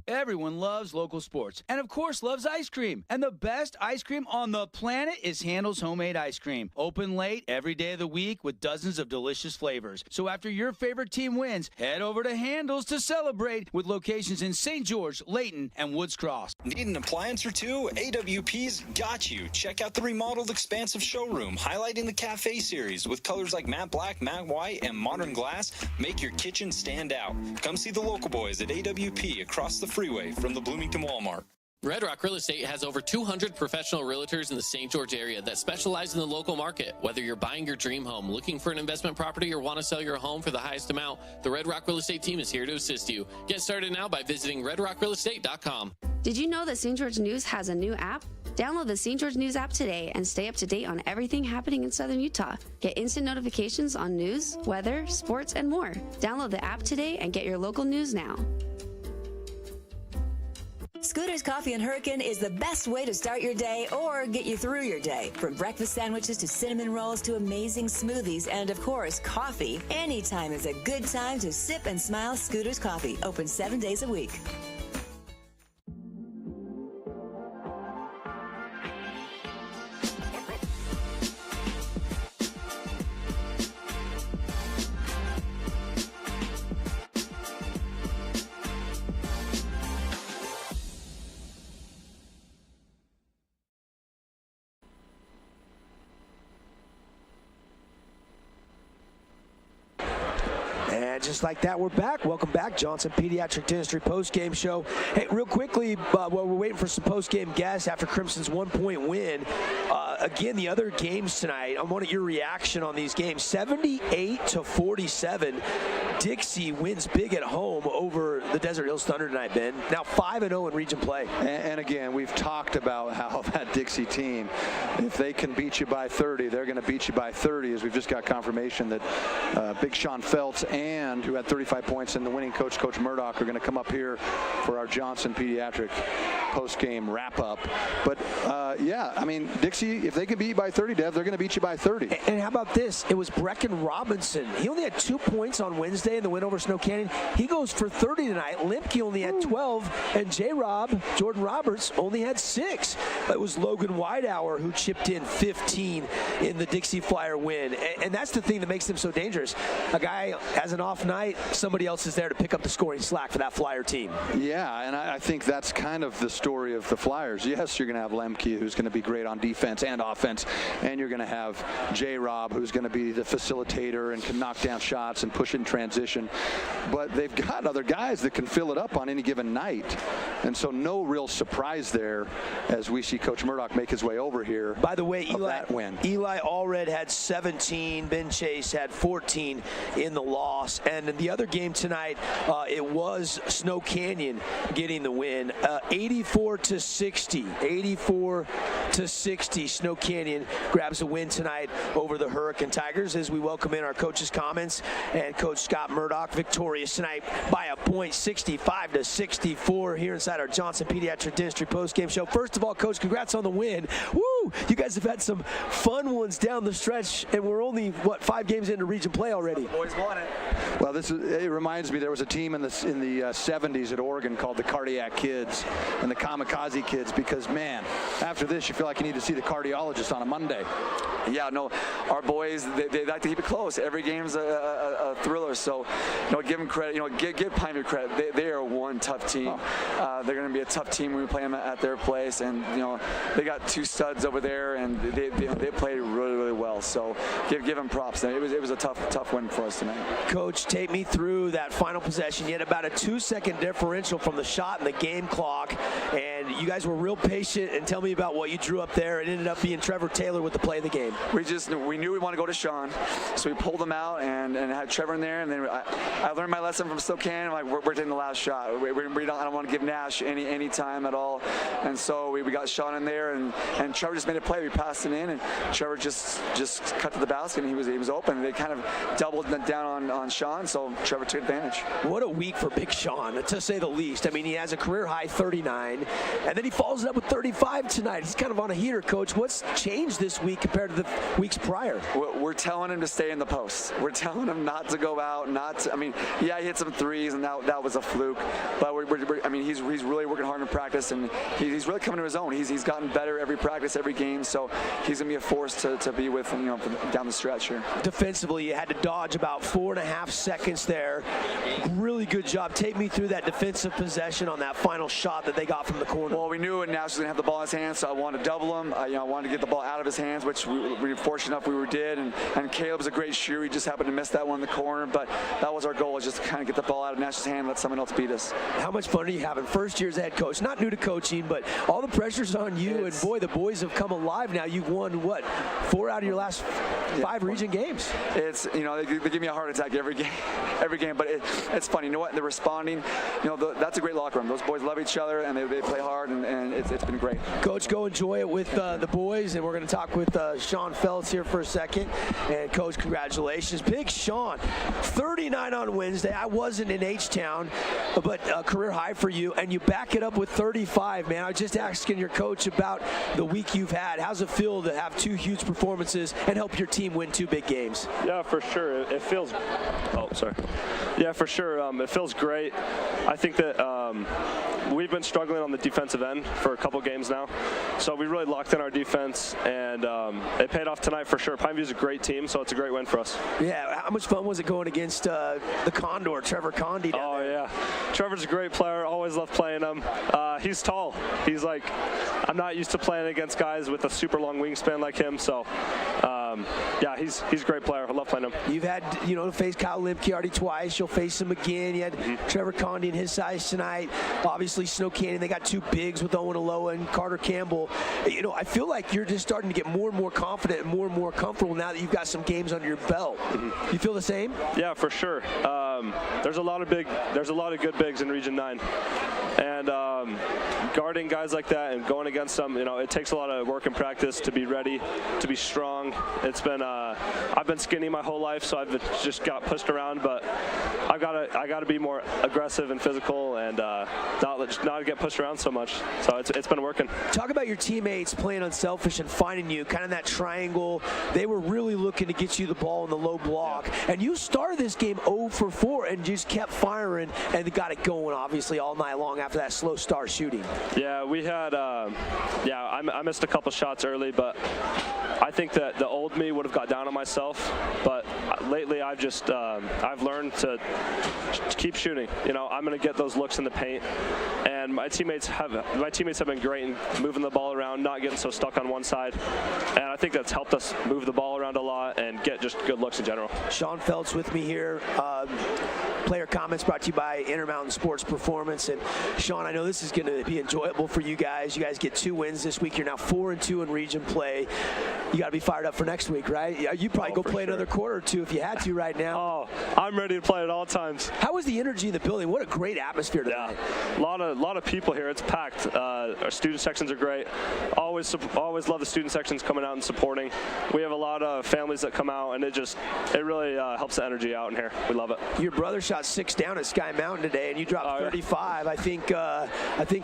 Everyone loves local sports and, of course, loves ice cream. And the best ice cream on the planet is Handel's Homemade Ice Cream. Open late every day of the week with dozens of delicious flavors. So after your favorite team wins, head over to Handel's to celebrate with locations in St. George, Layton, and Woods Cross. Need an appliance or two? AWP's got you. Check out the remodeled expansive showroom highlighting the Cafe series with colors like matte black, matte white, and modern glass. Make your kitchen stand out. Come see the local boys at AWP across the freeway from the Bloomington Walmart. Red Rock Real Estate has over 200 professional realtors in the St. George area that specialize in the local market. Whether you're buying your dream home, looking for an investment property, or want to sell your home for the highest amount, the Red Rock Real Estate team is here to assist you. Get started now by visiting redrockrealestate.com. Did you know that St. George News has a new app? Download the St. George News app today and stay up to date on everything happening in Southern Utah. Get instant notifications on news, weather, sports, and more. Download the app today and get your local news now. Scooters Coffee and Hurricane is the best way to start your day or get you through your day. From breakfast sandwiches to cinnamon rolls to amazing smoothies and, of course, coffee. Anytime is a good time to sip and smile. Scooters Coffee, open 7 days a week. And just like that, we're back. Welcome back, Johnson Pediatric Dentistry post-game show. Hey, real quickly, while we're waiting for some post-game guests after Crimson's 1-point win, again, the other games tonight, I want your reaction on these games. 78-47, Dixie wins big at home over the Desert Hills Thunder tonight, Ben. Now 5-0 in region play. And again, we've talked about how that Dixie team, if they can beat you by 30, they're going to beat you by 30, as we've just got confirmation that Big Sean Feltz, and who had 35 points, and the winning coach, Coach Murdoch, are going to come up here for our Johnson Pediatric post-game wrap-up. But, yeah, I mean, Dixie, if they can beat you by 30, Dev, they're going to beat you by 30. And how about this? It was Brecken Robinson. He only had 2 points on Wednesday in the win over Snow Canyon. He goes for 30 tonight. Limke only had 12, and J-Rob, Jordan Roberts, only had 6. It was Logan Whitehour who chipped in 15 in the Dixie Flyer win. And that's the thing that makes them so dangerous. A guy has an off night, somebody else is there to pick up the scoring slack for that Flyer team. Yeah, and I think that's kind of the story of the Flyers. Yes, you're going to have Lemke, who's going to be great on defense and offense, and you're going to have J-Rob, who's going to be the facilitator and can knock down shots and push in transition. But they've got other guys that can fill it up on any given night. And so no real surprise there as we see Coach Murdoch make his way over here. By the way, Eli Allred had 17. Ben Chase had 14 in the loss. And in the other game tonight, it was Snow Canyon getting the win. 84-60. 84-60. Snow Canyon grabs a win tonight over the Hurricane Tigers as we welcome in our coach's comments. And Coach Scott Murdoch victorious tonight by a point, 65-64 here inside our Johnson Pediatric Dentistry postgame show. First of all, Coach, congrats on the win. Woo! You guys have had some fun ones down the stretch, and we're only, 5 games into region play already. The boys won it. Well, it reminds me there was a team in the 70s at Oregon called the Cardiac Kids and the Kamikaze Kids, because, man, after this, you feel like you need to see the cardiologist on a Monday. Yeah, no, our boys, they like to keep it close. Every game's a thriller, so, give them credit. Give Pineview credit. They are one tough team. They're going to be a tough team when we play them at their place, and, they got 2 studs over there, and they played really, really well. So give them props. It was a tough win for us tonight. Coach, take me through that final possession. You had about a 2-second differential from the shot and the game clock, and you guys were real patient. And tell me about what you drew up there. It ended up being Trevor Taylor with the play of the game. We knew we wanted to go to Sean, so we pulled him out and had Trevor in there. And then I learned my lesson from Spokane. Like, we're taking the last shot. I don't want to give Nash any time at all. And so we got Sean in there, and Trevor just made a play. We passed it in, and Trevor just cut to the basket, and he was open. They kind of doubled down on Sean, so Trevor took advantage. What a week for Big Sean, to say the least. I mean, he has a career-high 39, and then he follows it up with 35 tonight. He's kind of on a heater, Coach. What's changed this week compared to the weeks prior? We're telling him to stay in the post. We're telling him not to go out, he hit some threes, and that was a fluke. But he's really working hard in practice, and he's really coming to his own. He's gotten better every practice, every game, so he's going to be a force to be with down the stretch here. Defensively, you had to dodge about 4.5 seconds there. Really good job. Take me through that defensive possession on that final shot that they got from the corner. Well, we knew Nash was going to have the ball in his hands, so I wanted to double him. I wanted to get the ball out of his hands, which we were fortunate enough we did. And Caleb's a great shooter. He just happened to miss that one in the corner, but that was our goal, was just to kind of get the ball out of Nash's hand and let someone else beat us. How much fun are you having? First year as head coach, not new to coaching, but all the pressure's on you, and boy, the boys have come alive now. You've won, 4 out of your last 5 region games? It's, they give me a heart attack every game, but it's funny. You know what? They're responding. That's a great locker room. Those boys love each other, and they play hard, and it's been great. Coach, go enjoy it with the boys, and we're going to talk with Sean Feltz here for a second. And Coach, congratulations. Big Sean, 39 on Wednesday. I wasn't in H-Town, but a career high for you, and you back it up with 35, man. I was just asking your coach about the week you've had. How's it feel to have 2 huge performances and help your team win 2 big games? Yeah, for sure. It feels. Oh, sorry. Yeah, for sure. It feels great. I think that we've been struggling on the defensive end for a couple games now, so we really locked in our defense, and it paid off tonight for sure. Pineview's a great team, so it's a great win for us. Yeah, how much fun was it going against the Condor, Trevor Condi? Oh yeah, Trevor's a great player. Always loved playing him. He's tall. He's like, I'm not used to playing against guys with a super long wingspan like him, so. Yeah, he's a great player. I love playing him. You've had, faced Kyle Limke already twice. You'll face him again. You had Trevor Condi and his size tonight. Obviously, Snow Canyon, they got 2 bigs with Owen Aloha and Carter Campbell. I feel like you're just starting to get more and more confident and more comfortable now that you've got some games under your belt. You feel the same? Yeah, for sure. There's a lot of good bigs in Region 9. And guarding guys like that and going against them, it takes a lot of work and practice to be ready, to be strong. It's been I've been skinny my whole life, so I've just got pushed around, but I gotta be more aggressive and physical and not get pushed around so much. So it's been working. Talk about your teammates playing unselfish and finding you, kind of that triangle. They were really looking to get you the ball in the low block, and you started this game 0 for 4 and just kept firing and got it going, obviously, all night long after that slow start shooting. Yeah, we had I missed a couple shots early, but I think that the old me would have got down on myself, but lately I've learned to keep shooting. I'm going to get those looks in the paint, and my teammates have been great in moving the ball around, not getting so stuck on one side, and I think that's helped us move the ball around a lot and get just good looks in general. Sean Feltz with me here. Player comments brought to you by Intermountain Sports Performance. And Sean, I know this is going to be enjoyable for you guys. You guys get 2 wins this week. You're now 4-2 in region play. You got to be fired up for next week, right? You probably go play another quarter or 2 if you had to right now. Oh, I'm ready to play at all times. How was the energy in the building? What a great atmosphere tonight. Yeah, a lot of people here. It's packed. Our student sections are great. Always love the student sections coming out and supporting. We have a lot of families that come out, and it really helps the energy out in here. We love it. Your brother shot shot 6 down at Sky Mountain today, and you dropped 35. I think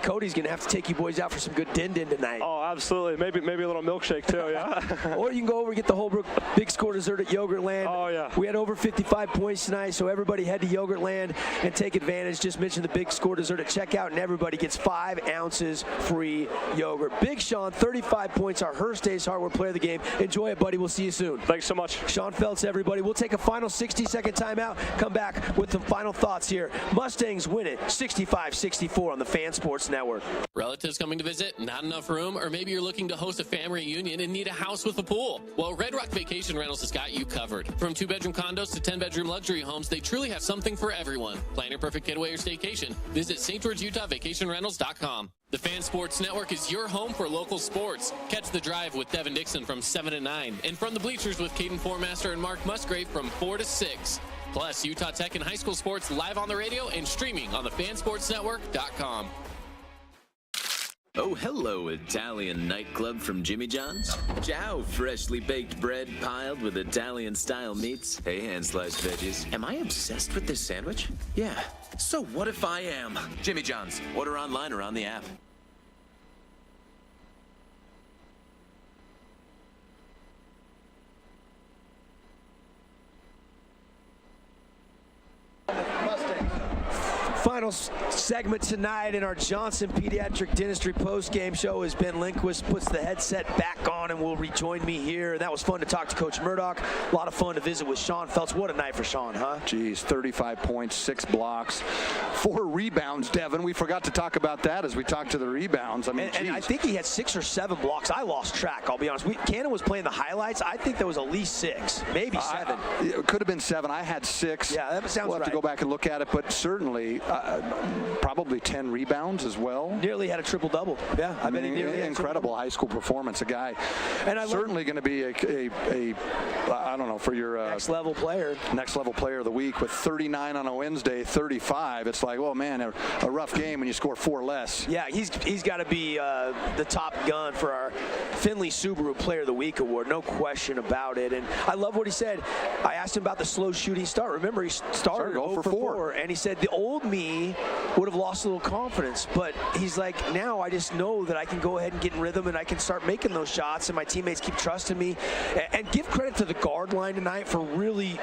Cody's going to have to take you boys out for some good din-din tonight. Oh, absolutely. Maybe a little milkshake, too, yeah. Or you can go over and get the Holbrook Big Score dessert at Yogurtland. Oh, yeah. We had over 55 points tonight, so everybody head to Yogurtland and take advantage. Just mention the Big Score dessert at checkout, and everybody gets 5 ounces free yogurt. Big Sean, 35 points, our Hearst Days Hardware Player of the Game. Enjoy it, buddy. We'll see you soon. Thanks so much. Sean Feltz, everybody. We'll take a final 60-second timeout. Come back with the final thoughts here. Mustangs win it 65-64 on the Fan Sports Network. Relatives coming to visit, not enough room, or maybe you're looking to host a family reunion and need a house with a pool. Well, Red Rock Vacation Rentals has got you covered. From 2-bedroom condos to 10-bedroom luxury homes, they truly have something for everyone. Plan your perfect getaway or staycation. Visit St. George, Utah, vacationrentals.com. The Fan Sports Network is your home for local sports. Catch The Drive with Devin Dixon from 7 to 9, and From the Bleachers with Caden Formaster and Mark Musgrave from 4 to 6. Plus, Utah Tech and high school sports live on the radio and streaming on the fansportsnetwork.com. Oh, hello, Italian nightclub from Jimmy John's. Ciao, freshly baked bread piled with Italian-style meats. Hey, hand-sliced veggies. Am I obsessed with this sandwich? Yeah. So what if I am? Jimmy John's. Order online or on the app. Final segment tonight in our Johnson Pediatric Dentistry post-game show as Ben Lindquist puts the headset back on and will rejoin me here. That was fun to talk to Coach Murdoch. A lot of fun to visit with Sean Feltz. What a night for Sean, huh? Geez, 35 points, 6 blocks, 4 rebounds, Devin. We forgot to talk about that as we talked to the rebounds. I mean, and I think he had 6 or 7 blocks. I lost track, I'll be honest. Cannon was playing the highlights. I think there was at least 6, maybe 7. It could have been 7. I had 6. Yeah, that sounds We'll have right. to go back and look at it, but certainly probably 10 rebounds as well. Nearly had a triple-double. Yeah, I bet he nearly had incredible high school performance. A guy certainly going to be a I don't know, for your next level player of the week with 39 on a Wednesday, 35. It's like, oh man, a rough game when you score 4 less. Yeah, he's got to be the top gun for our Finley Subaru Player of the Week award, no question about it. And I love what he said. I asked him about the slow shooting start. Remember, he started 0 for 4, and he said the old me would have lost a little confidence, but he's like, now I just know that I can go ahead and get in rhythm and I can start making those shots, and my teammates keep trusting me. And give credit to the guard line tonight for really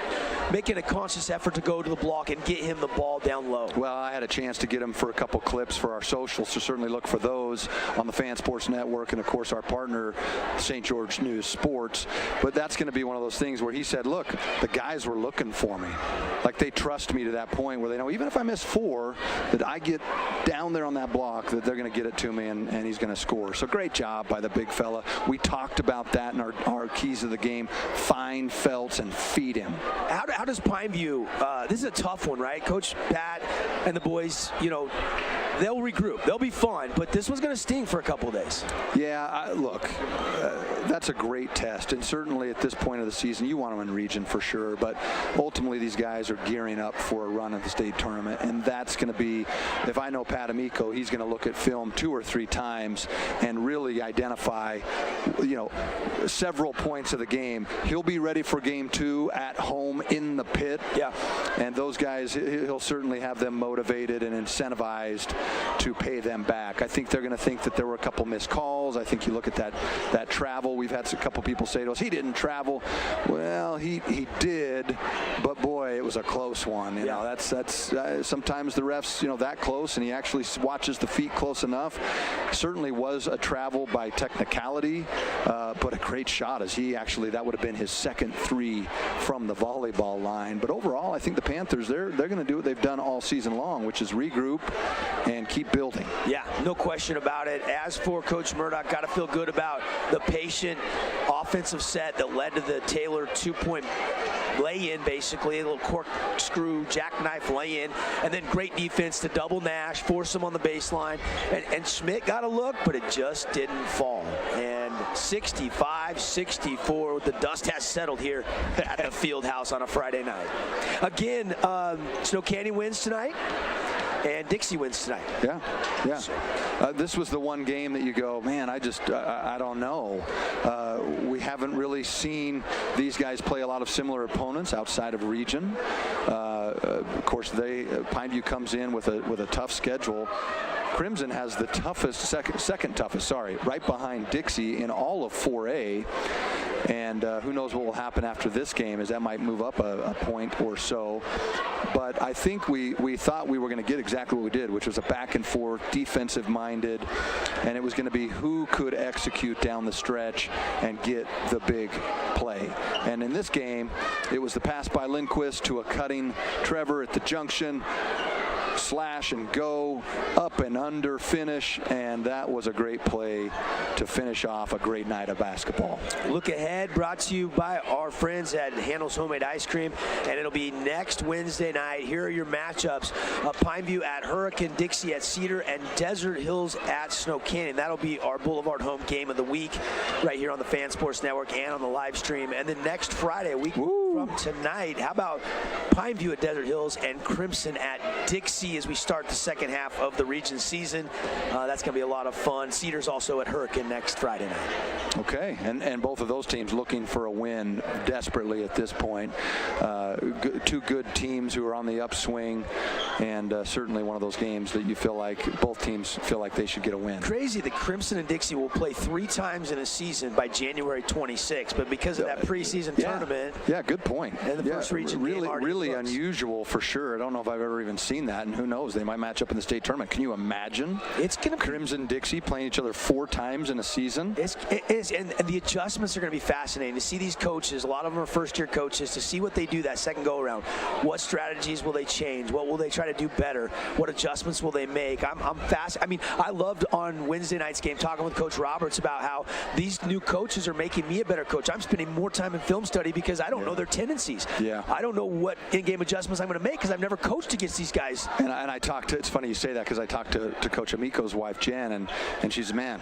making a conscious effort to go to the block and get him the ball down low. Well, I had a chance to get him for a couple clips for our socials, so certainly look for those on the Fan Sports Network and, of course, our partner, St. George News Sports. But that's going to be one of those things where he said, look, the guys were looking for me. Like, they trust me to that point where they know even if I miss 4, that I get down there on that block, that they're going to get it to me and he's going to score. So great job by the big fella. We talked about that in our keys of the game. Find Feltz and feed him. How does Pineview, this is a tough one, right? Coach Pat and the boys, they'll regroup. They'll be fun, but this one's going to sting for a couple of days. Yeah, look, that's a great test, and certainly at this point of the season, you want them in region for sure, but ultimately these guys are gearing up for a run at the state tournament, and that's going to be, if I know Pat Amico, he's going to look at film 2 or 3 times and really identify, several points of the game. He'll be ready for game 2 at home in the pit. Yeah. And those guys, he'll certainly have them motivated and incentivized to pay them back. I think they're going to think that there were a couple missed calls. I think you look at that travel. We've had a couple people say to us, he didn't travel. Well, he did, but boy, it was a close one. You know, that's sometimes the refs, that close, and he actually watches the feet close enough. Certainly was a travel by technicality, but a great shot as that would have been his second 3 from the volleyball line. But overall, I think the Panthers, they're going to do what they've done all season long, which is regroup and keep building. Yeah, no question about it. As for Coach Murdoch, got to feel good about the patient offensive set that led to the Taylor 2-point lay-in, basically, a little corkscrew jackknife lay-in, and then great defense to double Nash, force him on the baseline, and Schmidt got a look, but it just didn't fall. And 65-64, the dust has settled here at the field house on a Friday night. Again, Snow Canyon wins tonight. and Dixie wins tonight. Yeah, yeah. This was the one game that you go, man, I don't know. We haven't really seen these guys play a lot of similar opponents outside of region. Of course, Pineview comes in with a tough schedule. Crimson has the toughest, second toughest, right behind Dixie in all of 4A. And who knows what will happen after this game, as that might move up a point or so. But I think we thought we were going to get exactly what we did, which was a back and forth, defensive minded, and it was going to be who could execute down the stretch and get the big play. And in this game, it was the pass by Lindquist to a cutting Trevor at the junction. Slash and go, up and under finish, and that was a great play to finish off a great night of basketball. Look ahead brought to you by our friends at Handel's Homemade Ice Cream, and it'll be next Wednesday night. Here are your matchups: Pineview at Hurricane, Dixie at Cedar, and Desert Hills at Snow Canyon. That'll be our Boulevard home game of the week right here on the Fan Sports Network and on the live stream. And then next Friday, a week from tonight, how about Pineview at Desert Hills and Crimson at Dixie as we start the second half of the region season. That's going to be a lot of fun. Cedar's also at Hurricane next Friday night. Okay, and both of those teams looking for a win desperately at this point. Two good teams who are on the upswing, and certainly one of those games that you feel like both teams feel like they should get a win. Crazy that Crimson and Dixie will play 3 times in a season by January 26th, but because of that preseason tournament. Yeah, good point. And the first region really unusual for sure. I don't know if I've ever even seen that, and who knows, they might match up in the state tournament. Can you imagine? It's going to Crimson Dixie playing each other 4 times in a season. It is, and the adjustments are going to be fascinating to see these coaches. A lot of them are first-year coaches, to see what they do that second go-around. What strategies will they change? What will they try to do better? What adjustments will they make? I'm fast. I mean, I loved on Wednesday night's game talking with Coach Roberts about how these new coaches are making me a better coach. I'm spending more time in film study because I don't know their tendencies. Yeah. I don't know what in-game adjustments I'm going to make because I've never coached against these guys. And I talked to, it's funny you say that, because I talked to Coach Amico's wife, Jen, and she's, man,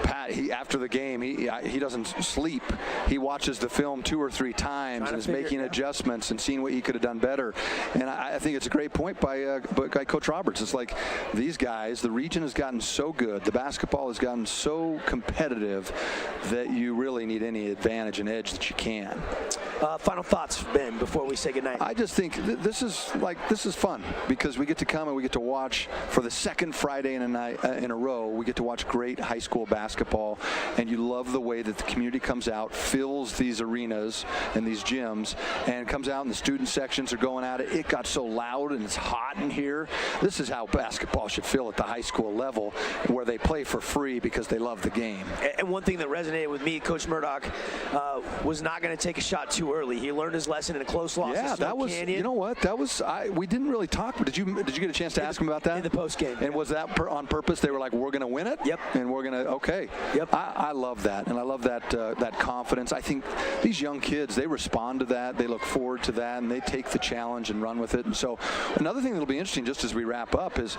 Pat, after the game, he doesn't sleep. He watches the film 2 or 3 times and is making adjustments and seeing what he could have done better. And I think it's a great point by Coach Roberts. It's like these guys, the region has gotten so good, the basketball has gotten so competitive that you really need any advantage and edge that you can. Final thoughts, Ben, before we say goodnight. I just think this is fun because we get to come and we get to watch for the second Friday in a row. We get to watch great high school basketball, and you love the way that the community comes out, fills these arenas and these gyms, and comes out and the student sections are going at it. It got so loud and it's hot in here. This is how basketball should feel at the high school level, where they play for free because they love the game. And one thing that resonated with me, Coach Murdoch was not going to take a shot too early. He learned his lesson in a close loss. Yeah, that was. Canyon. You know what? That was. We didn't really talk. Did you get a chance to ask him about that in the post game? And was that on purpose? They were like, we're going to win it. Yep. And we're going to. Okay. Yep. I love that, and I love that confidence. I think these young kids, they respond to that. They look forward to that, and they take the challenge and run with it. And so, another thing that'll be interesting, just as we wrap up, is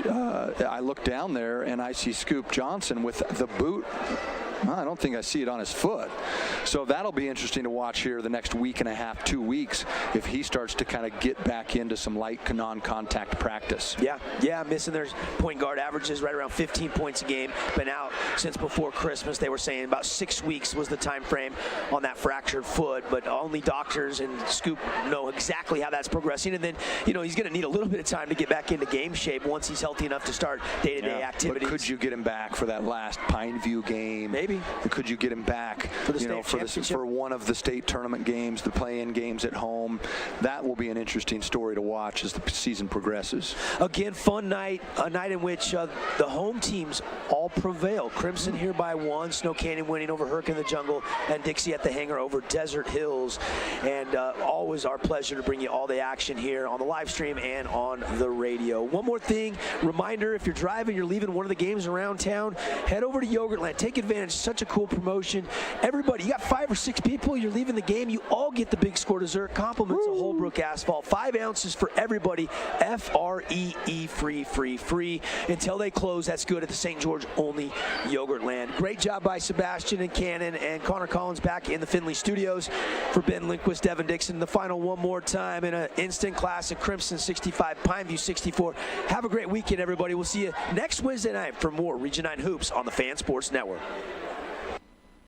I look down there and I see Scoop Johnson with the boot. I don't think I see it on his foot. So that'll be interesting to watch here the next week and a half, 2 weeks, if he starts to kind of get back into some light non-contact practice. Yeah, missing their point guard averages right around 15 points a game. Been out since before Christmas. They were saying about 6 weeks was the time frame on that fractured foot, but only doctors and Scoop know exactly how that's progressing. And then, he's going to need a little bit of time to get back into game shape once he's healthy enough to start day-to-day activities. But could you get him back for that last Pineview game? Maybe. Could you get him back for one of the state tournament games, the play-in games at home? That will be an interesting story to watch as the season progresses. Again, fun night, a night in which the home teams all prevail. Crimson here by 1, Snow Canyon winning over Hurricane in the Jungle, and Dixie at the Hangar over Desert Hills. And always our pleasure to bring you all the action here on the live stream and on the radio. One more thing, reminder, if you're driving, you're leaving one of the games around town, head over to Yogurtland. Take advantage. such a cool promotion. Everybody, you got 5 or 6 people, you're leaving the game, you all get the Big Score dessert. Compliments of Holbrook Asphalt. 5 ounces for everybody. F-R-E-E, free. Until they close, that's good at the St. George only Yogurtland. Great job by Sebastian and Cannon and Connor Collins back in the Findlay studios. For Ben Lindquist, Devin Dixon, the final one more time in an instant classic. Crimson 65, Pineview 64. Have a great weekend, everybody. We'll see you next Wednesday night for more Region 9 Hoops on the Fan Sports Network.